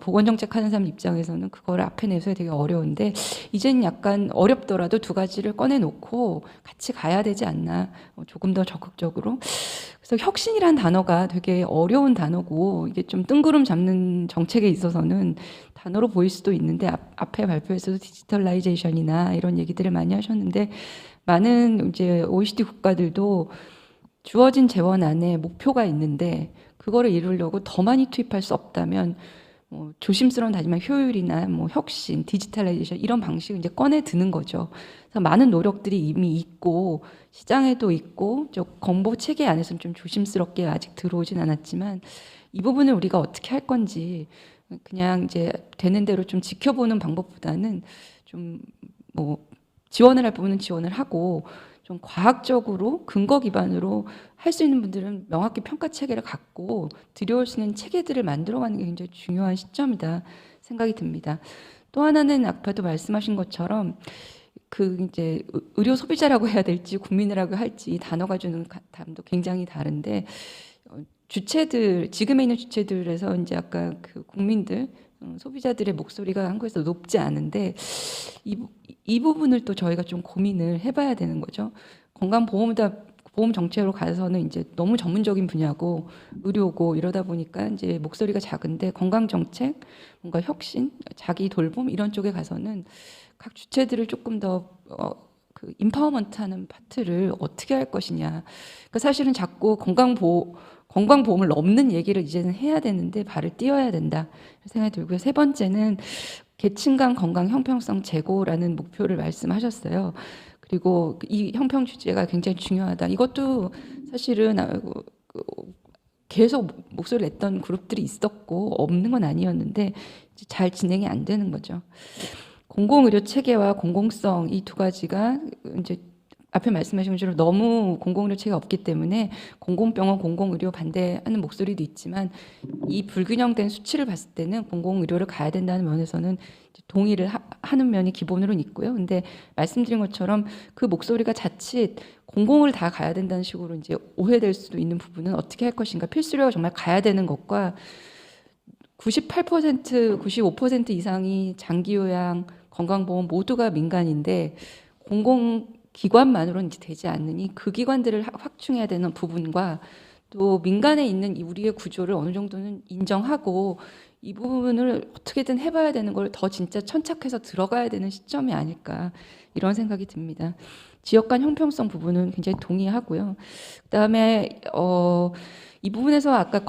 보건정책 하는 사람 입장에서는 그걸 앞에 내서야 되게 어려운데 이제는 약간 어렵더라도 두 가지를 꺼내놓고 같이 가야 되지 않나, 조금 더 적극적으로. 그래서 혁신이란 단어가 되게 어려운 단어고 이게 좀 뜬구름 잡는 정책에 있어서는 단어로 보일 수도 있는데 앞에 발표에서도 디지털라이제이션이나 이런 얘기들을 많이 하셨는데 많은 이제 OECD 국가들도 주어진 재원 안에 목표가 있는데 그거를 이루려고 더 많이 투입할 수 없다면 조심스러운 다짐한 효율이나 혁신, 디지털라이제이션 이런 방식을 이제 꺼내 드는 거죠. 그래서 많은 노력들이 이미 있고 시장에도 있고 저 정보 체계 안에서는 좀 조심스럽게 아직 들어오진 않았지만 이 부분을 우리가 어떻게 할 건지 그냥 이제 되는 대로 좀 지켜보는 방법보다는 좀 지원을 할 부분은 지원을 하고 좀 과학적으로 근거 기반으로 할 수 있는 분들은 명확히 평가 체계를 갖고 들여올 수 있는 체계들을 만들어가는 게 굉장히 중요한 시점이다 생각이 듭니다. 또 하나는 아까도 말씀하신 것처럼 그 이제 의료 소비자라고 해야 될지 국민이라고 할지 이 단어가 주는 감도 굉장히 다른데 주체들, 지금에 있는 주체들에서 이제 아까 그 국민들 소비자들의 목소리가 한국에서 높지 않은데 이 부분을 또 저희가 좀 고민을 해봐야 되는 거죠. 보험 정책으로 가서는 이제 너무 전문적인 분야고 의료고 이러다 보니까 이제 목소리가 작은데 건강 정책, 뭔가 혁신, 자기 돌봄 이런 쪽에 가서는 각 주체들을 조금 더 그 임파워먼트하는 파트를 어떻게 할 것이냐. 그러니까 사실은 자꾸 건강보험을 넘는 얘기를 이제는 해야 되는데 발을 띄워야 된다 생각이 들고요. 세 번째는 계층 간 건강 형평성 제고라는 목표를 말씀하셨어요. 그리고 이 형평 주제가 굉장히 중요하다. 이것도 사실은 계속 목소리를 냈던 그룹들이 있었고 없는 건 아니었는데 잘 진행이 안 되는 거죠. 공공의료 체계와 공공성 이 두 가지가 이제 앞에 말씀하신 것처럼 너무 공공의료 체계가 없기 때문에 공공병원, 공공의료 반대하는 목소리도 있지만 이 불균형된 수치를 봤을 때는 공공의료를 가야 된다는 면에서는 동의를 하는 면이 기본으로는 있고요. 근데 말씀드린 것처럼 그 목소리가 자칫 공공을 다 가야 된다는 식으로 이제 오해될 수도 있는 부분은 어떻게 할 것인가. 필수료가 정말 가야 되는 것과 98%, 95% 이상이 장기요양, 건강보험 모두가 민간인데 공공기관만으로는 이제 되지 않으니 그 기관들을 확충해야 되는 부분과 또 민간에 있는 우리의 구조를 어느 정도는 인정하고 이 부분을 어떻게든 해봐야 되는 걸 더 진짜 천착해서 들어가야 되는 시점이 아닐까 이런 생각이 듭니다. 지역 간 형평성 부분은 굉장히 동의하고요. 그다음에 이 부분에서 아까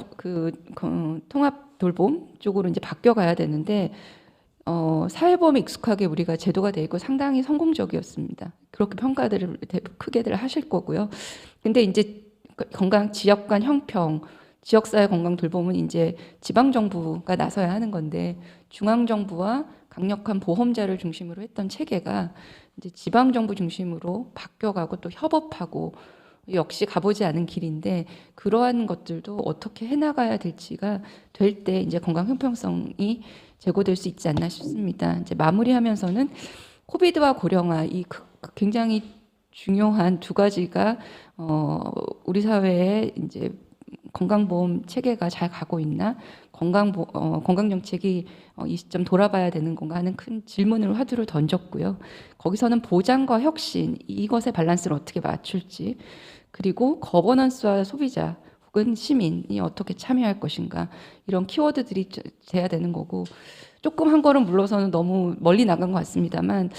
통합 돌봄 쪽으로 이제 바뀌어가야 되는데 사회보험에 익숙하게 우리가 제도가 돼 있고 상당히 성공적이었습니다. 그렇게 평가들을 크게들 하실 거고요. 근데 이제 건강 지역 간 형평, 지역사회 건강 돌봄은 이제 지방정부가 나서야 하는 건데 중앙정부와 강력한 보험자를 중심으로 했던 체계가 이제 지방정부 중심으로 바뀌어가고 또 협업하고 역시 가보지 않은 길인데 그러한 것들도 어떻게 해나가야 될지가 될 때 이제 건강 형평성이 제고될 수 있지 않나 싶습니다. 이제 마무리하면서는 코비드와 고령화 이 굉장히 중요한 두 가지가 우리 사회에 이제 건강보험 체계가 잘 가고 있나 건강정책이 이 시점 돌아봐야 되는 건가 하는 큰 질문을 화두를 던졌고요. 거기서는 보장과 혁신 이것의 밸런스를 어떻게 맞출지 그리고 거버넌스와 소비자 혹은 시민이 어떻게 참여할 것인가 이런 키워드들이 돼야 되는 거고 조금 한 걸음 물러서는 너무 멀리 나간 것 같습니다만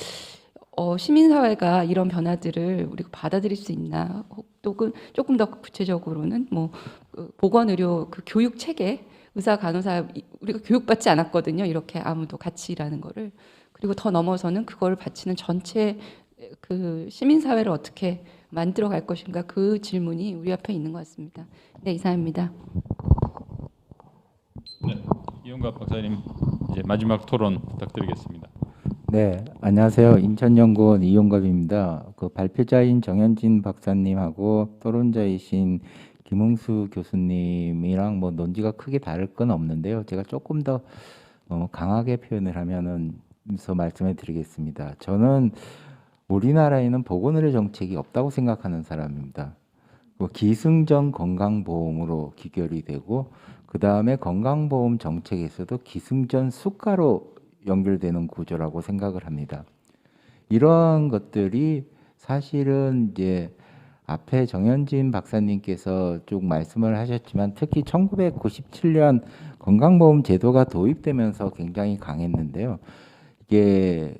시민사회가 이런 변화들을 우리가 받아들일 수 있나 혹은 조금 더 구체적으로는 보건의료 교육 체계 의사 간호사 우리가 교육받지 않았거든요. 이렇게 아무도 같이 일하는 거를 그리고 더 넘어서는 그걸 바치는 전체 시민사회를 어떻게 만들어 갈 것인가 그 질문이 우리 앞에 있는 것 같습니다. 네, 이상입니다. 네, 이용갑 박사님 이제 마지막 토론 부탁드리겠습니다. 네, 안녕하세요. 인천연구원 이용갑입니다. 발표자인 정현진 박사님하고 토론자이신 김웅수 교수님이랑 논지가 크게 다를 건 없는데요. 제가 조금 더 강하게 표현을 하면서 말씀을 드리겠습니다. 저는 우리나라에는 보건의료 정책이 없다고 생각하는 사람입니다. 기승전 건강보험으로 귀결이 되고 그 다음에 건강보험 정책에서도 기승전 수가로 연결되는 구조라고 생각을 합니다. 이러한 것들이 사실은 이제 앞에 정현진 박사님께서 쭉 말씀을 하셨지만 특히 1997년 건강보험 제도가 도입되면서 굉장히 강했는데요. 이게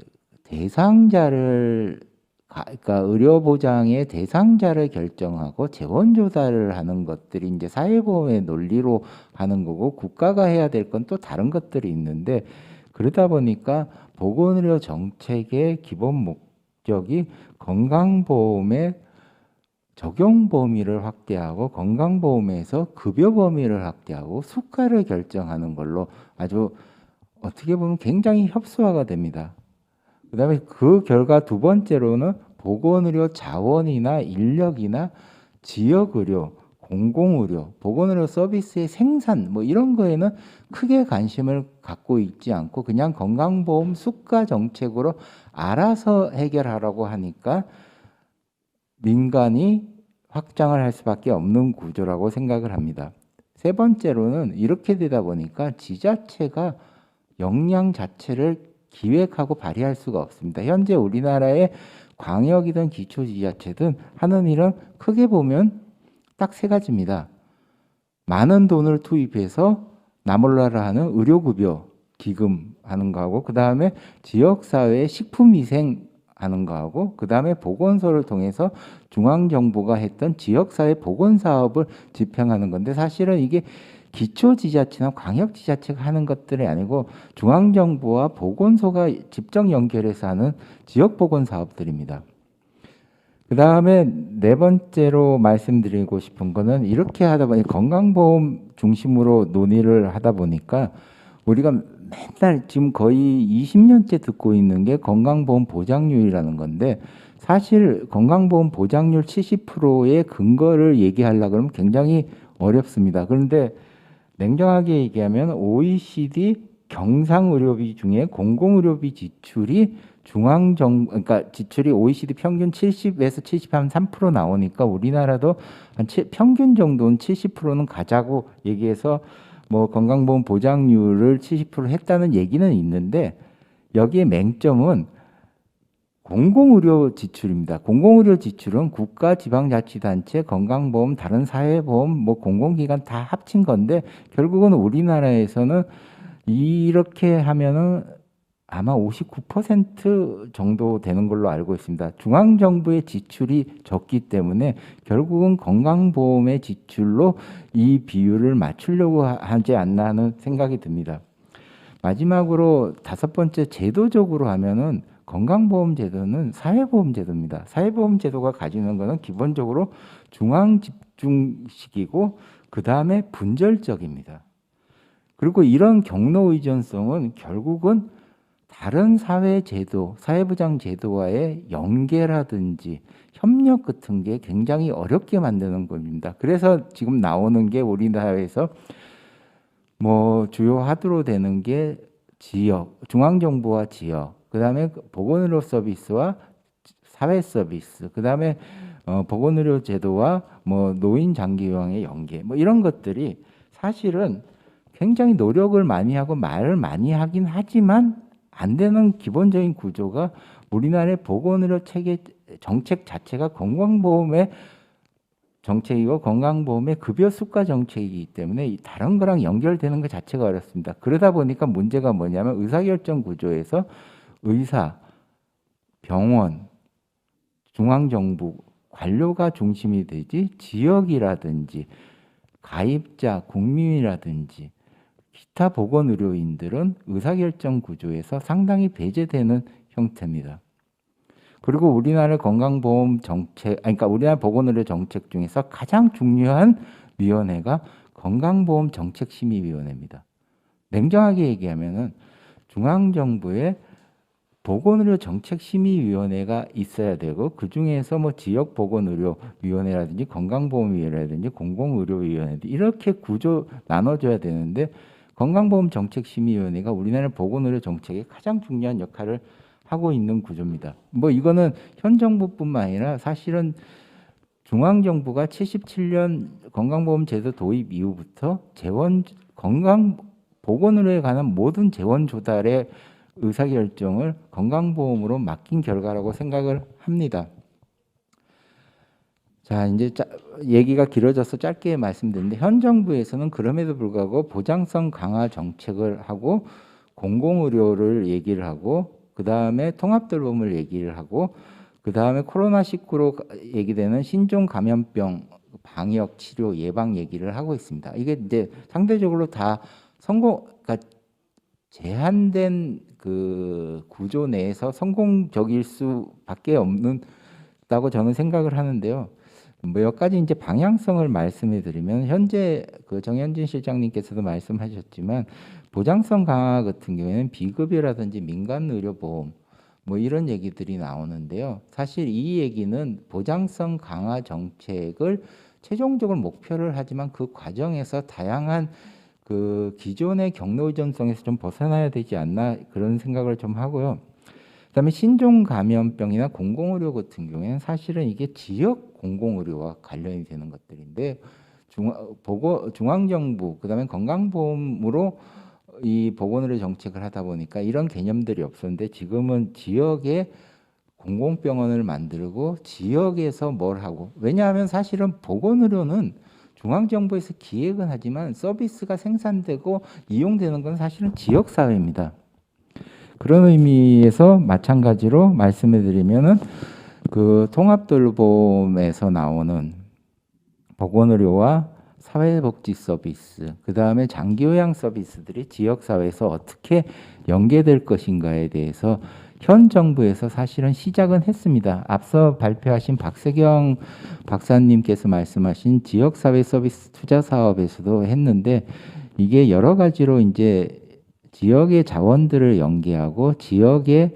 대상자를 그러니까 의료보장의 대상자를 결정하고 재원조달을 하는 것들이 이제 사회보험의 논리로 하는 거고 국가가 해야 될 건 또 다른 것들이 있는데 그러다 보니까 보건의료 정책의 기본 목적이 건강보험의 적용 범위를 확대하고 건강보험에서 급여 범위를 확대하고 수가를 결정하는 걸로 아주 어떻게 보면 굉장히 협소화가 됩니다. 그다음에 그 결과 두 번째로는 보건의료 자원이나 인력이나 지역의료, 공공의료, 보건의료 서비스의 생산 이런 거에는 크게 관심을 갖고 있지 않고 그냥 건강보험 수가 정책으로 알아서 해결하라고 하니까 민간이 확장을 할 수밖에 없는 구조라고 생각을 합니다. 세 번째로는 이렇게 되다 보니까 지자체가 역량 자체를 기획하고 발휘할 수가 없습니다. 현재 우리나라의 광역이든 기초지자체든 하는 일은 크게 보면 딱 세 가지입니다. 많은 돈을 투입해서 나몰라라 하는 의료급여 기금 하는 거하고 그 다음에 지역사회의 식품위생 하는 거하고 그 다음에 보건소를 통해서 중앙정부가 했던 지역사회 보건사업을 집행하는 건데 사실은 이게 기초지자체나 광역지자체가 하는 것들이 아니고 중앙정부와 보건소가 직접 연결해서 하는 지역보건사업들입니다. 그 다음에 네 번째로 말씀드리고 싶은 거는 이렇게 하다 보니 건강보험 중심으로 논의를 하다 보니까 우리가 맨날 지금 거의 20년째 듣고 있는 게 건강보험 보장률이라는 건데 사실 건강보험 보장률 70%의 근거를 얘기하려고 그러면 굉장히 어렵습니다. 그런데 냉정하게 얘기하면 OECD 경상의료비 중에 공공의료비 지출이 그러니까 지출이 OECD 평균 70에서 73% 나오니까 우리나라도 한 평균 정도는 70%는 가자고 얘기해서 뭐 건강보험 보장률을 70% 했다는 얘기는 있는데 여기에 맹점은 공공의료 지출입니다. 공공의료 지출은 국가, 지방자치단체, 건강보험, 다른 사회보험, 뭐 공공기관 다 합친 건데 결국은 우리나라에서는 이렇게 하면은 아마 59% 정도 되는 걸로 알고 있습니다. 중앙정부의 지출이 적기 때문에 결국은 건강보험의 지출로 이 비율을 맞추려고 하지 않나 하는 생각이 듭니다. 마지막으로 5번째, 제도적으로 하면은 건강보험 제도는 사회보험 제도입니다. 사회보험 제도가 가지는 것은 기본적으로 중앙 집중식이고 그 다음에 분절적입니다. 그리고 이런 경로 의존성은 결국은 다른 사회 제도, 사회보장 제도와의 연계라든지 협력 같은 게 굉장히 어렵게 만드는 겁니다. 그래서 지금 나오는 게 우리나라에서 뭐 주요 하드로 되는 게 지역, 중앙정부와 지역, 그 다음에 보건의료 서비스와 사회 서비스, 그 다음에 보건의료 제도와 뭐 노인 장기요양의 연계, 뭐 이런 것들이 사실은 굉장히 노력을 많이 하고 말을 많이 하긴 하지만 안 되는 기본적인 구조가 우리나라의 보건의료 체계 정책 자체가 건강보험의 정책이고 건강보험의 급여 수가 정책이기 때문에 다른 거랑 연결되는 것 자체가 어렵습니다. 그러다 보니까 문제가 뭐냐면 의사결정 구조에서 의사, 병원, 중앙정부, 관료가 중심이 되지 지역이라든지 가입자, 국민이라든지 기타 보건의료인들은 의사결정 구조에서 상당히 배제되는 형태입니다. 그리고 우리나라 건강보험 정책, 그러니까 우리나라 보건의료 정책 중에서 가장 중요한 위원회가 건강보험 정책심의위원회입니다. 냉정하게 얘기하면은 중앙정부의 보건의료 정책심의위원회가 있어야 되고 그 중에서 뭐 지역보건의료위원회라든지 건강보험위원회라든지 공공의료위원회 이렇게 구조 나눠줘야 되는데 건강보험 정책심의위원회가 우리나라 보건의료 정책에 가장 중요한 역할을 하고 있는 구조입니다. 뭐 이거는 현 정부뿐만 아니라 사실은 중앙정부가 77년 건강보험 제도 도입 이후부터 보건의료에 관한 모든 재원 조달의 의사결정을 건강보험으로 맡긴 결과라고 생각을 합니다. 자, 이제 얘기가 길어져서 짧게 말씀드리는데 현 정부에서는 그럼에도 불구하고 보장성 강화 정책을 하고 공공의료를 얘기를 하고 그 다음에 통합돌봄을 얘기를 하고 그 다음에 코로나19로 얘기되는 신종 감염병 방역 치료 예방 얘기를 하고 있습니다. 이게 이제 상대적으로 다 그러니까 제한된 그 구조 내에서 성공적일 수밖에 없다고 저는 생각을 하는데요. 몇 가지 이제 방향성을 말씀해 드리면 현재 그 정현진 실장님께서도 말씀하셨지만 보장성 강화 같은 경우에는 비급여라든지 민간 의료보험 뭐 이런 얘기들이 나오는데요. 사실 이 얘기는 보장성 강화 정책을 최종적으로 목표를 하지만 그 과정에서 다양한 그 기존의 경로 의존성에서 좀 벗어나야 되지 않나 그런 생각을 좀 하고요. 그다음에 신종 감염병이나 공공의료 같은 경우에는 사실은 이게 지역 공공의료와 관련이 되는 것들인데 중앙정부 그다음에 건강보험으로 이 보건의료 정책을 하다 보니까 이런 개념들이 없었는데 지금은 지역에 공공병원을 만들고 지역에서 뭘 하고 왜냐하면 사실은 보건의료는 중앙정부에서 기획은 하지만 서비스가 생산되고 이용되는 건 사실은 지역사회입니다. 그런 의미에서 마찬가지로 말씀해 드리면은 그 통합돌봄에서 나오는 보건의료와 사회복지 서비스, 그 다음에 장기요양 서비스들이 지역사회에서 어떻게 연계될 것인가에 대해서 현 정부에서 사실은 시작은 했습니다. 앞서 발표하신 박세경 박사님께서 말씀하신 지역사회 서비스 투자 사업에서도 했는데 이게 여러 가지로 이제 지역의 자원들을 연계하고 지역의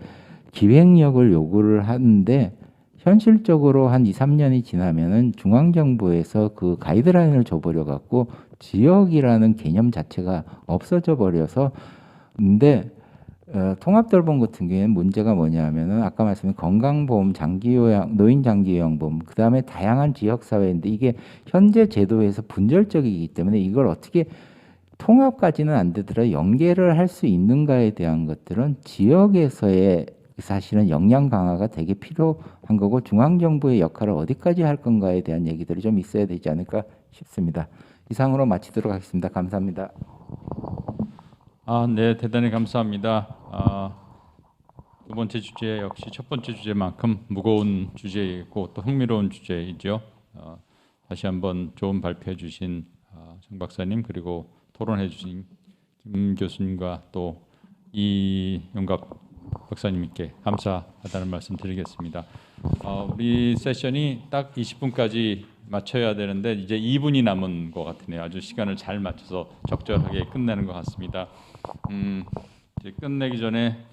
기획력을 요구를 하는데 현실적으로 한 2, 3년이 지나면은 중앙정부에서 그 가이드라인을 줘버려 갖고 지역이라는 개념 자체가 없어져 버려서 근데 통합돌봄 같은 경우에는 문제가 뭐냐면은 아까 말씀드린 건강보험, 장기요양, 노인 장기요양보험, 그 다음에 다양한 지역사회인데 이게 현재 제도에서 분절적이기 때문에 이걸 어떻게 통합까지는 안 되더라도 연계를 할 수 있는가에 대한 것들은 지역에서의 사실은 역량 강화가 되게 필요한 거고 중앙정부의 역할을 어디까지 할 건가에 대한 얘기들이 좀 있어야 되지 않을까 싶습니다. 이상으로 마치도록 하겠습니다. 감사합니다. 네, 대단히 감사합니다. 두 번째 주제 역시 첫 번째 주제만큼 무거운 주제이고 또 흥미로운 주제이죠. 다시 한번 좋은 발표해 주신 정 박사님 그리고 토론해 주신 김 교수님과 또 이용갑 박사님께 감사하다는 말씀 드리겠습니다. 우리 세션이 딱 20분까지 맞춰야 되는데 이제 2분이 남은 것 같으네요. 아주 시간을 잘 맞춰서 적절하게 끝내는 것 같습니다. 이제 끝내기 전에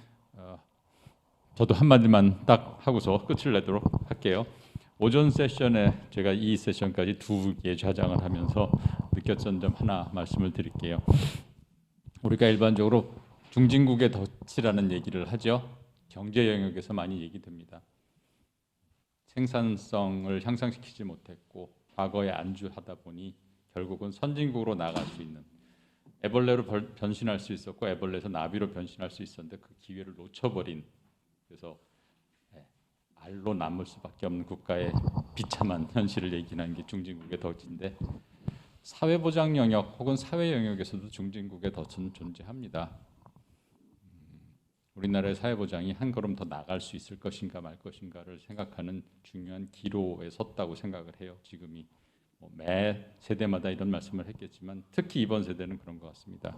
저도 한마디만 딱 하고서 끝을 내도록 할게요. 오전 세션에 제가 이 세션까지 2개 좌장을 하면서 느꼈던 점 하나 말씀을 드릴게요. 우리가 일반적으로 중진국의 덫이라는 얘기를 하죠. 경제 영역에서 많이 얘기됩니다. 생산성을 향상시키지 못했고 과거에 안주하다 보니 결국은 선진국으로 나갈 수 있는 애벌레로 변신할 수 있었고 애벌레에서 나비로 변신할 수 있었는데 그 기회를 놓쳐버린 그래서 알로 남을 수밖에 없는 국가의 비참한 현실을 얘기하는 게 중진국의 덫인데 사회보장 영역 혹은 사회 영역에서도 중진국의 덫은 존재합니다. 우리나라의 사회보장이 한 걸음 더 나갈 수 있을 것인가 말 것인가를 생각하는 중요한 기로에 섰다고 생각을 해요. 지금이 매 세대마다 이런 말씀을 했겠지만 특히 이번 세대는 그런 것 같습니다.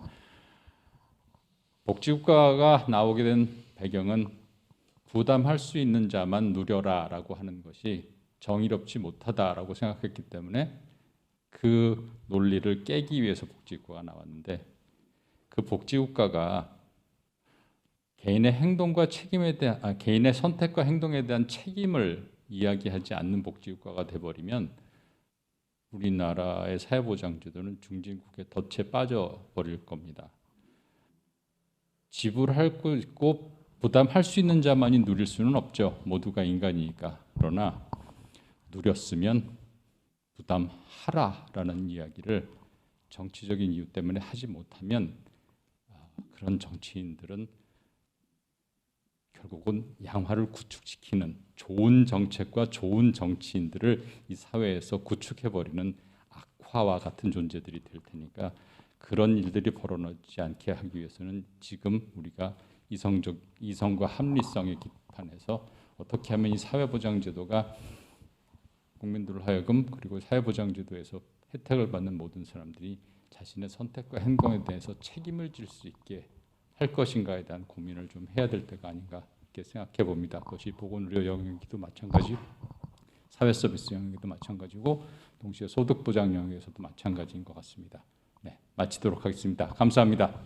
복지국가가 나오게 된 배경은 부담할 수 있는 자만 누려라라고 하는 것이 정의롭지 못하다라고 생각했기 때문에 그 논리를 깨기 위해서 복지국가가 나왔는데 그 복지국가가 개인의 행동과 책임에 대한 개인의 선택과 행동에 대한 책임을 이야기하지 않는 복지국가가 돼버리면 우리나라의 사회보장제도는 중진국의 덫에 빠져버릴 겁니다. 지불할 거 있고 부담할 수 있는 자만이 누릴 수는 없죠. 모두가 인간이니까. 그러나 누렸으면 부담하라라는 이야기를 정치적인 이유 때문에 하지 못하면 그런 정치인들은 결국은 양화를 구축시키는 좋은 정책과 좋은 정치인들을 이 사회에서 구축해버리는 악화와 같은 존재들이 될 테니까 그런 일들이 벌어지지 않게 하기 위해서는 지금 우리가 이성과 합리성의 기반에서 어떻게 하면 이 사회보장제도가 국민들을 하여금 그리고 사회보장제도에서 혜택을 받는 모든 사람들이 자신의 선택과 행동에 대해서 책임을 질 수 있게 할 것인가에 대한 고민을 좀 해야 될 때가 아닌가 이렇게 생각해 봅니다. 그것이 보건의료 영역이도 마찬가지, 사회서비스 영역도 마찬가지고 동시에 소득보장 영역에서도 마찬가지인 것 같습니다. 네, 마치도록 하겠습니다. 감사합니다.